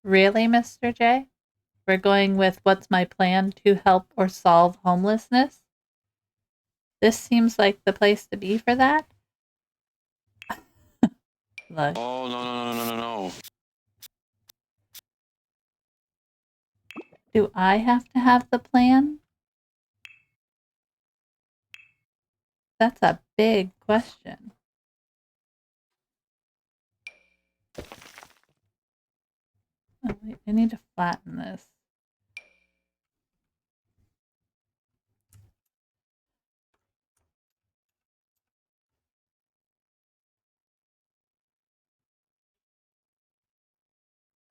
Really, Mr. J? We're going with what's my plan to help or solve homelessness? This seems like the place to be for that. Look. Oh, no, no, no, no, no, no. Do I have to have the plan? That's a big question. Oh, wait, I need to flatten this.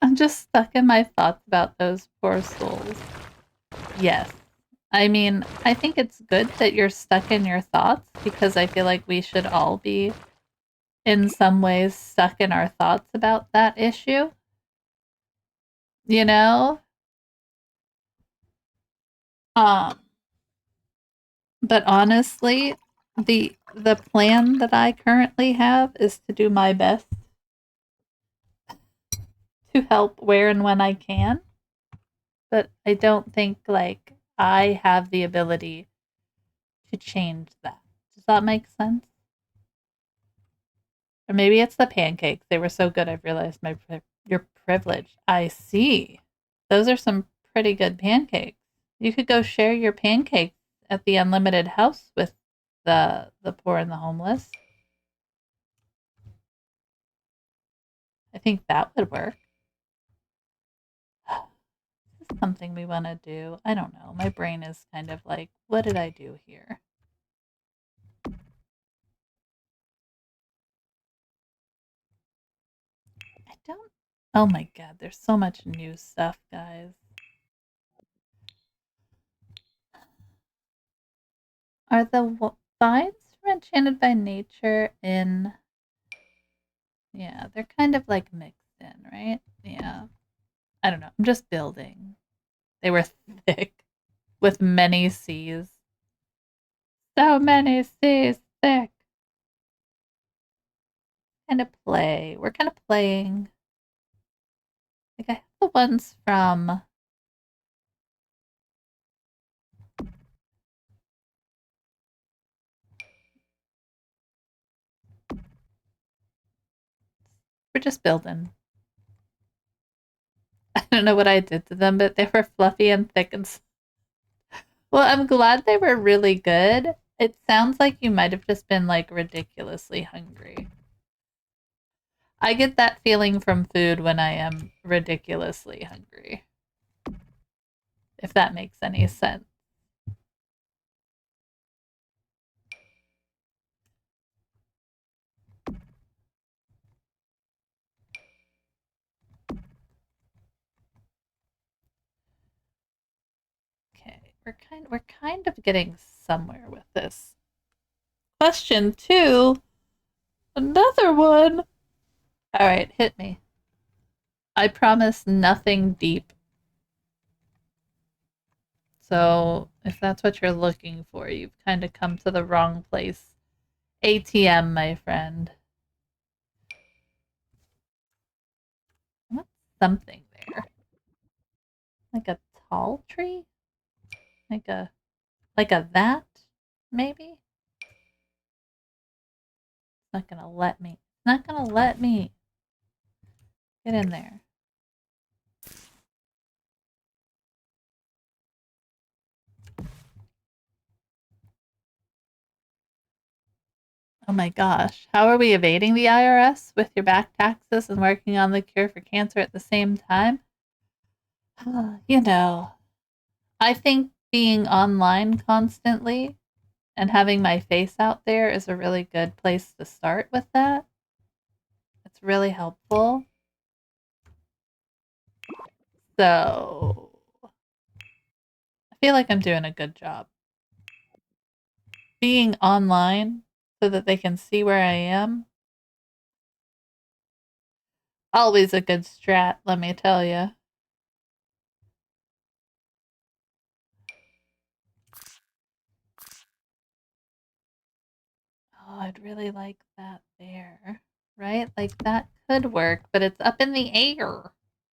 I'm just stuck in my thoughts about those poor souls. Yes. I mean, I think it's good that you're stuck in your thoughts because I feel like we should all be, in some ways, stuck in our thoughts about that issue. You know? Um, but honestly, the plan that I currently have is to do my best to help where and when I can. But I don't think like I have the ability to change that. Does that make sense? Or maybe it's the pancakes. They were so good. I've realized your privilege. I see. Those are some pretty good pancakes. You could go share your pancakes at the unlimited house with the poor and the homeless. I think that would work. This is something we want to do. I don't know. My brain is kind of like, what did I do here? I don't. Oh my god, there's so much new stuff, guys. Are the vines from Enchanted by Nature in. Yeah, they're kind of like mixed in, right? Yeah. I don't know. I'm just building. They were thick with many C's. So many C's thick. Kind of play. We're kind of playing. Like I have the ones from. We're just building. I don't know what I did to them, but they were fluffy and thick and. Well, I'm glad they were really good. It sounds like you might have just been like ridiculously hungry. I get that feeling from food when I am ridiculously hungry. If that makes any sense. Okay, we're kind of getting somewhere with this. Question 2. Another one. All right, hit me. I promise nothing deep. So, if that's what you're looking for, you've kind of come to the wrong place. ATM, my friend. What's something there? Like a tall tree? Like a that? Maybe? It's not gonna let me. It's not gonna let me. Get in there. Oh my gosh. How are we evading the IRS with your back taxes and working on the cure for cancer at the same time? You know, I think being online constantly and having my face out there is a really good place to start with that. It's really helpful. So, I feel like I'm doing a good job. Being online so that they can see where I am, always a good strat, let me tell you. Oh, I'd really like that there, right? Like that could work, but it's up in the air.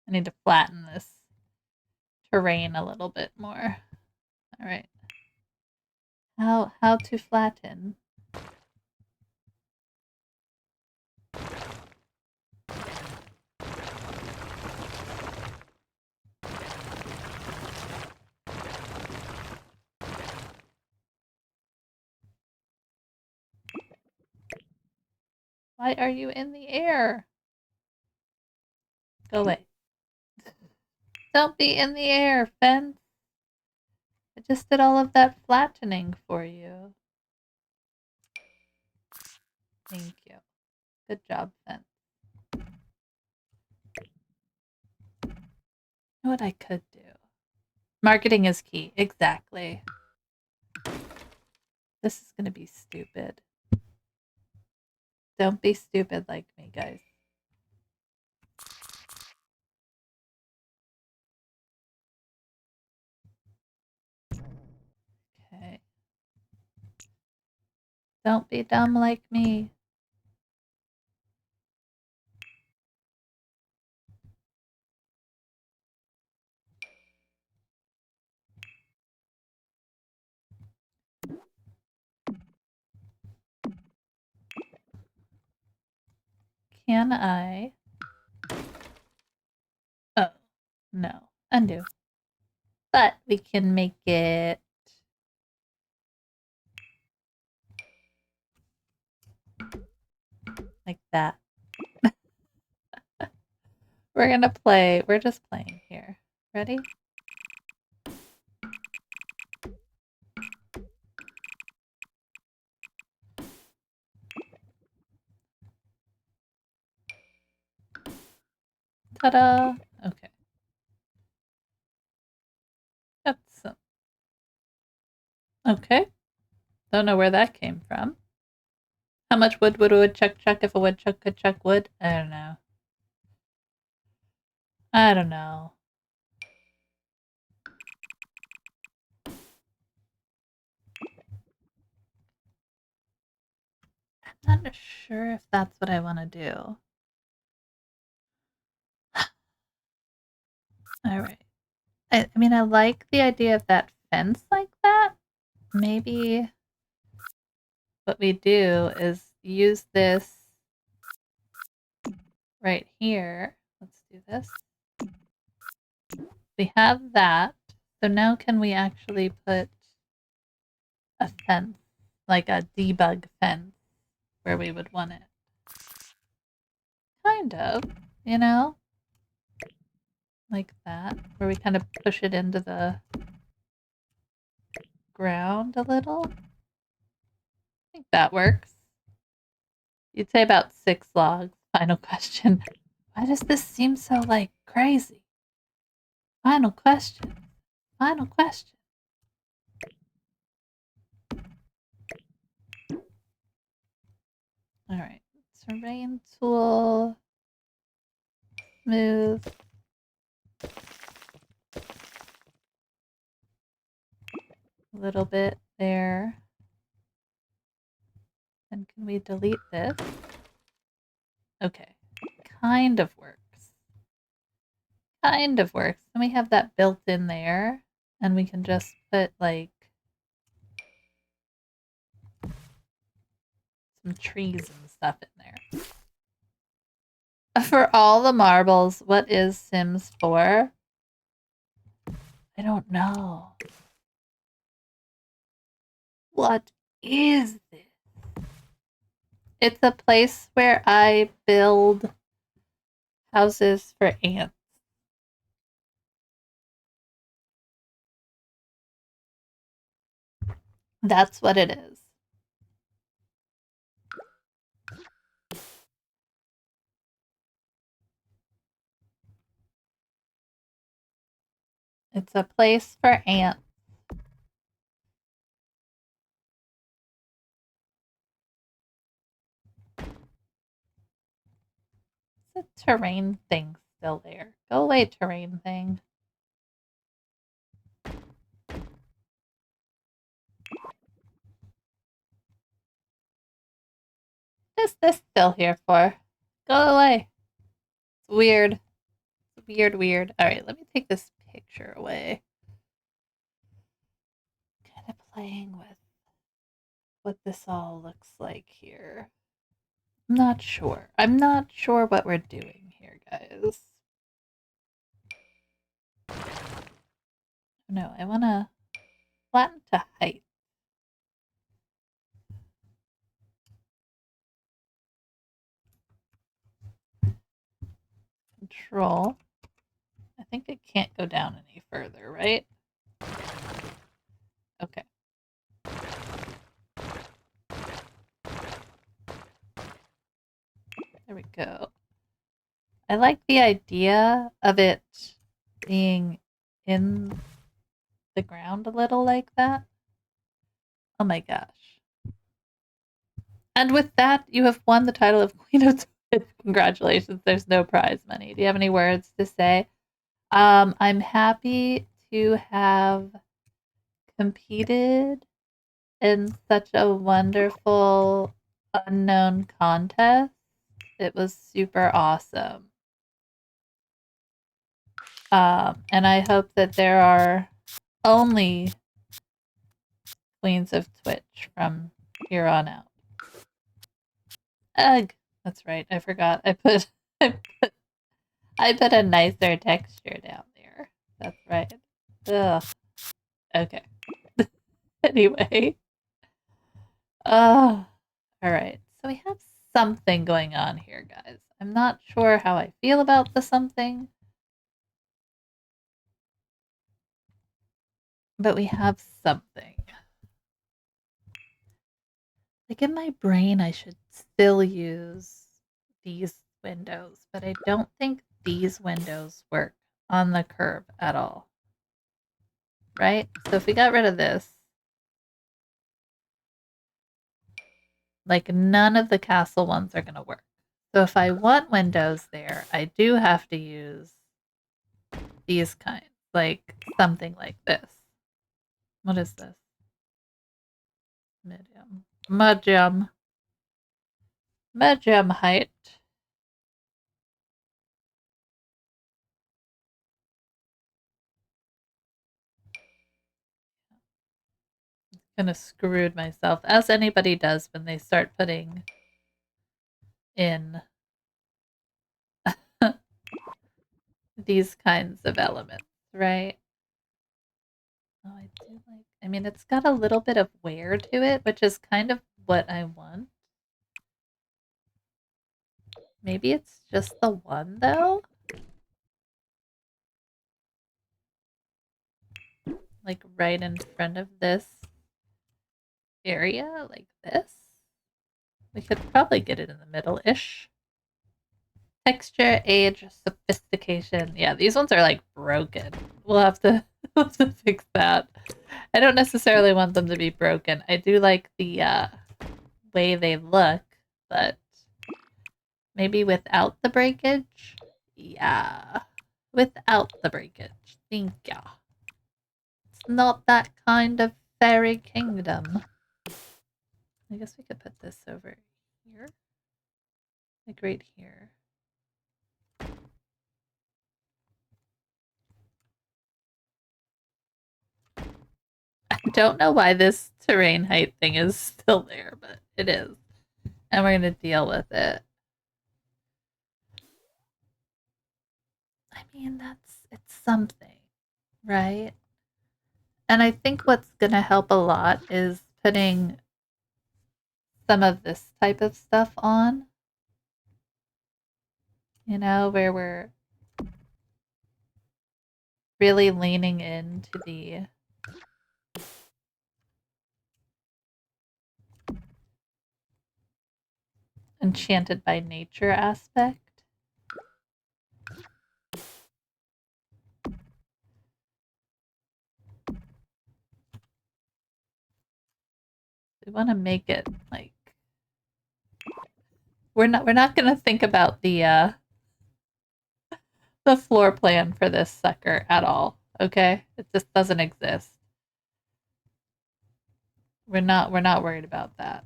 I need to flatten this terrain a little bit more. All right. How to flatten? Why are you in the air? Go away. Don't be in the air, fence. I just did all of that flattening for you. Thank you. Good job, fence. You know what I could do? Marketing is key. Exactly. This is going to be stupid. Don't be stupid like me, guys. Okay. Don't be dumb like me. Can I? Oh, no. Undo. But we can make it like that. We're gonna play. We're just playing here. Ready? Ta-da! Okay. That's okay. Don't know where that came from. How much wood would a woodchuck chuck if a woodchuck could chuck wood? I don't know. I don't know. I'm not sure if that's what I want to do. All right. I mean, I like the idea of that fence like that. Maybe what we do is use this right here. Let's do this. We have that. So now can we actually put a fence, like a debug fence, where we would want it? Kind of, you know? Like that, where we kind of push it into the ground a little. I think that works. You'd say about 6 logs. Final question. Why does this seem so, like, crazy? Final question. Final question. All right. Terrain tool. Smooth. A little bit there. And can we delete this? Okay. Kind of works. Kind of works. And we have that built in there. And we can just put, like, some trees and stuff in there. For all the marbles, what is Sims 4? I don't know. What is this? It's a place where I build houses for ants. That's what it is. It's a place for ants. It's a terrain thing still there. Go away, terrain thing. What is this still here for? Go away. It's weird. It's weird, weird. Alright, let me take this picture away. Kind of playing with what this all looks like here. I'm not sure. I'm not sure what we're doing here, guys. No, I want to flatten to height. Control. I think it can't go down any further, right? Okay. There we go. I like the idea of it being in the ground a little like that. Oh my gosh. And with that, you have won the title of Queen of Twitch. Congratulations. There's no prize money. Do you have any words to say? I'm happy to have competed in such a wonderful unknown contest. It was super awesome. And I hope that there are only Queens of Twitch from here on out. Ugh, that's right. I forgot. I put a nicer texture down there. That's right. Ugh. Okay. Anyway. All right. So we have something going on here, guys. I'm not sure how I feel about the something, but we have something. Like in my brain, I should still use these windows, but I don't think these windows work on the curb at all. Right? So if we got rid of this, like none of the castle ones are going to work. So if I want windows there, I do have to use these kinds, like something like this. What is this? Medium. Medium. Medium height. Kind of screwed myself, as anybody does when they start putting in these kinds of elements, right? Oh, I do like, I mean, it's got a little bit of wear to it, which is kind of what I want. Maybe it's just the one, though? Like right in front of this area, like this. We could probably get it in the middle-ish. Texture, age, sophistication. Yeah, these ones are like broken. We'll have to, we'll have to fix that. I don't necessarily want them to be broken. I do like the way they look, but maybe without the breakage? Yeah, without the breakage. Thank ya. It's not that kind of fairy kingdom. I guess we could put this over here. Like right here. I don't know why this terrain height thing is still there, but it is. And we're going to deal with it. I mean, it's something, right? And I think what's going to help a lot is putting some of this type of stuff on, you know, where we're really leaning into the enchanted by nature aspect. We want to make it like we're not going to think about the floor plan for this sucker at all, okay? It just doesn't exist. We're not worried about that.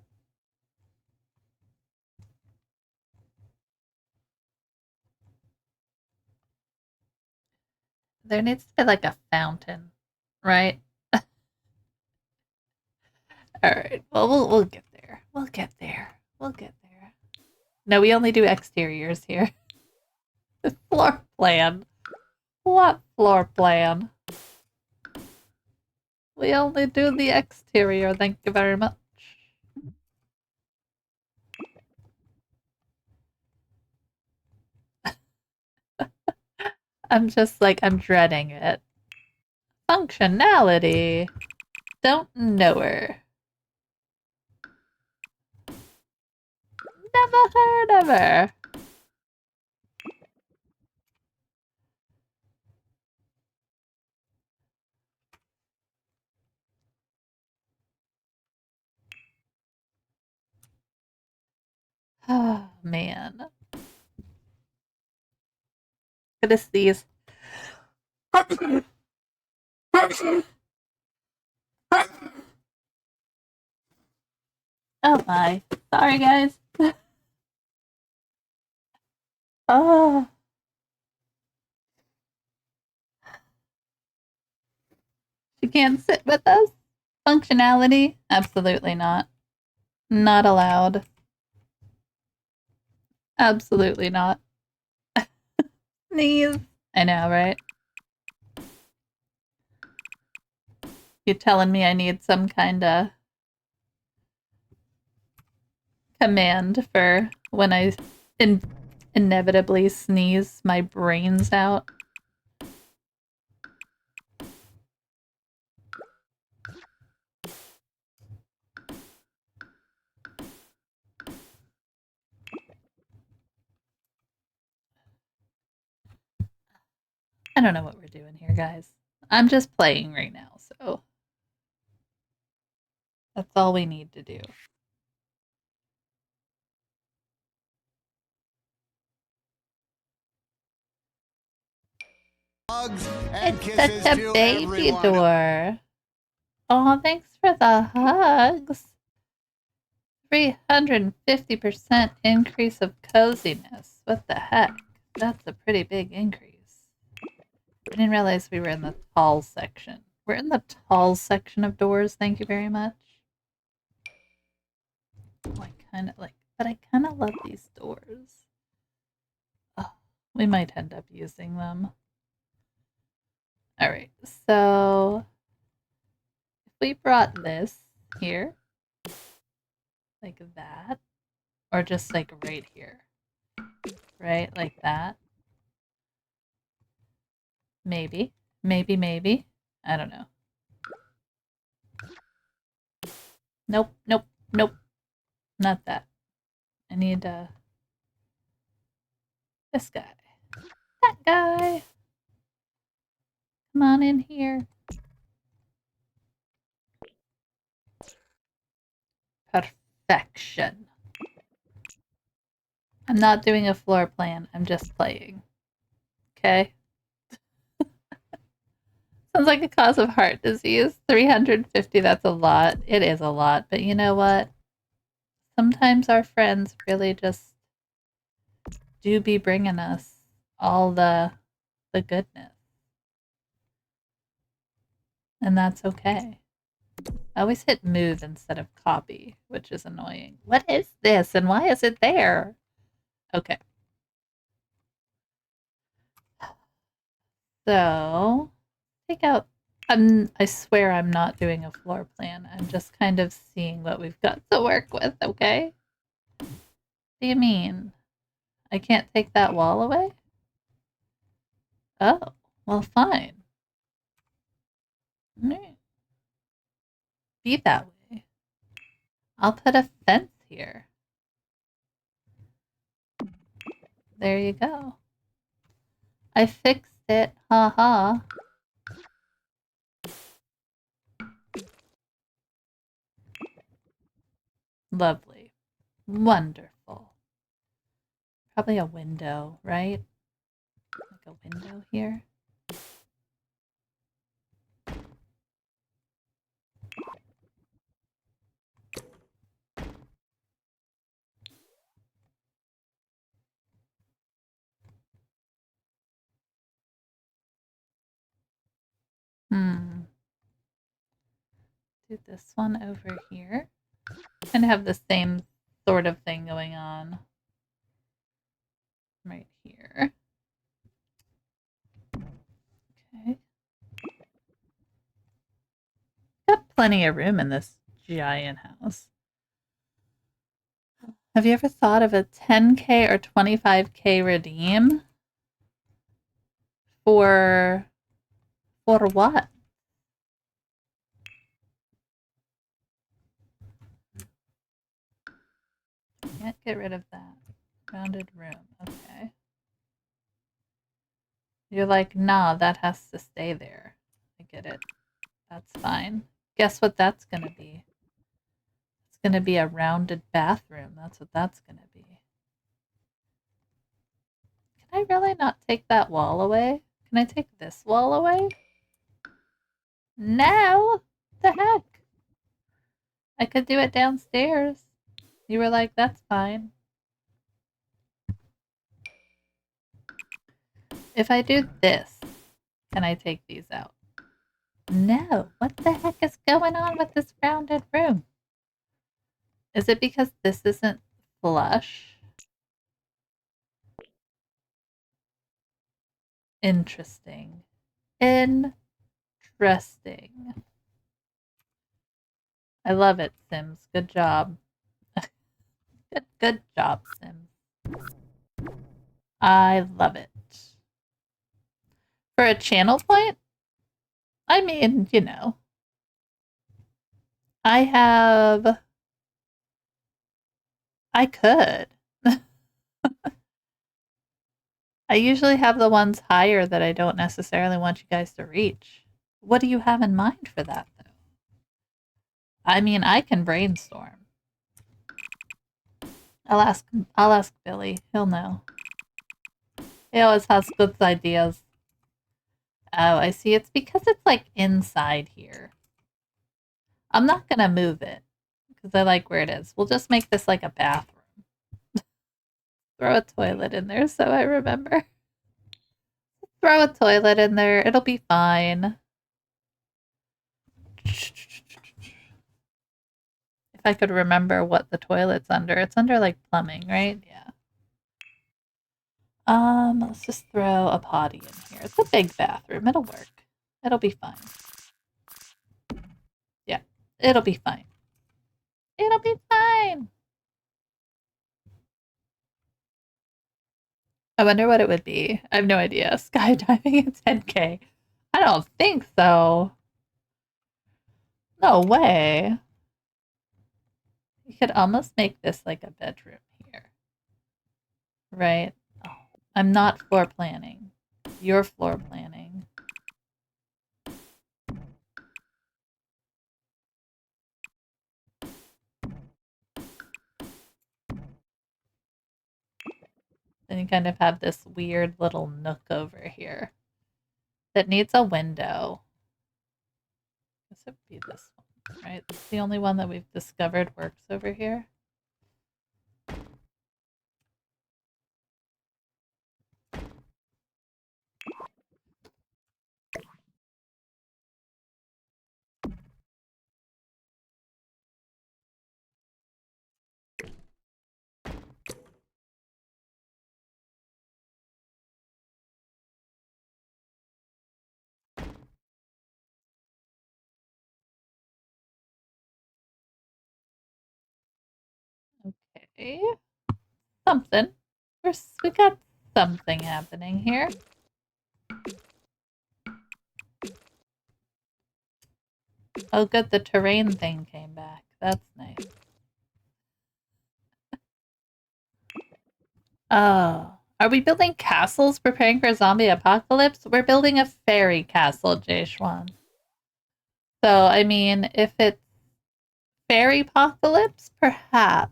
There needs to be like a fountain, right? All right. Well, we'll get there. We'll get there. We'll get there. No, we only do exteriors here. The floor plan. What floor plan? We only do the exterior. Thank you very much. I'm just like, I'm dreading it. Functionality. Don't know her. Never heard of her. Oh, man. Gonna sneeze. Oh my. Sorry, guys. Oh. She can't sit with us? Functionality? Absolutely not. Not allowed. Absolutely not. Sneeze. I know, right? You're telling me I need some kind of command for when I inevitably sneeze my brains out. I don't know what we're doing here, guys. I'm just playing right now, so that's all we need to do. Hugs and It's kisses such a to baby everyone. door. Oh, thanks for the hugs. 350% increase of coziness. What the heck? That's a pretty big increase. I didn't realize we were in the tall section. We're in the tall section of doors, thank you very much. Oh, I kind of like, but I kind of love these doors. Oh, we might end up using them. Alright, so if we brought this here, like that, or just like right here, right? Like that. Maybe. Maybe. I don't know. Nope. Not that. I need this guy. That guy. Come on in here. Perfection. I'm not doing a floor plan. I'm just playing. Okay? Sounds like a cause of heart disease. 350, that's a lot. It is a lot. But you know what? Sometimes our friends really just do be bringing us all the goodness. And that's okay. I always hit move instead of copy, which is annoying. What is this and why is it there? Okay. So, take out. I swear I'm not doing a floor plan. I'm just kind of seeing what we've got to work with, okay? What do you mean? I can't take that wall away? Oh, well, fine. Be that way. I'll put a fence here. There you go. I fixed it. Ha ha. Lovely. Wonderful. Probably a window, right? Like a window here. Hmm. Do this one over here. Kind of have the same sort of thing going on right here. Okay. Got plenty of room in this giant house. Have you ever thought of a 10K or 25K redeem For what? Can't get rid of that. Rounded room. Okay. You're like, nah, that has to stay there. I get it. That's fine. Guess what that's gonna be? It's gonna be a rounded bathroom. That's what that's gonna be. Can I really not take that wall away? Can I take this wall away? No! What the heck? I could do it downstairs. You were like, that's fine. If I do this, can I take these out? No. What the heck is going on with this rounded room? Is it because this isn't flush? Interesting. Interesting. I love it, Sims. Good job. Good job, Sims. I love it. For a channel point? I mean, you know. I could. I usually have the ones higher that I don't necessarily want you guys to reach. What do you have in mind for that, though? I mean, I can brainstorm. I'll ask Billy. He'll know. He always has good ideas. Oh, I see. It's because it's like inside here. I'm not gonna move it because I like where it is. We'll just make this like a bathroom. Throw a toilet in there so I remember. Throw a toilet in there. It'll be fine. If I could remember what the toilet's under. It's under like plumbing, right? Yeah. Let's just throw a potty in here. It's a big bathroom. It'll work. It'll be fine. Yeah, it'll be fine. It'll be fine. I wonder what it would be. I have no idea. Skydiving at 10K. I don't think so. No way. You could almost make this like a bedroom here. Right? Oh, I'm not floor planning. You're floor planning. Then you kind of have this weird little nook over here that needs a window. I guess it would be this one, right? It's the only one that we've discovered works over here. Okay. Something. We got something happening here. Oh, good. The terrain thing came back. That's nice. Oh. Are we building castles preparing for a zombie apocalypse? We're building a fairy castle, Jay Schwan. So, I mean, if it's fairy apocalypse, perhaps.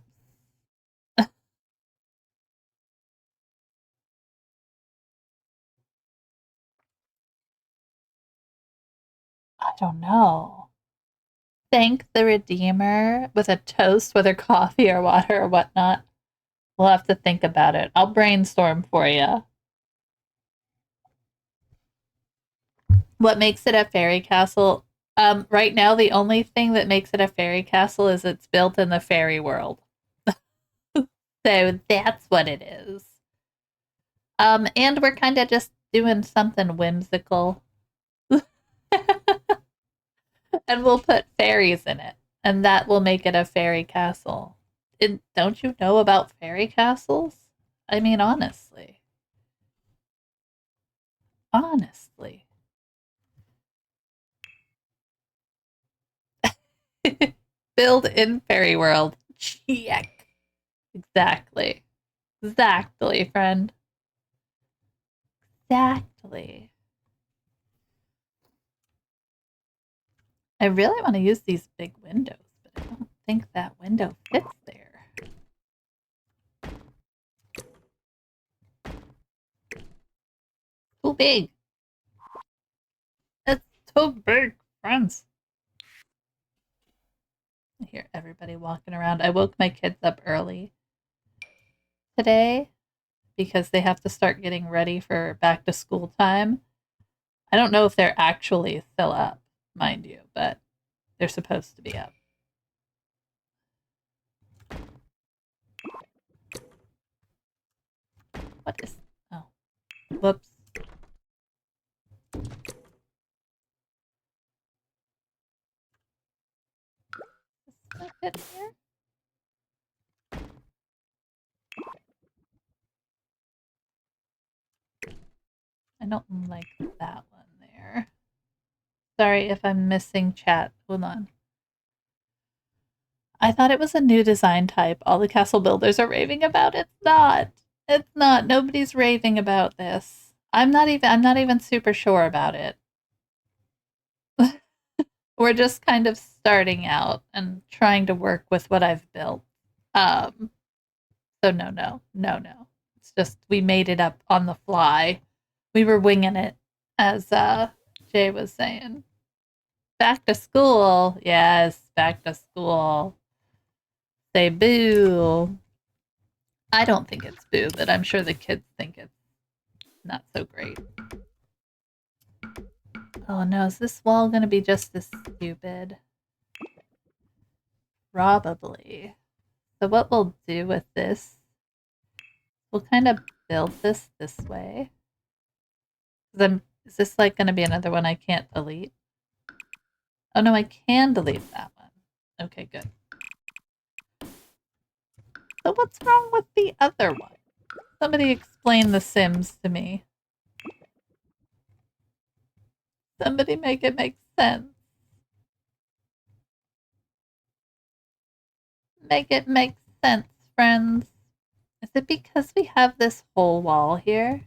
I don't know. Thank the Redeemer with a toast, whether coffee or water or whatnot. We'll have to think about it. I'll brainstorm for you. What makes it a fairy castle? Right now, the only thing that makes it a fairy castle is it's built in the fairy world. So that's what it is. And we're kind of just doing something whimsical. And we'll put fairies in it, and that will make it a fairy castle. Don't you know about fairy castles? I mean, honestly. Honestly. Build in fairy world. Check. Exactly. Exactly, friend. Exactly. I really want to use these big windows, but I don't think that window fits there. Too big. It's too big, friends. I hear everybody walking around. I woke my kids up early today because they have to start getting ready for back to school time. I don't know if they're actually still up, mind you, but they're supposed to be up. What is... Oh. Whoops. Is that it here? I don't like that one there. Sorry if I'm missing chat. Hold on. I thought it was a new design type. All the castle builders are raving about it. It's not. It's not. Nobody's raving about this. I'm not even super sure about it. We're just kind of starting out and trying to work with what I've built. So no. It's just we made it up on the fly. We were winging it, as Jay was saying. Back to school. Yes, back to school. Say boo. I don't think it's boo, but I'm sure the kids think it's not so great. Oh no, is this wall going to be just as stupid? Probably. So what we'll do with this, we'll kind of build this way. Is this like going to be another one I can't delete? Oh no, I can delete that one. Okay, good. So what's wrong with the other one? Somebody explain The Sims to me. Somebody make it make sense. Make it make sense, friends. Is it because we have this whole wall here?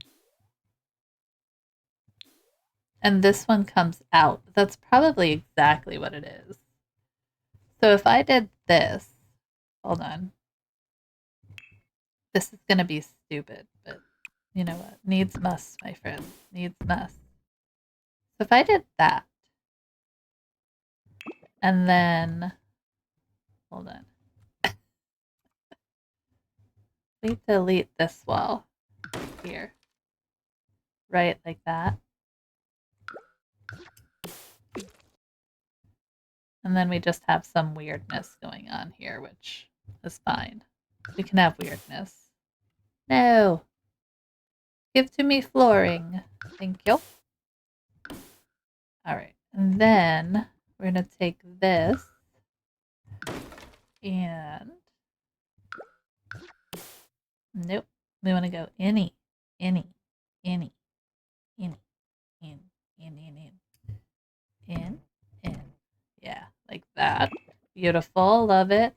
And this one comes out. That's probably exactly what it is. So if I did this, hold on. This is going to be stupid, but you know what? Needs must, my friend. Needs must. So if I did that, and then, hold on. We delete this wall here. Right, like that. And then we just have some weirdness going on here, which is fine. We can have weirdness. No. Give to me flooring. Thank you. Alright. And then we're going to take this and... Nope. We want to go any, in. Yeah, like that. Beautiful. Love it.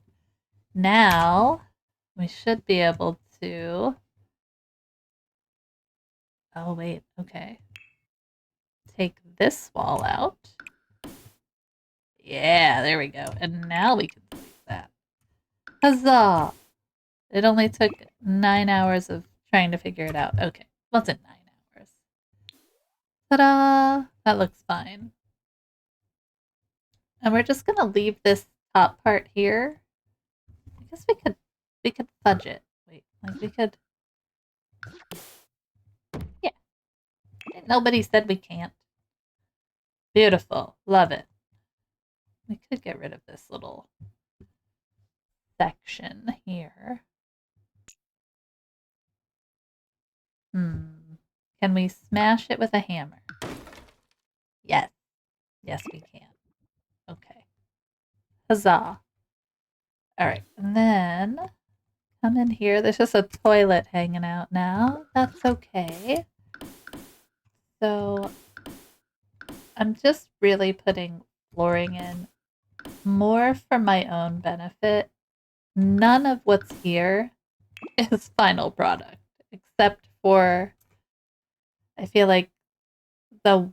Now, we should be able to... Oh, wait. Okay. Take this wall out. Yeah, there we go. And now we can delete that. Huzzah! It only took 9 hours of trying to figure it out. Okay, wasn't 9 hours. Ta-da! That looks fine. And we're just gonna leave this top part here. I guess we could fudge it. Wait, like we could... Yeah. Nobody said we can't. Beautiful. Love it. We could get rid of this little section here. Can we smash it with a hammer? Yes. Yes, we can. Okay. Huzzah. Alright, and then come in here. There's just a toilet hanging out now. That's okay. So I'm just really putting flooring in more for my own benefit. None of what's here is final product, except for I feel like the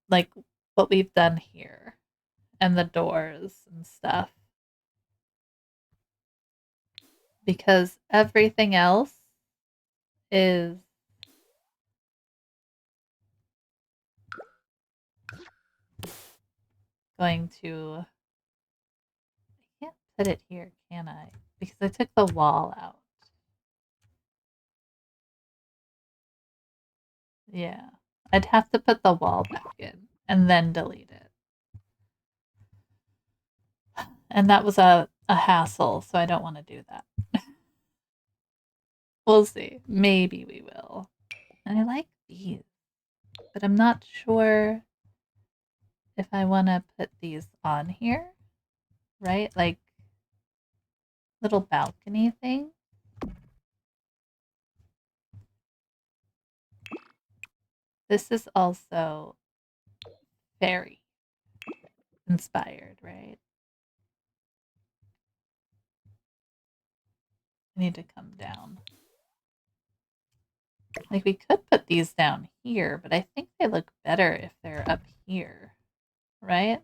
like what we've done here and the doors and stuff. Because everything else is going to I can't put it here, can I? Because I took the wall out. Yeah. I'd have to put the wall back in and then delete it. And that was a hassle, so I don't want to do that. We'll see. Maybe we will. And I like these, but I'm not sure if I want to put these on here, right? Like little balcony thing. This is also fairy inspired, right? I need to come down. Like we could put these down here, but I think they look better if they're up here, right?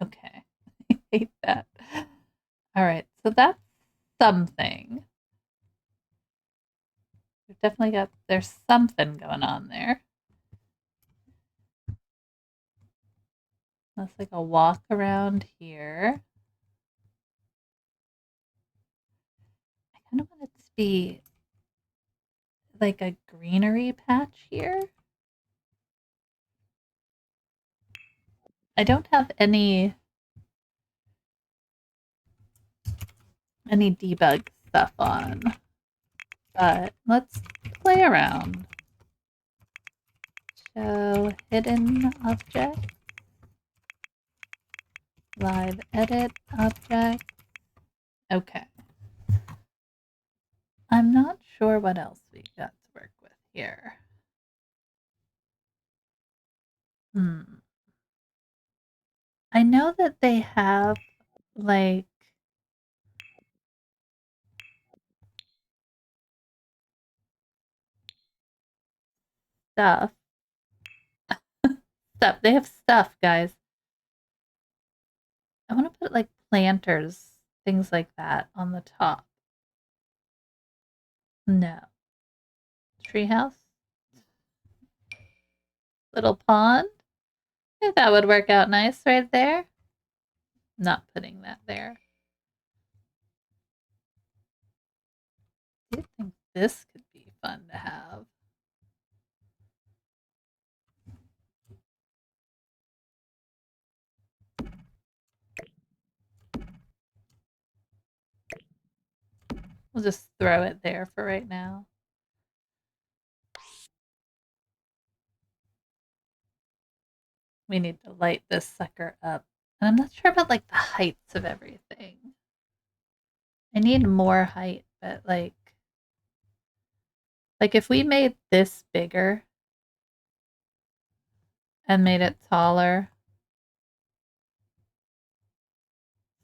Okay. I hate that. All right. So that's something. We've definitely got, there's something going on there. That's like a walk around here. I kind of want it to be like a greenery patch here. I don't have any debug stuff on, but let's play around. Show hidden object, live edit object. Okay. I'm not sure what else we got to work with here. I know that they have like stuff. Stuff. They have stuff, guys. I want to put like planters, things like that on the top. No. Treehouse? Little pond? I think that would work out nice right there. Not putting that there. I do think this could be fun to have. We'll just throw it there for right now. We need to light this sucker up. And I'm not sure about like the heights of everything. I need more height, but like if we made this bigger and made it taller,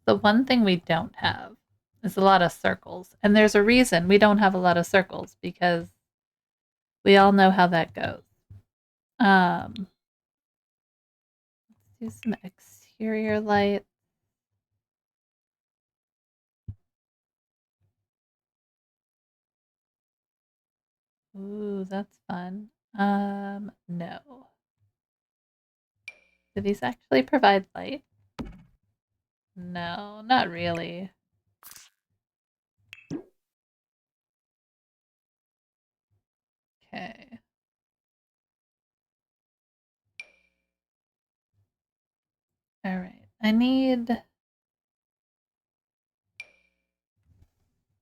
the one thing we don't have is a lot of circles. And there's a reason we don't have a lot of circles because we all know how that goes. Let's do some exterior light. Ooh, that's fun. No. Do these actually provide light? No, not really. Okay. All right. I need.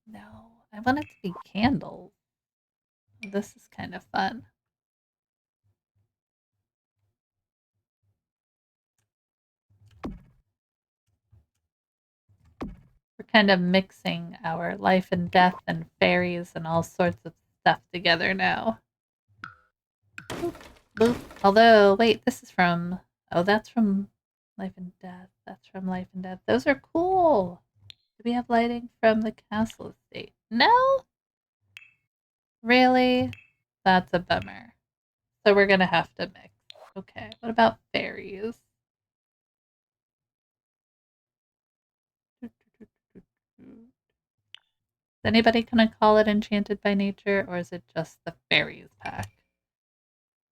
No, I want it to be candles. This is kind of fun. kind of mixing our life and death and fairies and all sorts of stuff together now. Boop, boop. Although, wait, this is from. Oh, that's from Life and Death. That's from Life and Death. Those are cool. Do we have lighting from the castle estate? No? Really? That's a bummer. So we're gonna have to mix. Okay, what about fairies? Is anybody gonna call it Enchanted by Nature, or is it just the fairies pack?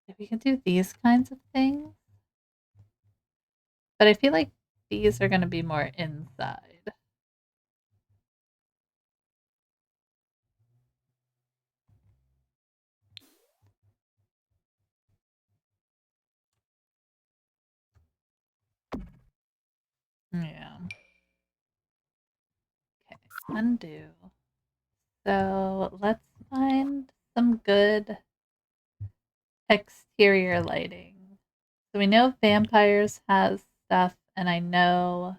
If we can do these kinds of things. But I feel like these are gonna be more inside. Yeah. Okay, undo. So let's find some good exterior lighting. So we know vampires has stuff, and I know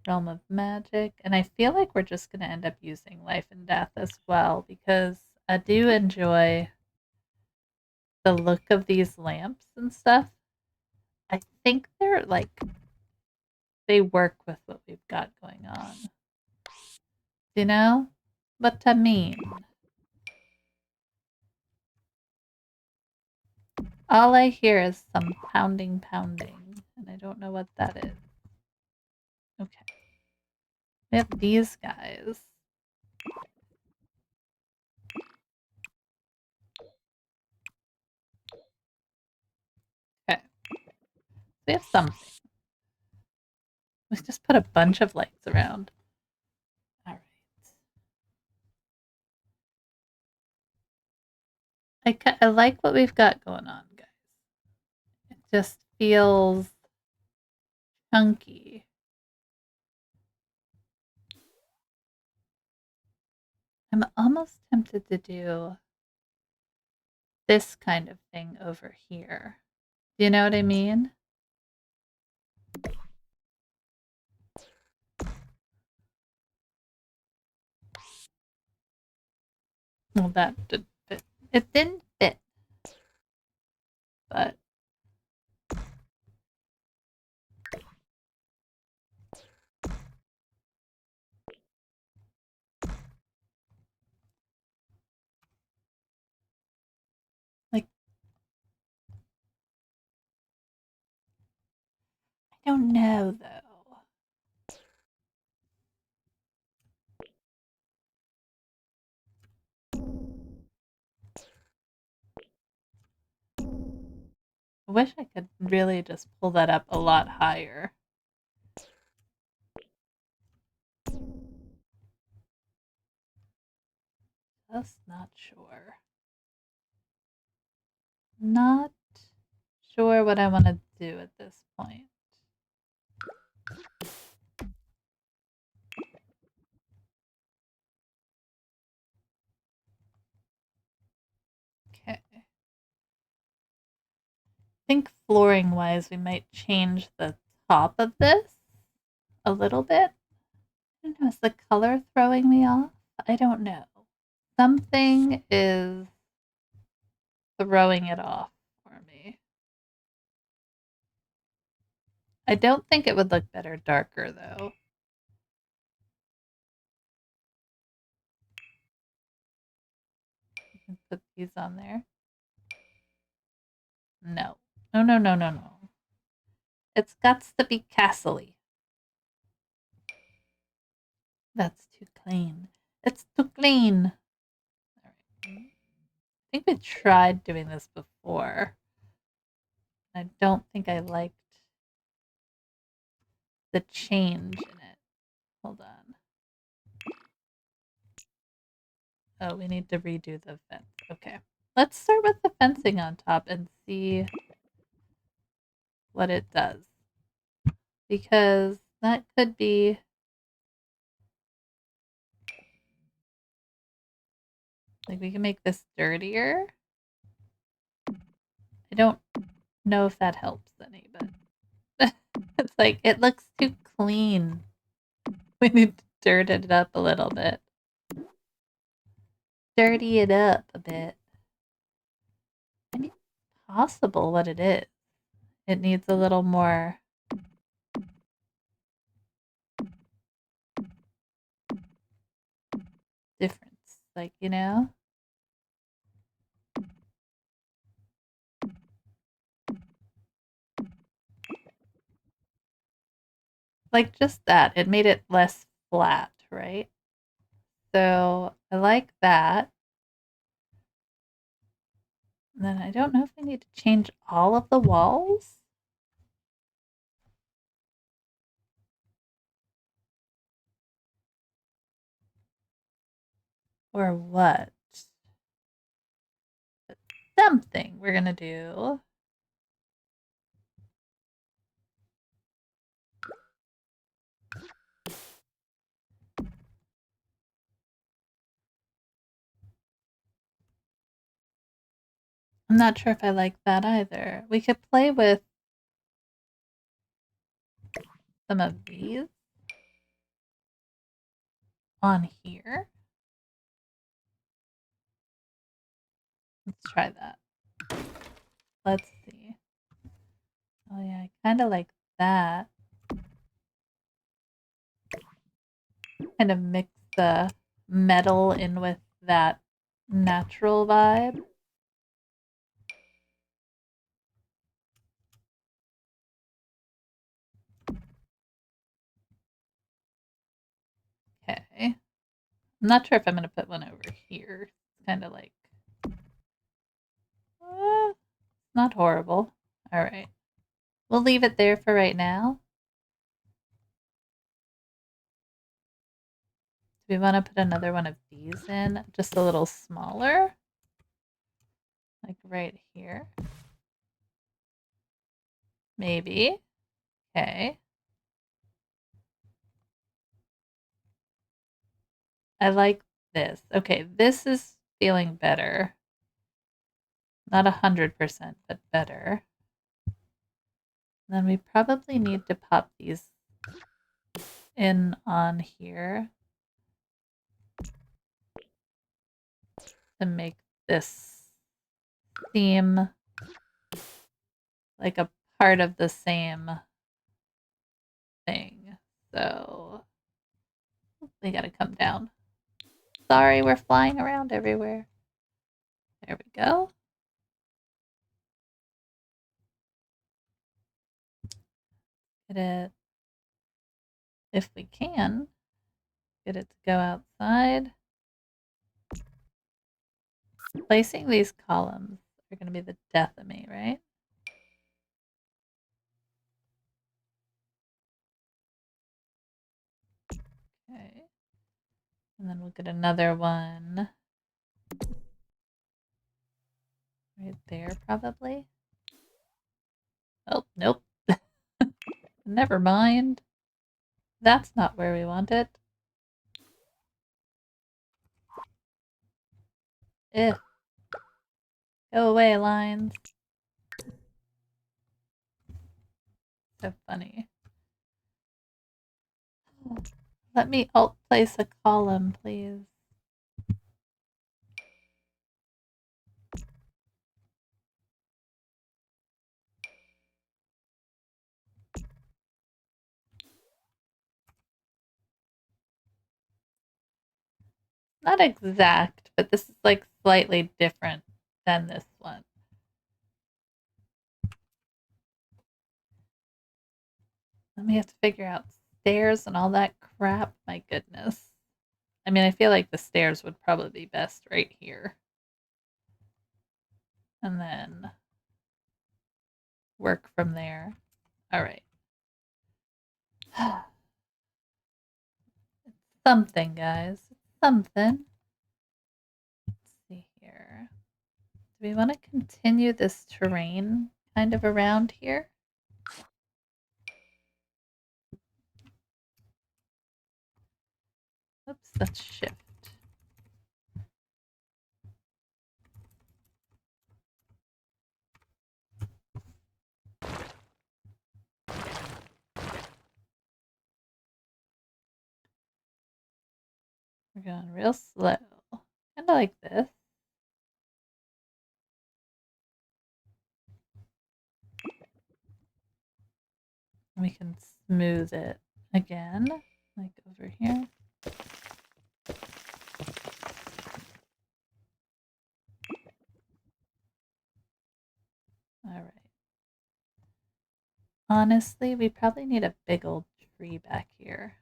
Realm of Magic, and I feel like we're just going to end up using Life and Death as well because I do enjoy the look of these lamps and stuff. I think they're like they work with what we've got going on. You know what I mean? All I hear is some pounding, pounding, and I don't know what that is. Okay. We have these guys. Okay. We have something. We just put a bunch of lights around. All right. I like what we've got going on, guys. It just feels chunky. I'm almost tempted to do this kind of thing over here. Do you know what I mean? Well, that did fit. It didn't fit, but like I don't know though. I wish I could really just pull that up a lot higher. Just not sure. Not sure what I want to do at this point. Okay. I think flooring wise, we might change the top of this a little bit. I don't know. Is the color throwing me off? I don't know. Something is throwing it off for me. I don't think it would look better darker though. You can put these on there. No. No, no, no, no, no. It's got to be castle-y. That's too clean. It's too clean. All right. I think we tried doing this before. I don't think I liked the change in it. Hold on. Oh, we need to redo the fence. Okay. Let's start with the fencing on top and see what it does. Because that could be like we can make this dirtier. I don't know if that helps any, but it's like it looks too clean. We need to dirt it up a little bit. Dirty it up a bit. I mean, possible what it is. It needs a little more difference. Like, you know? Like just that. It made it less flat, right? So I like that. And then I don't know if I need to change all of the walls. Or what? But something we're going to do. I'm not sure if I like that either. We could play with some of these on here. Let's try that. Let's see. Oh yeah, I kind of like that. Kind of mix the metal in with that natural vibe. Okay. I'm not sure if I'm going to put one over here. It's kind of like, not horrible. All right. We'll leave it there for right now. Do we want to put another one of these in? Just a little smaller? Like right here? Maybe. Okay. I like this. Okay, this is feeling better. Not 100%, but better. Then we probably need to pop these in on here to make this seem like a part of the same thing. So we gotta come down. Sorry, we're flying around everywhere. There we go. Get it, if we can, get it to go outside. Placing these columns are going to be the death of me, right? Okay. And then we'll get another one right there, probably. Oh, nope. Never mind. That's not where we want it. Ugh. Go away, lines. So funny. Let me alt place a column, please. Not exact, but this is like slightly different than this one. Then we have to figure out stairs and all that crap. My goodness. I mean, I feel like the stairs would probably be best right here. And then work from there. All right. It's something, guys. It's something. Let's see here. Do we want to continue this terrain kind of around here? Oops, let's shift. We're going real slow. Kind of like this. We can smooth it again, like over here. All right. Honestly, we probably need a big old tree back here.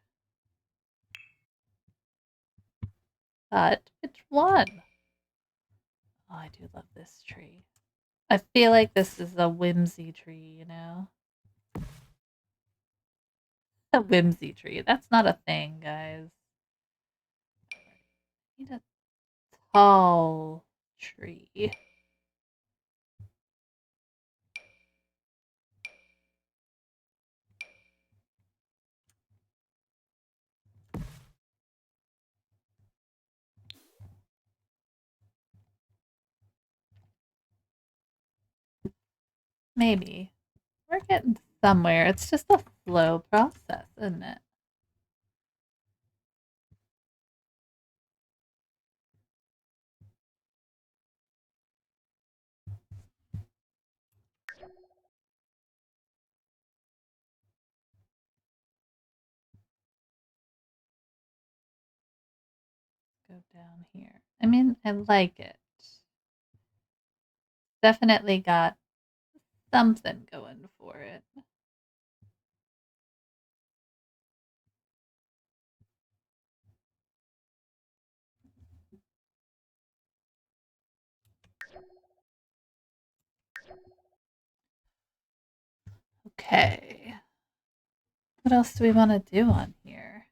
But which one? Oh, I do love this tree. I feel like this is a whimsy tree, you know? A whimsy tree. That's not a thing, guys. Need a tall tree. Maybe. We're getting somewhere. It's just a slow process, isn't it? Go down here. I mean, I like it. Definitely got something going for it. Okay. What else do we want to do on here?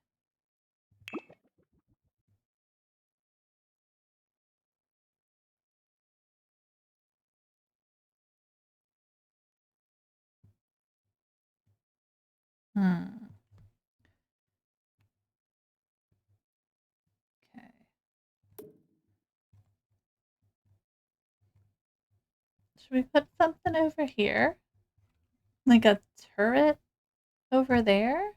Hmm. Okay. Should we put something over here? Like a turret over there?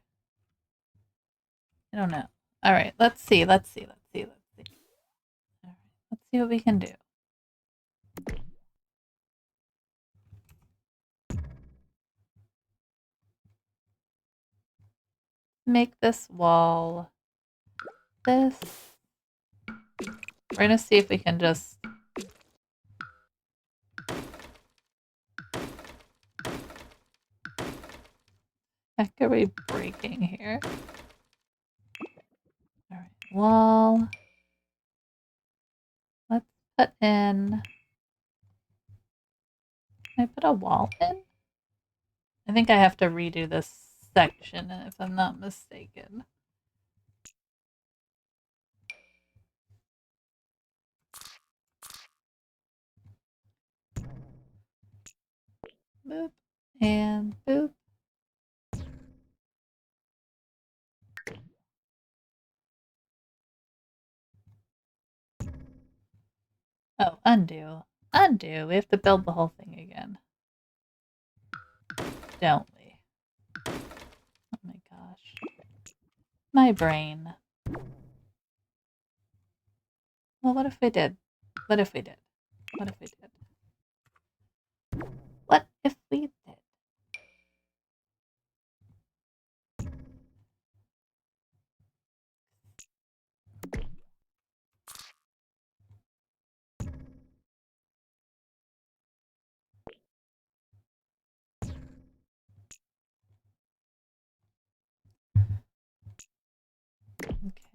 I don't know. All right, let's see. Let's see. Let's see. Let's see. All right, let's see what we can do. Make this wall this. We're gonna see if we can just. Heck, are we breaking here? All right, wall. Let's put in. Can I put a wall in? I think I have to redo this section if I'm not mistaken. Boop and boop. Oh, undo. Undo. We have to build the whole thing again. Don't we? Oh my gosh. My brain. Well, what if we did? What if we did? What if we did? What if we did?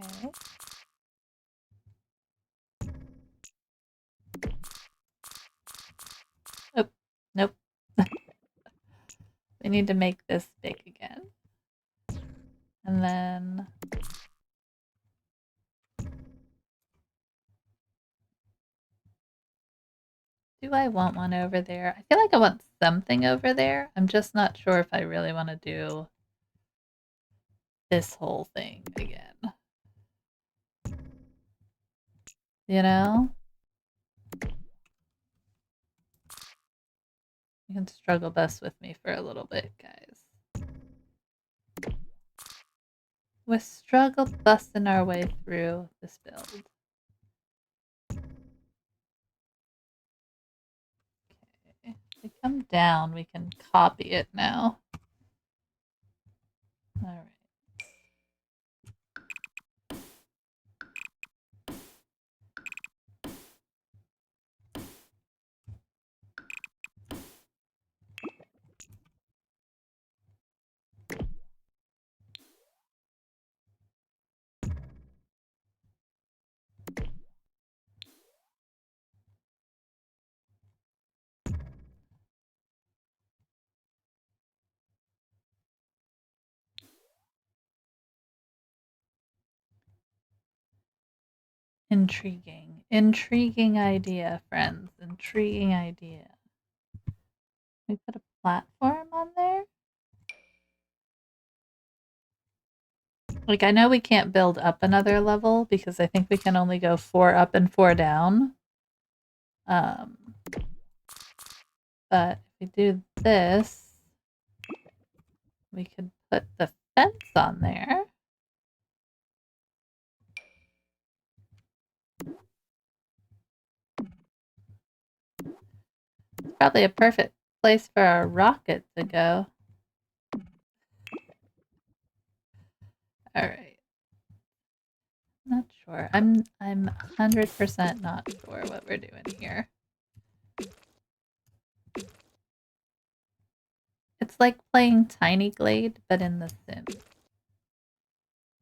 Okay. Oh, nope. We need to make this big again. And then do I want one over there? I feel like I want something over there. I'm just not sure if I really want to do this whole thing again. You know? You can struggle best with me for a little bit, guys. We're struggle busting our way through this build. Okay. If we come down, we can copy it now. Alright. Intriguing. Intriguing idea, friends. Intriguing idea. We put a platform on there? Like, I know we can't build up another level because I think we can only go 4 up and 4 down. But if we do this, we could put the fence on there. It's probably a perfect place for our rocket to go. Alright. Not sure. I'm 100% not sure what we're doing here. It's like playing Tiny Glade, but in The Sims.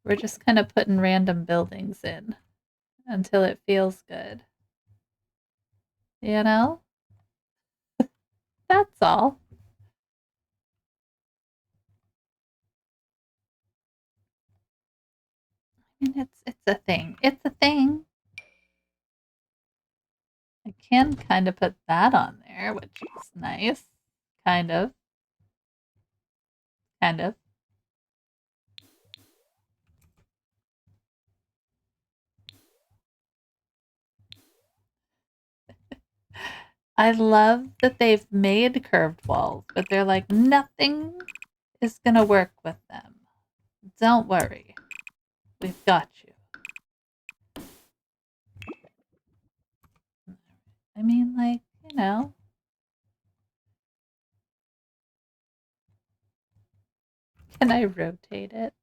We're just kind of putting random buildings in until it feels good. You know? That's all. I mean, it's a thing. It's a thing. I can kind of put that on there, which is nice. Kind of. Kind of. I love that they've made curved walls, but they're like, nothing is gonna work with them. Don't worry. We've got you. I mean, like, you know. Can I rotate it?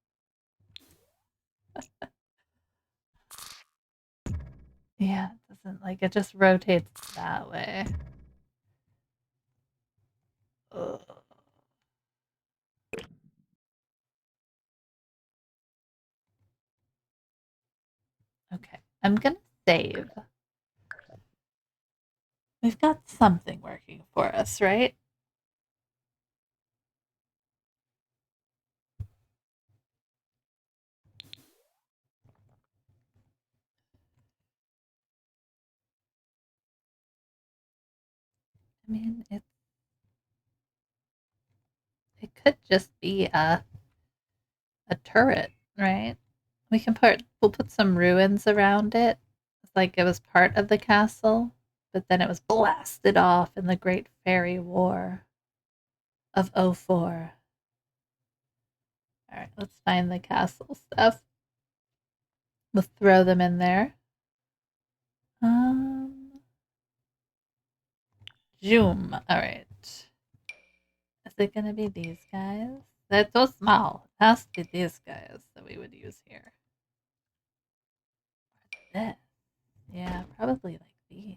Yeah, it doesn't, like, it just rotates that way. Ugh. Okay, I'm gonna save. We've got something working for us, right? I mean, it could just be a turret, right? We'll put some ruins around it. It's like it was part of the castle, but then it was blasted off in the Great Fairy War of '04. All right, let's find the castle stuff. We'll throw them in there. Zoom. All right. Is it gonna be these guys? They're so small. It has to be these guys that we would use here. This. Yeah, probably like these.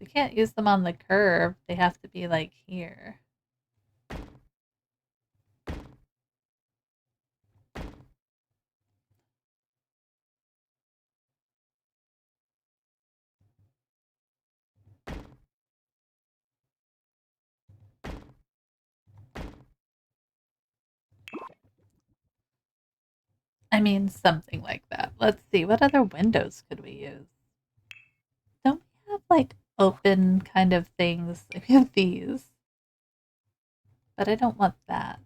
We can't use them on the curve. They have to be like here. I mean, something like that. Let's see. What other windows could we use? Don't we have like open kind of things? We have these. But I don't want that.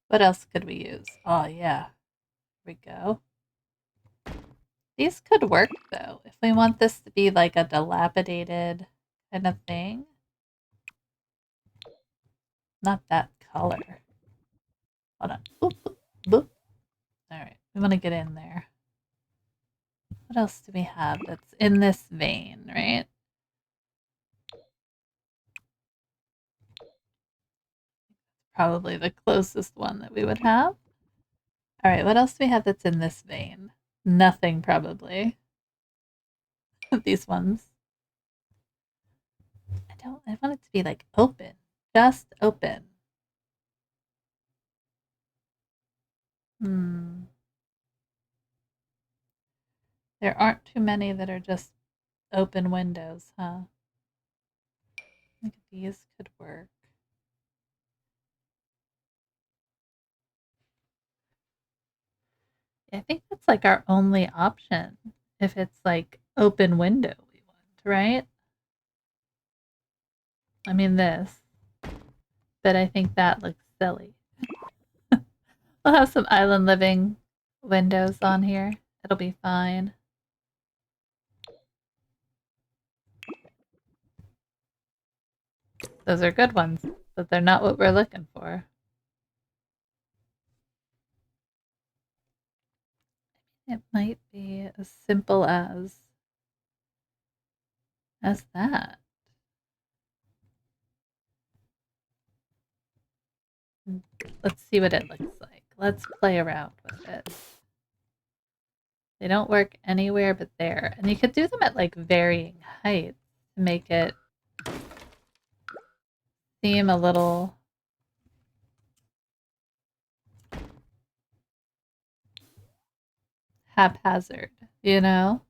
What else could we use? Oh, yeah. Here we go. These could work though. If we want this to be like a dilapidated kind of thing. Not that color. Hold on. Boop, boop. All right, we want to get in there. What else do we have that's in this vein, right? Probably the closest one that we would have. All right, what else do we have that's in this vein? Nothing, probably. These ones. I want it to be like open. Just open. There aren't too many that are just open windows, huh? I think these could work. I think that's like our only option if it's like open window we want, right? I mean this, but I think that looks silly. We'll have some island living windows on here. It'll be fine. Those are good ones, but they're not what we're looking for. It might be as simple as that. Let's see what it looks like. Let's play around with it. They don't work anywhere but there. And you could do them at like varying heights to make it seem a little haphazard, you know?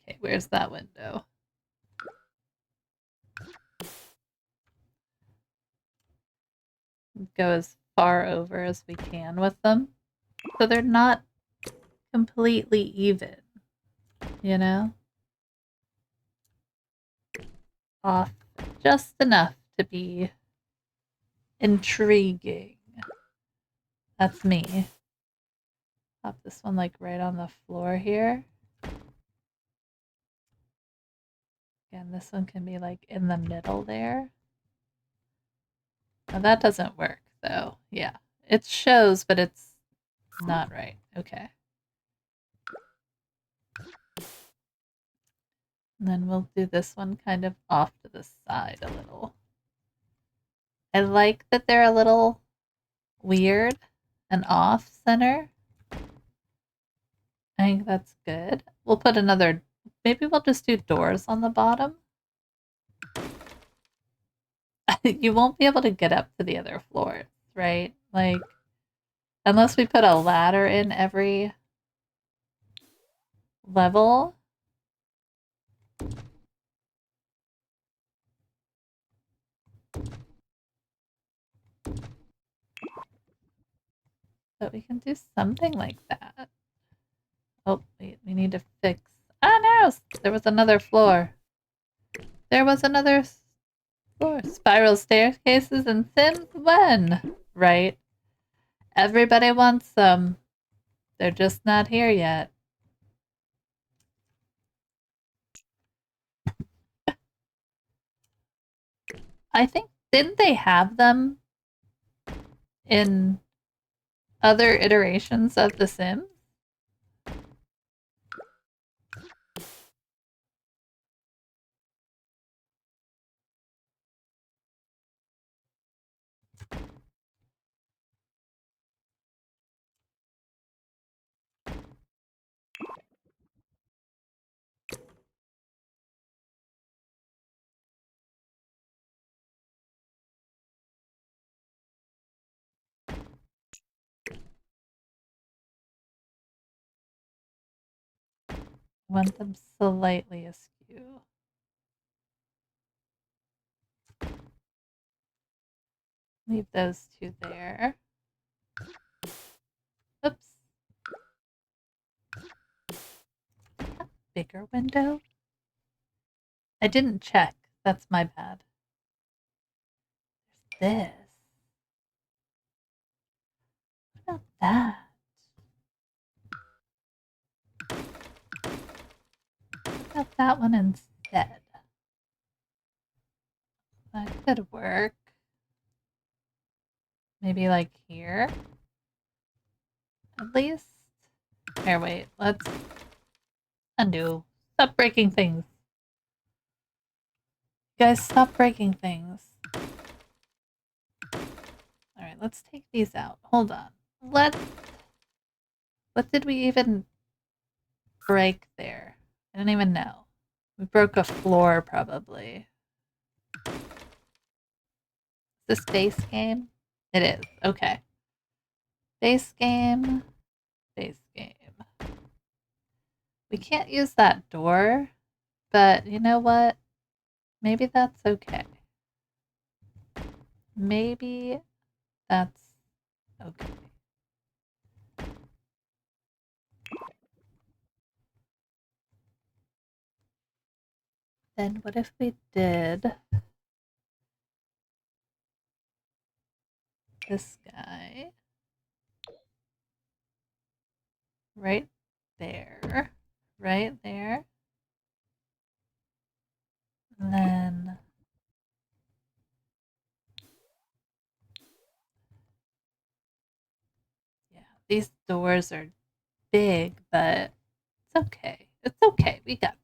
Okay, where's that window? Go as far over as we can with them. So they're not completely even, you know? Off just enough to be intriguing. That's me. Pop this one like right on the floor here. Again, this one can be like in the middle there. Now that doesn't work though. Yeah, it shows, but it's not right. Okay. And then we'll do this one kind of off to the side a little. I like that they're a little weird and off center. I think that's good. We'll put another, maybe we'll just do doors on the bottom. You won't be able to get up to the other floors, right? Like, unless we put a ladder in every level. But we can do something like that. Oh, wait, we need to fix. Ah, no! There was another floor. There was another floor. Spiral staircases and Sims when? Right? Everybody wants them. They're just not here yet. I think, didn't they have them in other iterations of The Sims? Want them slightly askew. Leave those two there. Oops. Bigger window? I didn't check. That's my bad. There's this. What about that? that one instead. That could work. Maybe like here? At least? Here, wait. Let's undo. Stop breaking things. Guys, stop breaking things. Alright, let's take these out. Hold on. What did we even break there? I don't even know. We broke a floor, probably. Is this base game? It is. Okay. Base game. Base game. We can't use that door, but you know what? Maybe that's okay. Maybe that's okay. Then what if we did this guy right there, right there, and then yeah, these doors are big, but it's okay. It's okay. We got this.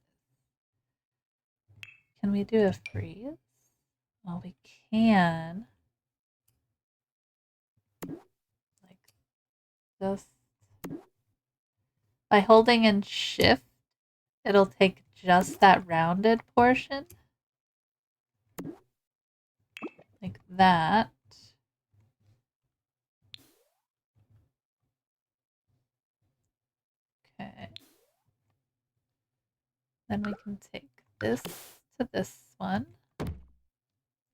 Can we do a freeze? Well, we can. Like just by holding in shift, it'll take just that rounded portion. Like that. Okay. Then we can take this to this one.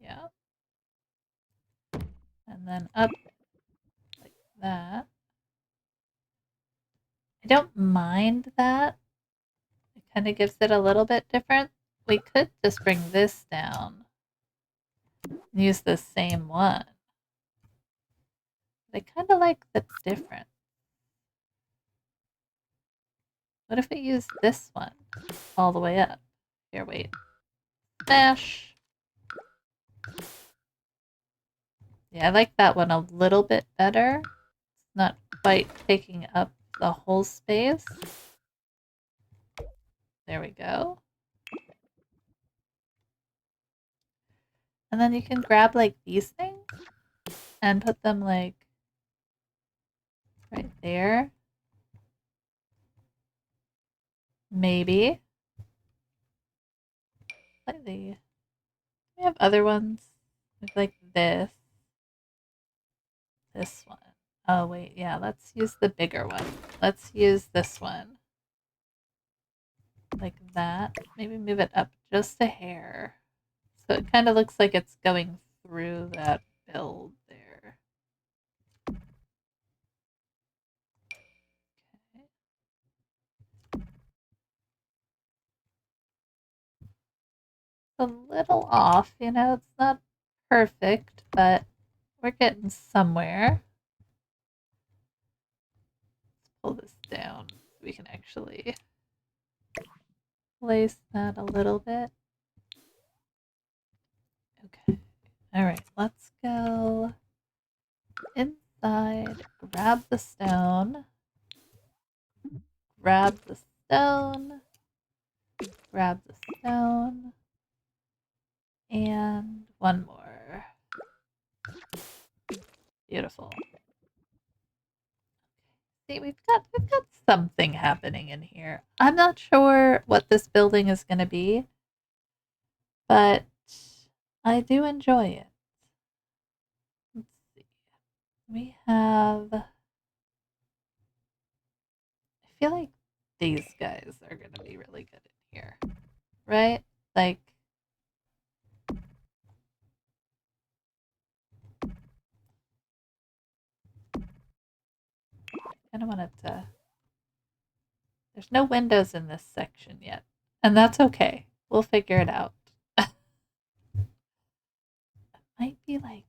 Yeah. And then up like that. I don't mind that. It kind of gives it a little bit different. We could just bring this down. Use the same one. But I kind of like the difference. What if we use this one all the way up? Here, wait. Dash. Yeah, I like that one a little bit better. It's not quite taking up the whole space. There we go. And then you can grab like these things and put them like right there. Maybe. Slightly. We have other ones with like this. This one. Oh wait, yeah, let's use the bigger one. Let's use this one. Like that. Maybe move it up just a hair. So it kind of looks like it's going through that build there. Okay. A little off, you know, it's not perfect, but we're getting somewhere. Let's pull this down so we can actually place that a little bit. Okay. All right, let's go inside, grab the stone, grab the stone, grab the stone, and one more. Beautiful. See, we've got something happening in here. I'm not sure what this building is going to be, but I do enjoy it. Let's see. We have. I feel like these guys are going to be really good in here, right? Like. I don't want it to. There's no windows in this section yet, and that's okay. We'll figure it out. Might be like.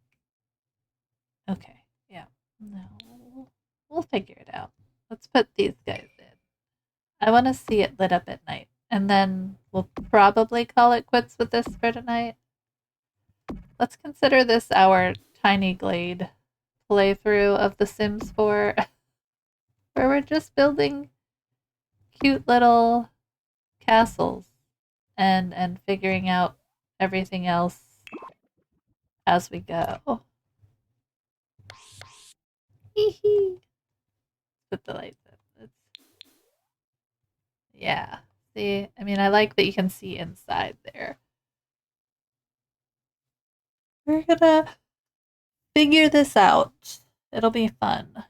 Okay, yeah. No, we'll figure it out. Let's put these guys in. I want to see it lit up at night. And then we'll probably call it quits with this for tonight. Let's consider this our tiny glade playthrough of The Sims 4, where we're just building cute little castles and figuring out everything else as we go. Hee hee. Put the lights up. Yeah. See, I mean, I like that you can see inside there. We're gonna figure this out. It'll be fun.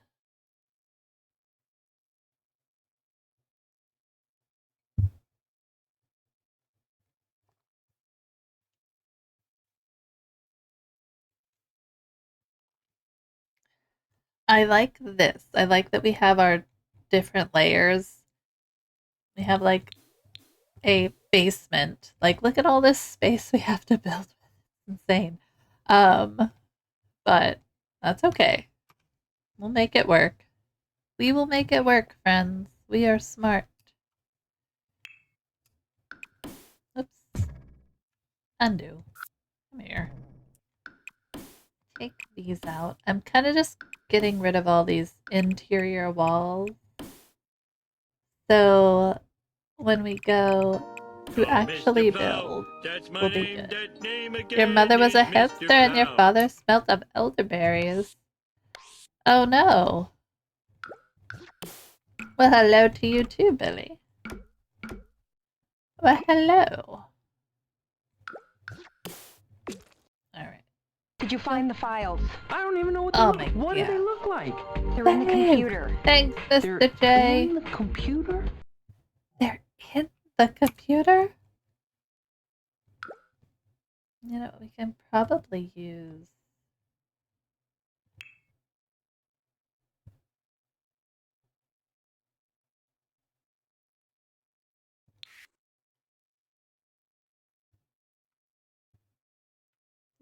I like this. I like that we have our different layers. We have like a basement. Like, look at all this space we have to build. It's insane. But that's okay. We'll make it work. We will make it work, friends. We are smart. Oops. Undo. Come here. Take these out. I'm kind of just getting rid of all these interior walls. So when we go to actually build, we'll be good. Your mother was a hamster and your father smelt of elderberries. Oh no. Well, hello to you too, Billy. Well, hello. Alright. Did you find the files? I don't even know what they Oh look my What do they god. look like? They're in the computer. Thanks, They're Mr. J. in the computer? They're in the computer? You know, we can probably use...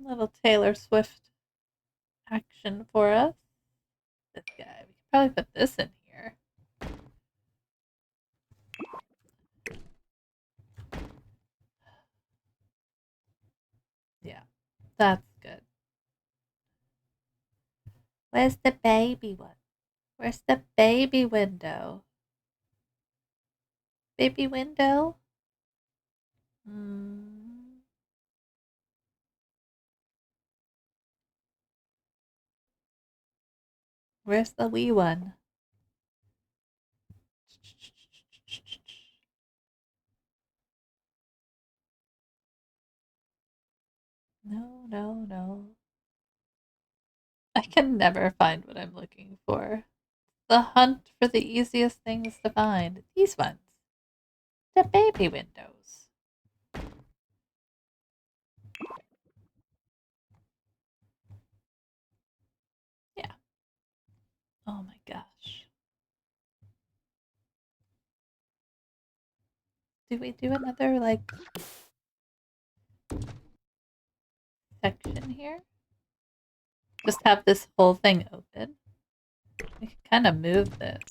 little Taylor Swift action for us. This guy. We could probably put this in here. Yeah, that's good. Where's the baby one? Where's the baby window? Baby window? Hmm. Where's the wee one? No, no, no. I can never find what I'm looking for. The hunt for the easiest things to find. These ones. The baby windows. Yeah. Oh my gosh. Do we do another, like, section here? Just have this whole thing open? We can kind of move this.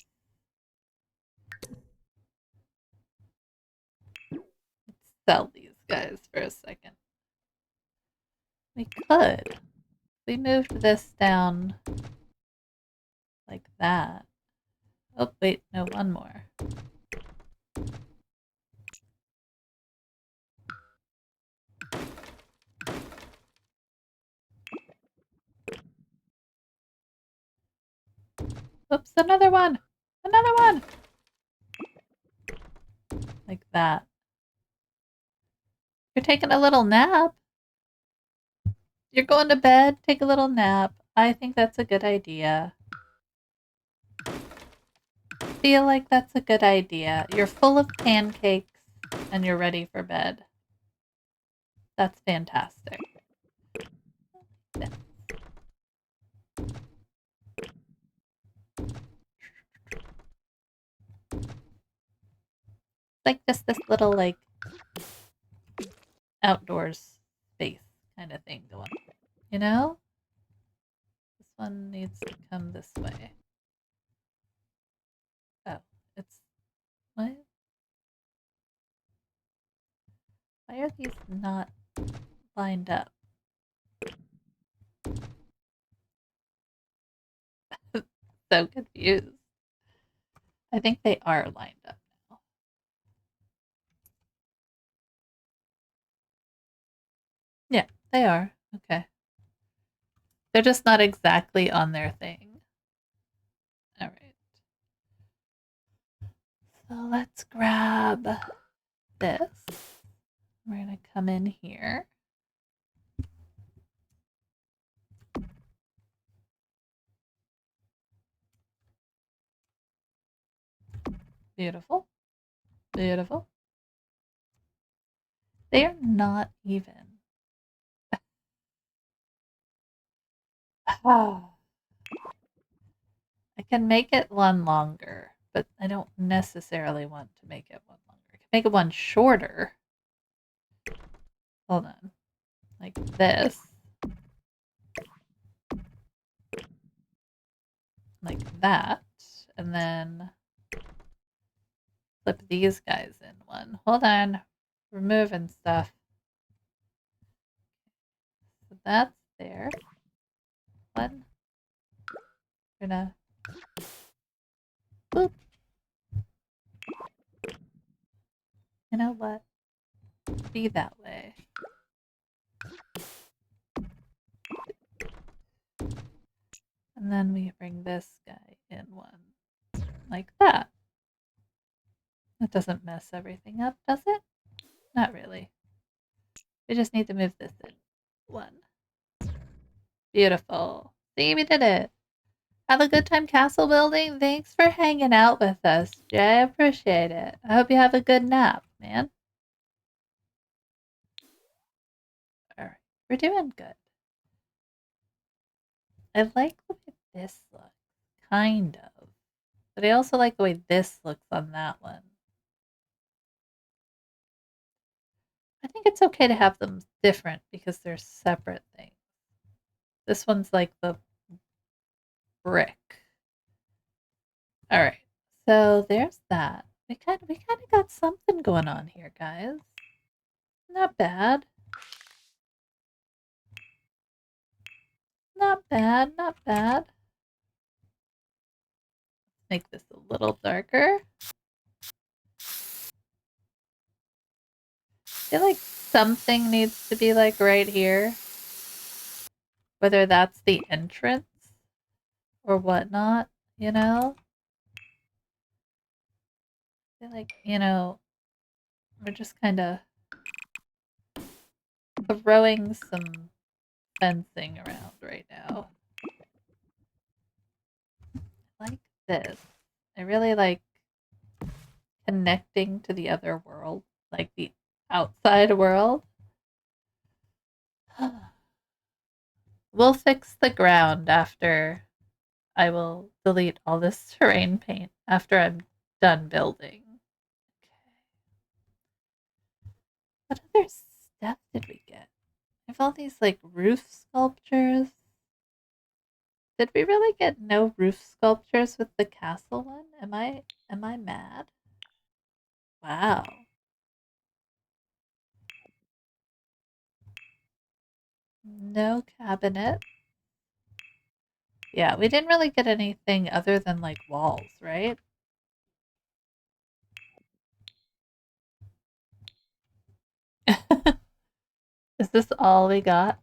Let's sell these guys for a second. We could. We moved this down like that. Oh, wait, no, one more. Oops, another one! Another one! Like that. You're taking a little nap. You're going to bed, take a little nap. I think that's a good idea. Feel like that's a good idea. You're full of pancakes and you're ready for bed. That's fantastic. Like just this little like outdoors space kind of thing going. You know? This one needs to come this way. Oh, it's what? Why are these not lined up? So confused. I think they are lined up now. Yeah, they are. Okay. They're just not exactly on their thing. All right. So let's grab this. We're going to come in here. Beautiful. Beautiful. They are not even. I can make it one longer, but I don't necessarily want to make it one longer. I can make it one shorter. Hold on. Like this. Like that. And then flip these guys in one. Hold on. Removing stuff. So that's there. One. Gonna boop. You know what? Be that way. And then we bring this guy in one. Like that. That doesn't mess everything up, does it? Not really. We just need to move this in. One. Beautiful. See, we did it. Have a good time castle building. Thanks for hanging out with us, Jay. I appreciate it. I hope you have a good nap, man. Alright, we're doing good. I like the way this looks. Kind of. But I also like the way this looks on that one. I think it's okay to have them different because they're separate things. This one's like the brick. All right. So there's that. We kind of got something going on here, guys. Not bad. Not bad, not bad. Make this a little darker. I feel like something needs to be like right here. Whether that's the entrance or whatnot, you know? I feel like, we're just kind of throwing some fencing around right now. I like this. I really like connecting to the other world, like the outside world. We'll fix the ground after I will delete all this terrain paint after I'm done building. Okay. What other stuff did we get? I have all these like roof sculptures. Did we really get no roof sculptures with the castle one? Am I mad? Wow. No cabinet. Yeah, we didn't really get anything other than like walls, right? Is this all we got?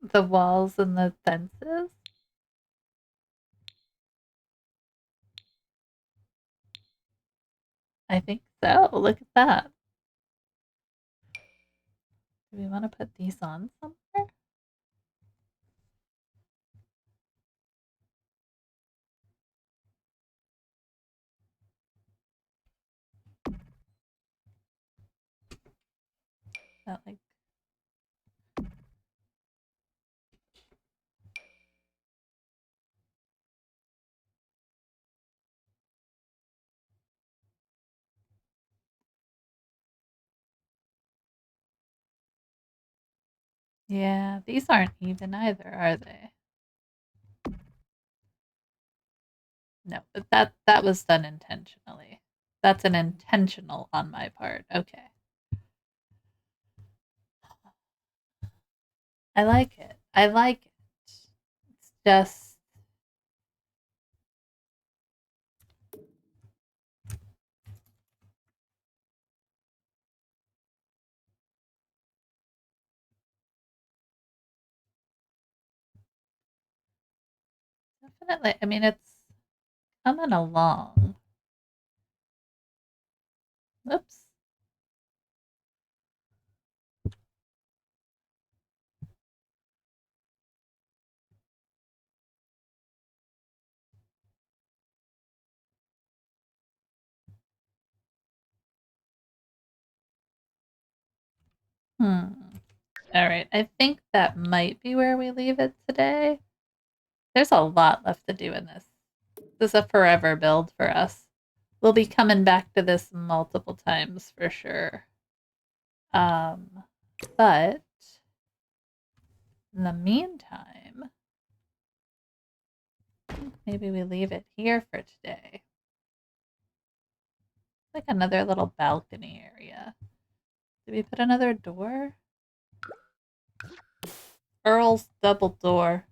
The walls and the fences? I think so. Look at that. Do we want to put these on somewhere? Not like yeah, these aren't even either, are they? No, but that was done intentionally. That's an intentional on my part. Okay. I like it. I like it. It's just definitely, I mean, it's coming along. Oops. Hmm. All right. I think that might be where we leave it today. There's a lot left to do in this. This is a forever build for us. We'll be coming back to this multiple times for sure. But in the meantime, maybe we leave it here for today. Like another little balcony area. Did we put another door? Earl's double door.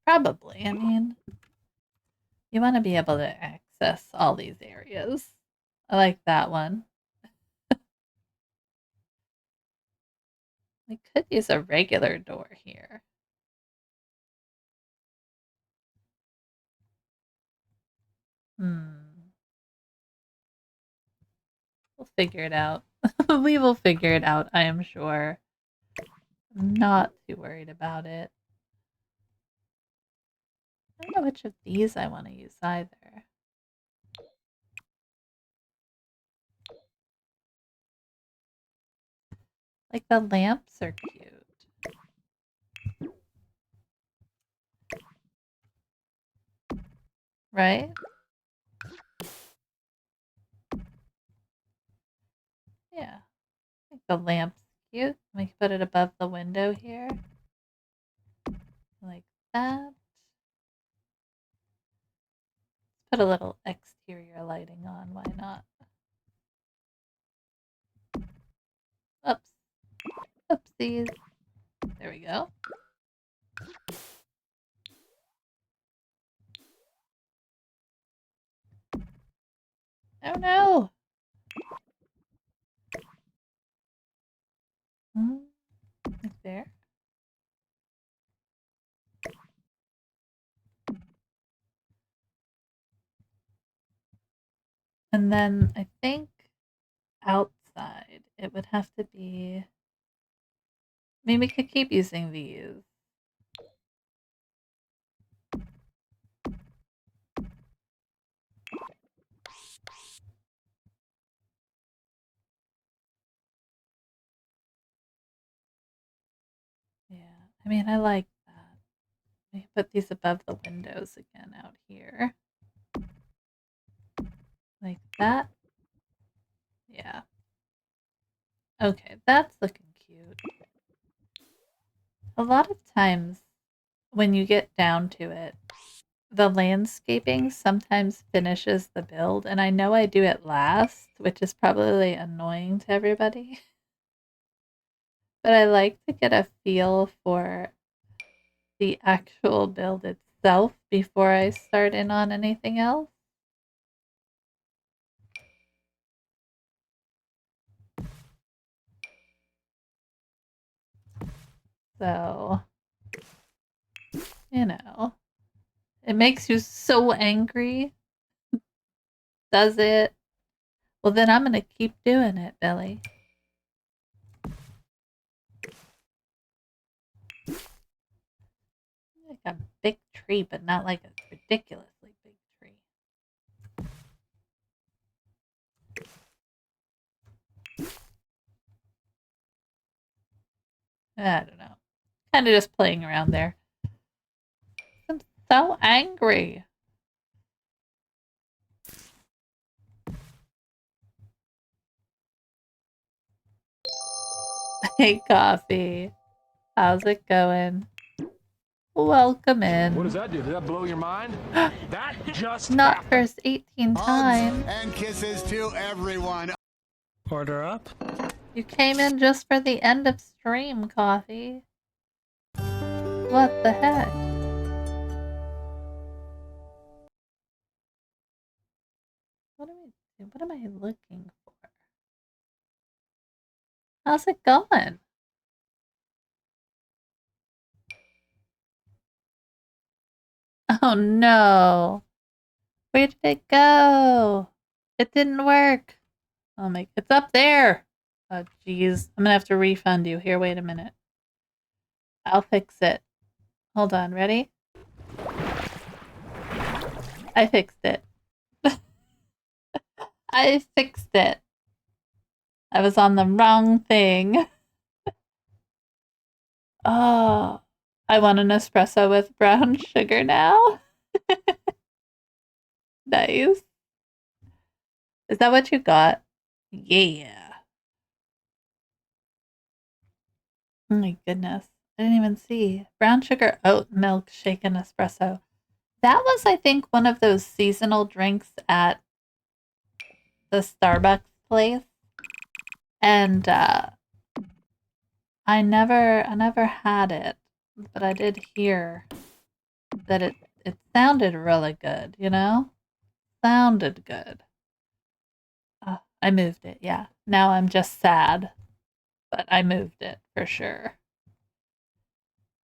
Probably. I mean, you want to be able to access all these areas. I like that one. We could use a regular door here. Hmm. We'll figure it out. We will figure it out, I am sure. I'm not too worried about it. I don't know which of these I want to use either. Like the lamps are cute. Right? Yeah. I think the lamp's cute. We can put it above the window here. Like that. Put a little exterior lighting on, why not? Oops. Oopsies. There we go. Oh no! Right there. And then I think outside it would have to be. I mean, we could keep using these. Yeah, I mean, I like that. We put these above the windows again out here. Like that. Yeah. Okay, that's looking cute. A lot of times when you get down to it, the landscaping sometimes finishes the build, and I know I do it last, which is probably annoying to everybody. But I like to get a feel for the actual build itself before I start in on anything else. So, you know, it makes you so angry. Does it? Well, then I'm going to keep doing it, Billy. Like a big tree, but not like a ridiculously big tree. I don't know. Kind of just playing around there. I'm so angry. Hey, Coffee. How's it going? Welcome in. What does that do? Did that blow your mind? That just Not happened. first 18 times. And kisses to everyone. Order up. You came in just for the end of stream, Coffee. What the heck? What am I looking for? How's it going? Oh no. Where did it go? It didn't work. Oh my, it's up there. Oh geez. I'm gonna have to refund you. Here, wait a minute. I'll fix it. Hold on, ready? I fixed it. I fixed it. I was on the wrong thing. Oh, I want an espresso with brown sugar now. Nice. Is that what you got? Yeah. Oh my goodness. I didn't even see. Brown sugar oat milk shaken espresso. That was, I think, one of those seasonal drinks at the Starbucks place. And I never had it, but I did hear that it sounded really good, you know? Sounded good. I moved it, yeah. Now I'm just sad, but I moved it for sure.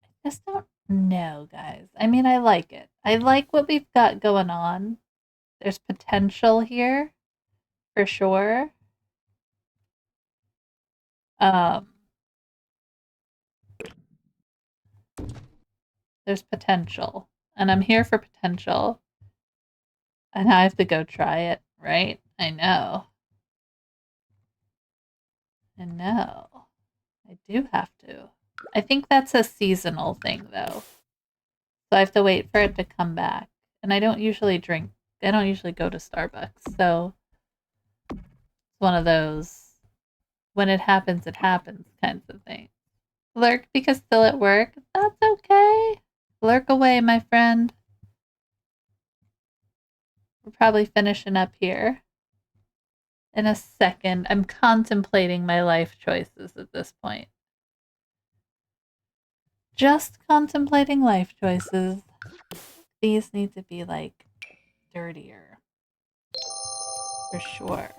I just don't know, guys. I mean, I like it. I like what we've got going on. There's potential here for sure. Um, there's potential, and I'm here for potential. And I have to go try it, right? I know. I know. I do have to. I think that's a seasonal thing, though. So I have to wait for it to come back. And I don't usually go to Starbucks. So it's one of those when it happens kinds of thing. Lurk because still at work? That's okay. Lurk away, my friend. We're probably finishing up here in a second. I'm contemplating my life choices at this point. Just contemplating life choices. These need to be like dirtier. For sure.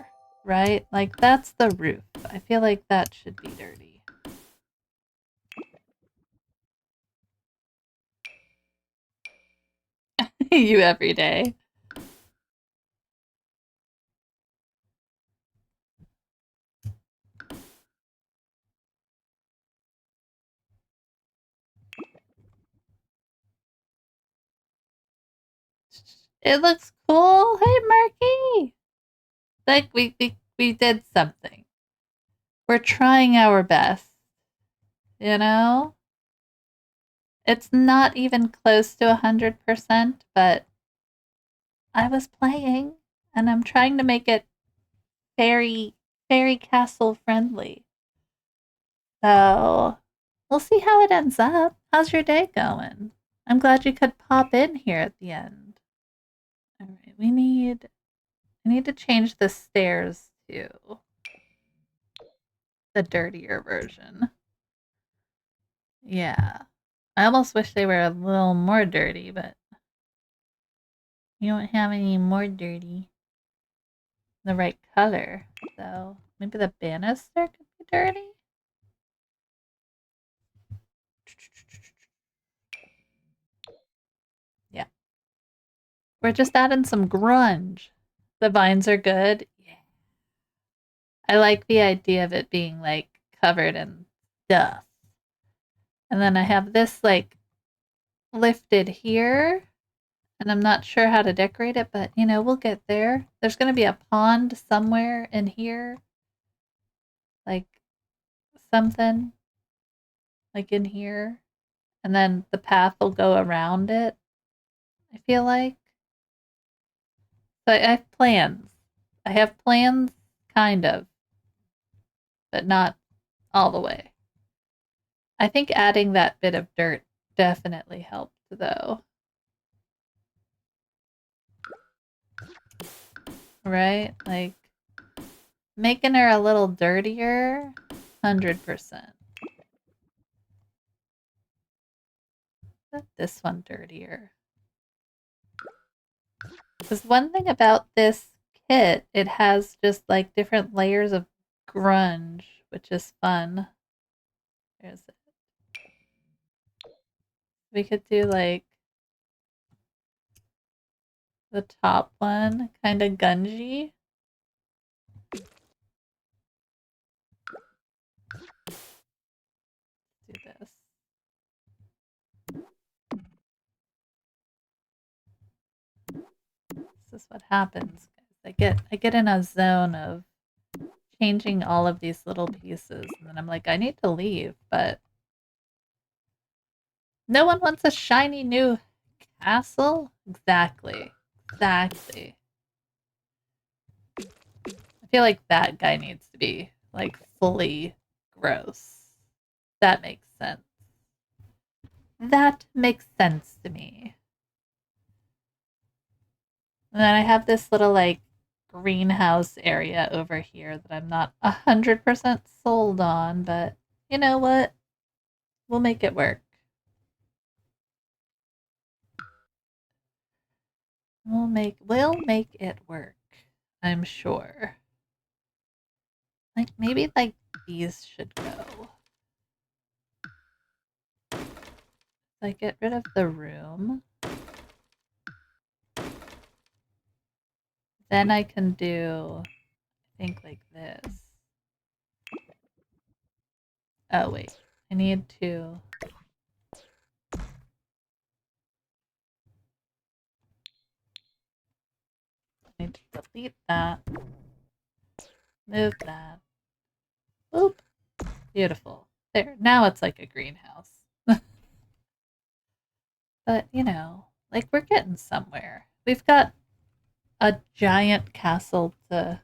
Right? Like that's the roof. I feel like that should be dirty. You every day. It looks cool. Hey, Marky. Like we did something. We're trying our best. You know? It's not even close to 100%, but I was playing and I'm trying to make it fairy castle friendly. So we'll see how it ends up. How's your day going? I'm glad you could pop in here at the end. All right, I need to change the stairs to the dirtier version. Yeah. I almost wish they were a little more dirty, but you don't have any more dirty. The right color. So maybe the banister could be dirty? Yeah. We're just adding some grunge. The vines are good. Yeah. I like the idea of it being like covered in dust. And then I have this like lifted here. And I'm not sure how to decorate it, but you know, we'll get there. There's going to be a pond somewhere in here. Like something like in here. And then the path will go around it. I feel like. So I have plans. I have plans, kind of, but not all the way. I think adding that bit of dirt definitely helped, though. Right? Like, Making her a little dirtier, 100%. This one dirtier. Because one thing about this kit, it has just like different layers of grunge, which is fun. There's it. We could do like the top one, kind of gungy. Do this. This is what happens, guys. I get in a zone of changing all of these little pieces, and then I'm like, I need to leave, but no one wants a shiny new castle? Exactly. Exactly. I feel like that guy needs to be like fully gross. That makes sense. That makes sense to me. And then I have this little like greenhouse area over here that I'm not 100% sold on, but you know what? We'll make it work. We'll make it work. I'm sure. Like maybe like these should go. Like get rid of the room. Then I can do I think like this. Oh wait. I need to delete that. Move that. Boop. Beautiful. There. Now it's like a greenhouse. But, you know, like we're getting somewhere. We've got a giant castle to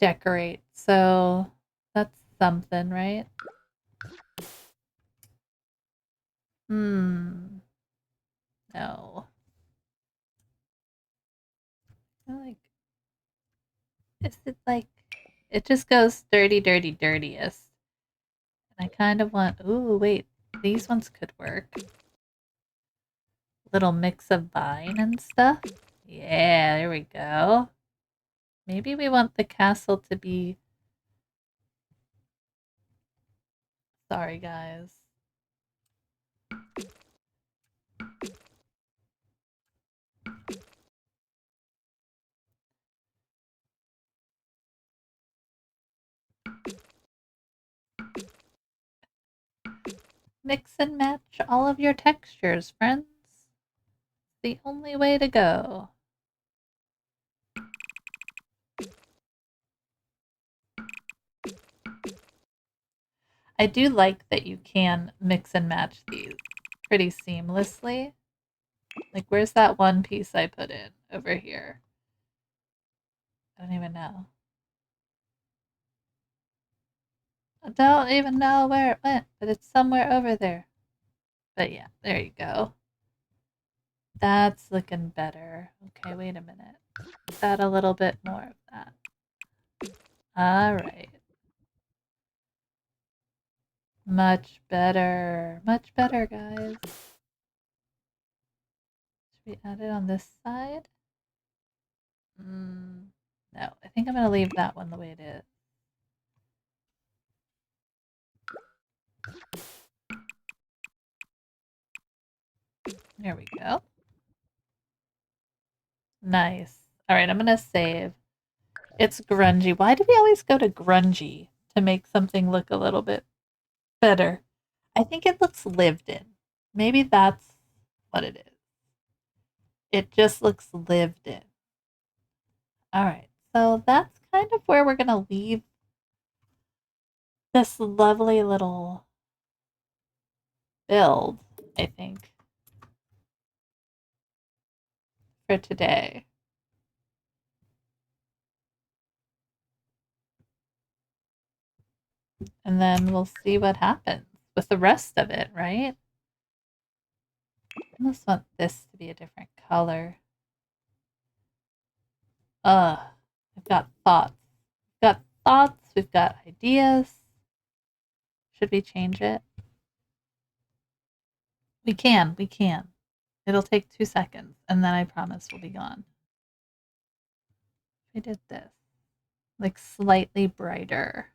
decorate, so that's something, right? Hmm. No. I feel like is it like it just goes dirty, dirty, dirtiest. And I kind of want ooh, wait, these ones could work. Little mix of vine and stuff. Yeah, there we go. Maybe we want the castle to be sorry guys. Mix and match all of your textures, friends. The only way to go. I do like that you can mix and match these pretty seamlessly. Like, where's that one piece I put in over here? I don't even know. I don't even know where it went, but it's somewhere over there. But yeah, there you go. That's looking better. Okay, wait a minute. Add a little bit more of that. All right. Much better. Much better, guys. Should we add it on this side? No, I think I'm going to leave that one the way it is. There we go. Nice. All right, I'm going to save. It's grungy. Why do we always go to grungy to make something look a little bit better? I think it looks lived in. Maybe that's what it is. It just looks lived in. All right, so that's kind of where we're going to leave this lovely little build, I think, for today. And then we'll see what happens with the rest of it, right? I almost want this to be a different color. Ugh, I've got thoughts. thoughts. We've got ideas. Should we change it? We can. It'll take 2 seconds, and then I promise we'll be gone. We did this. Like slightly brighter.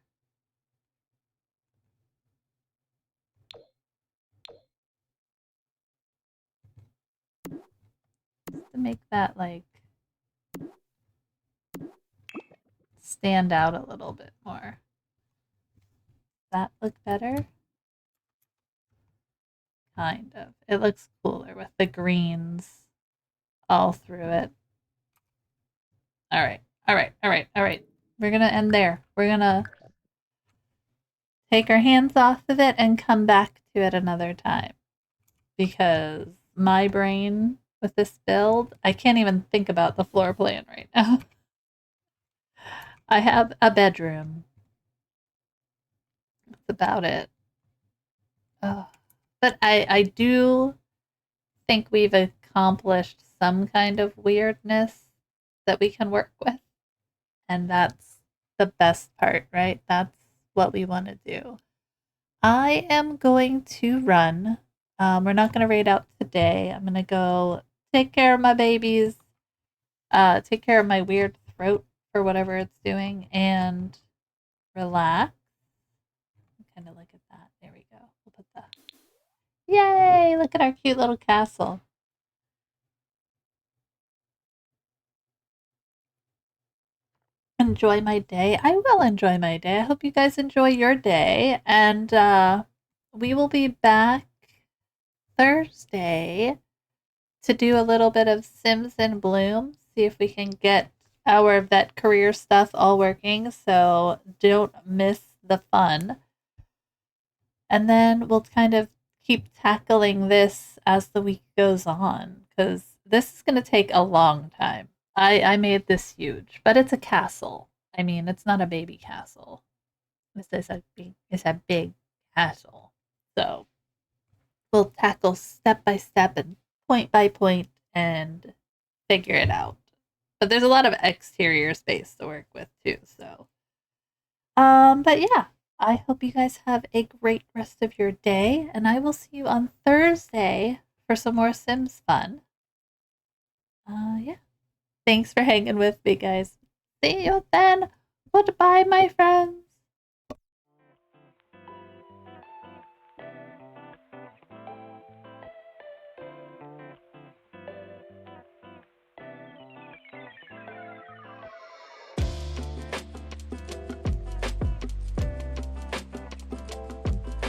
Just to make that like stand out a little bit more. Does that look better? Kind of. It looks cooler with the greens all through it. All right. We're going to end there. We're going to take our hands off of it and come back to it another time. Because my brain with this build, I can't even think about the floor plan right now. I have a bedroom. That's about it. But I do think we've accomplished some kind of weirdness that we can work with. And that's the best part, right? That's what we want to do. I am going to run. We're not going to raid out today. I'm going to go take care of my babies, take care of my weird throat for whatever it's doing, and relax. Kind of look at that. There we go. We'll put that. Yay! Look at our cute little castle. Enjoy my day. I will enjoy my day. I hope you guys enjoy your day. And we will be back Thursday to do a little bit of Sims in Bloom. See if we can get our vet career stuff all working. So don't miss the fun. And then we'll kind of keep tackling this as the week goes on. Because this is going to take a long time. I made this huge, but it's a castle. I mean, it's not a baby castle. This is a big castle. So we'll tackle step by step and point by point and figure it out. But there's a lot of exterior space to work with too. So, but yeah, I hope you guys have a great rest of your day, and I will see you on Thursday for some more Sims fun. Yeah. Thanks for hanging with me, guys. See you then. Goodbye, my friends.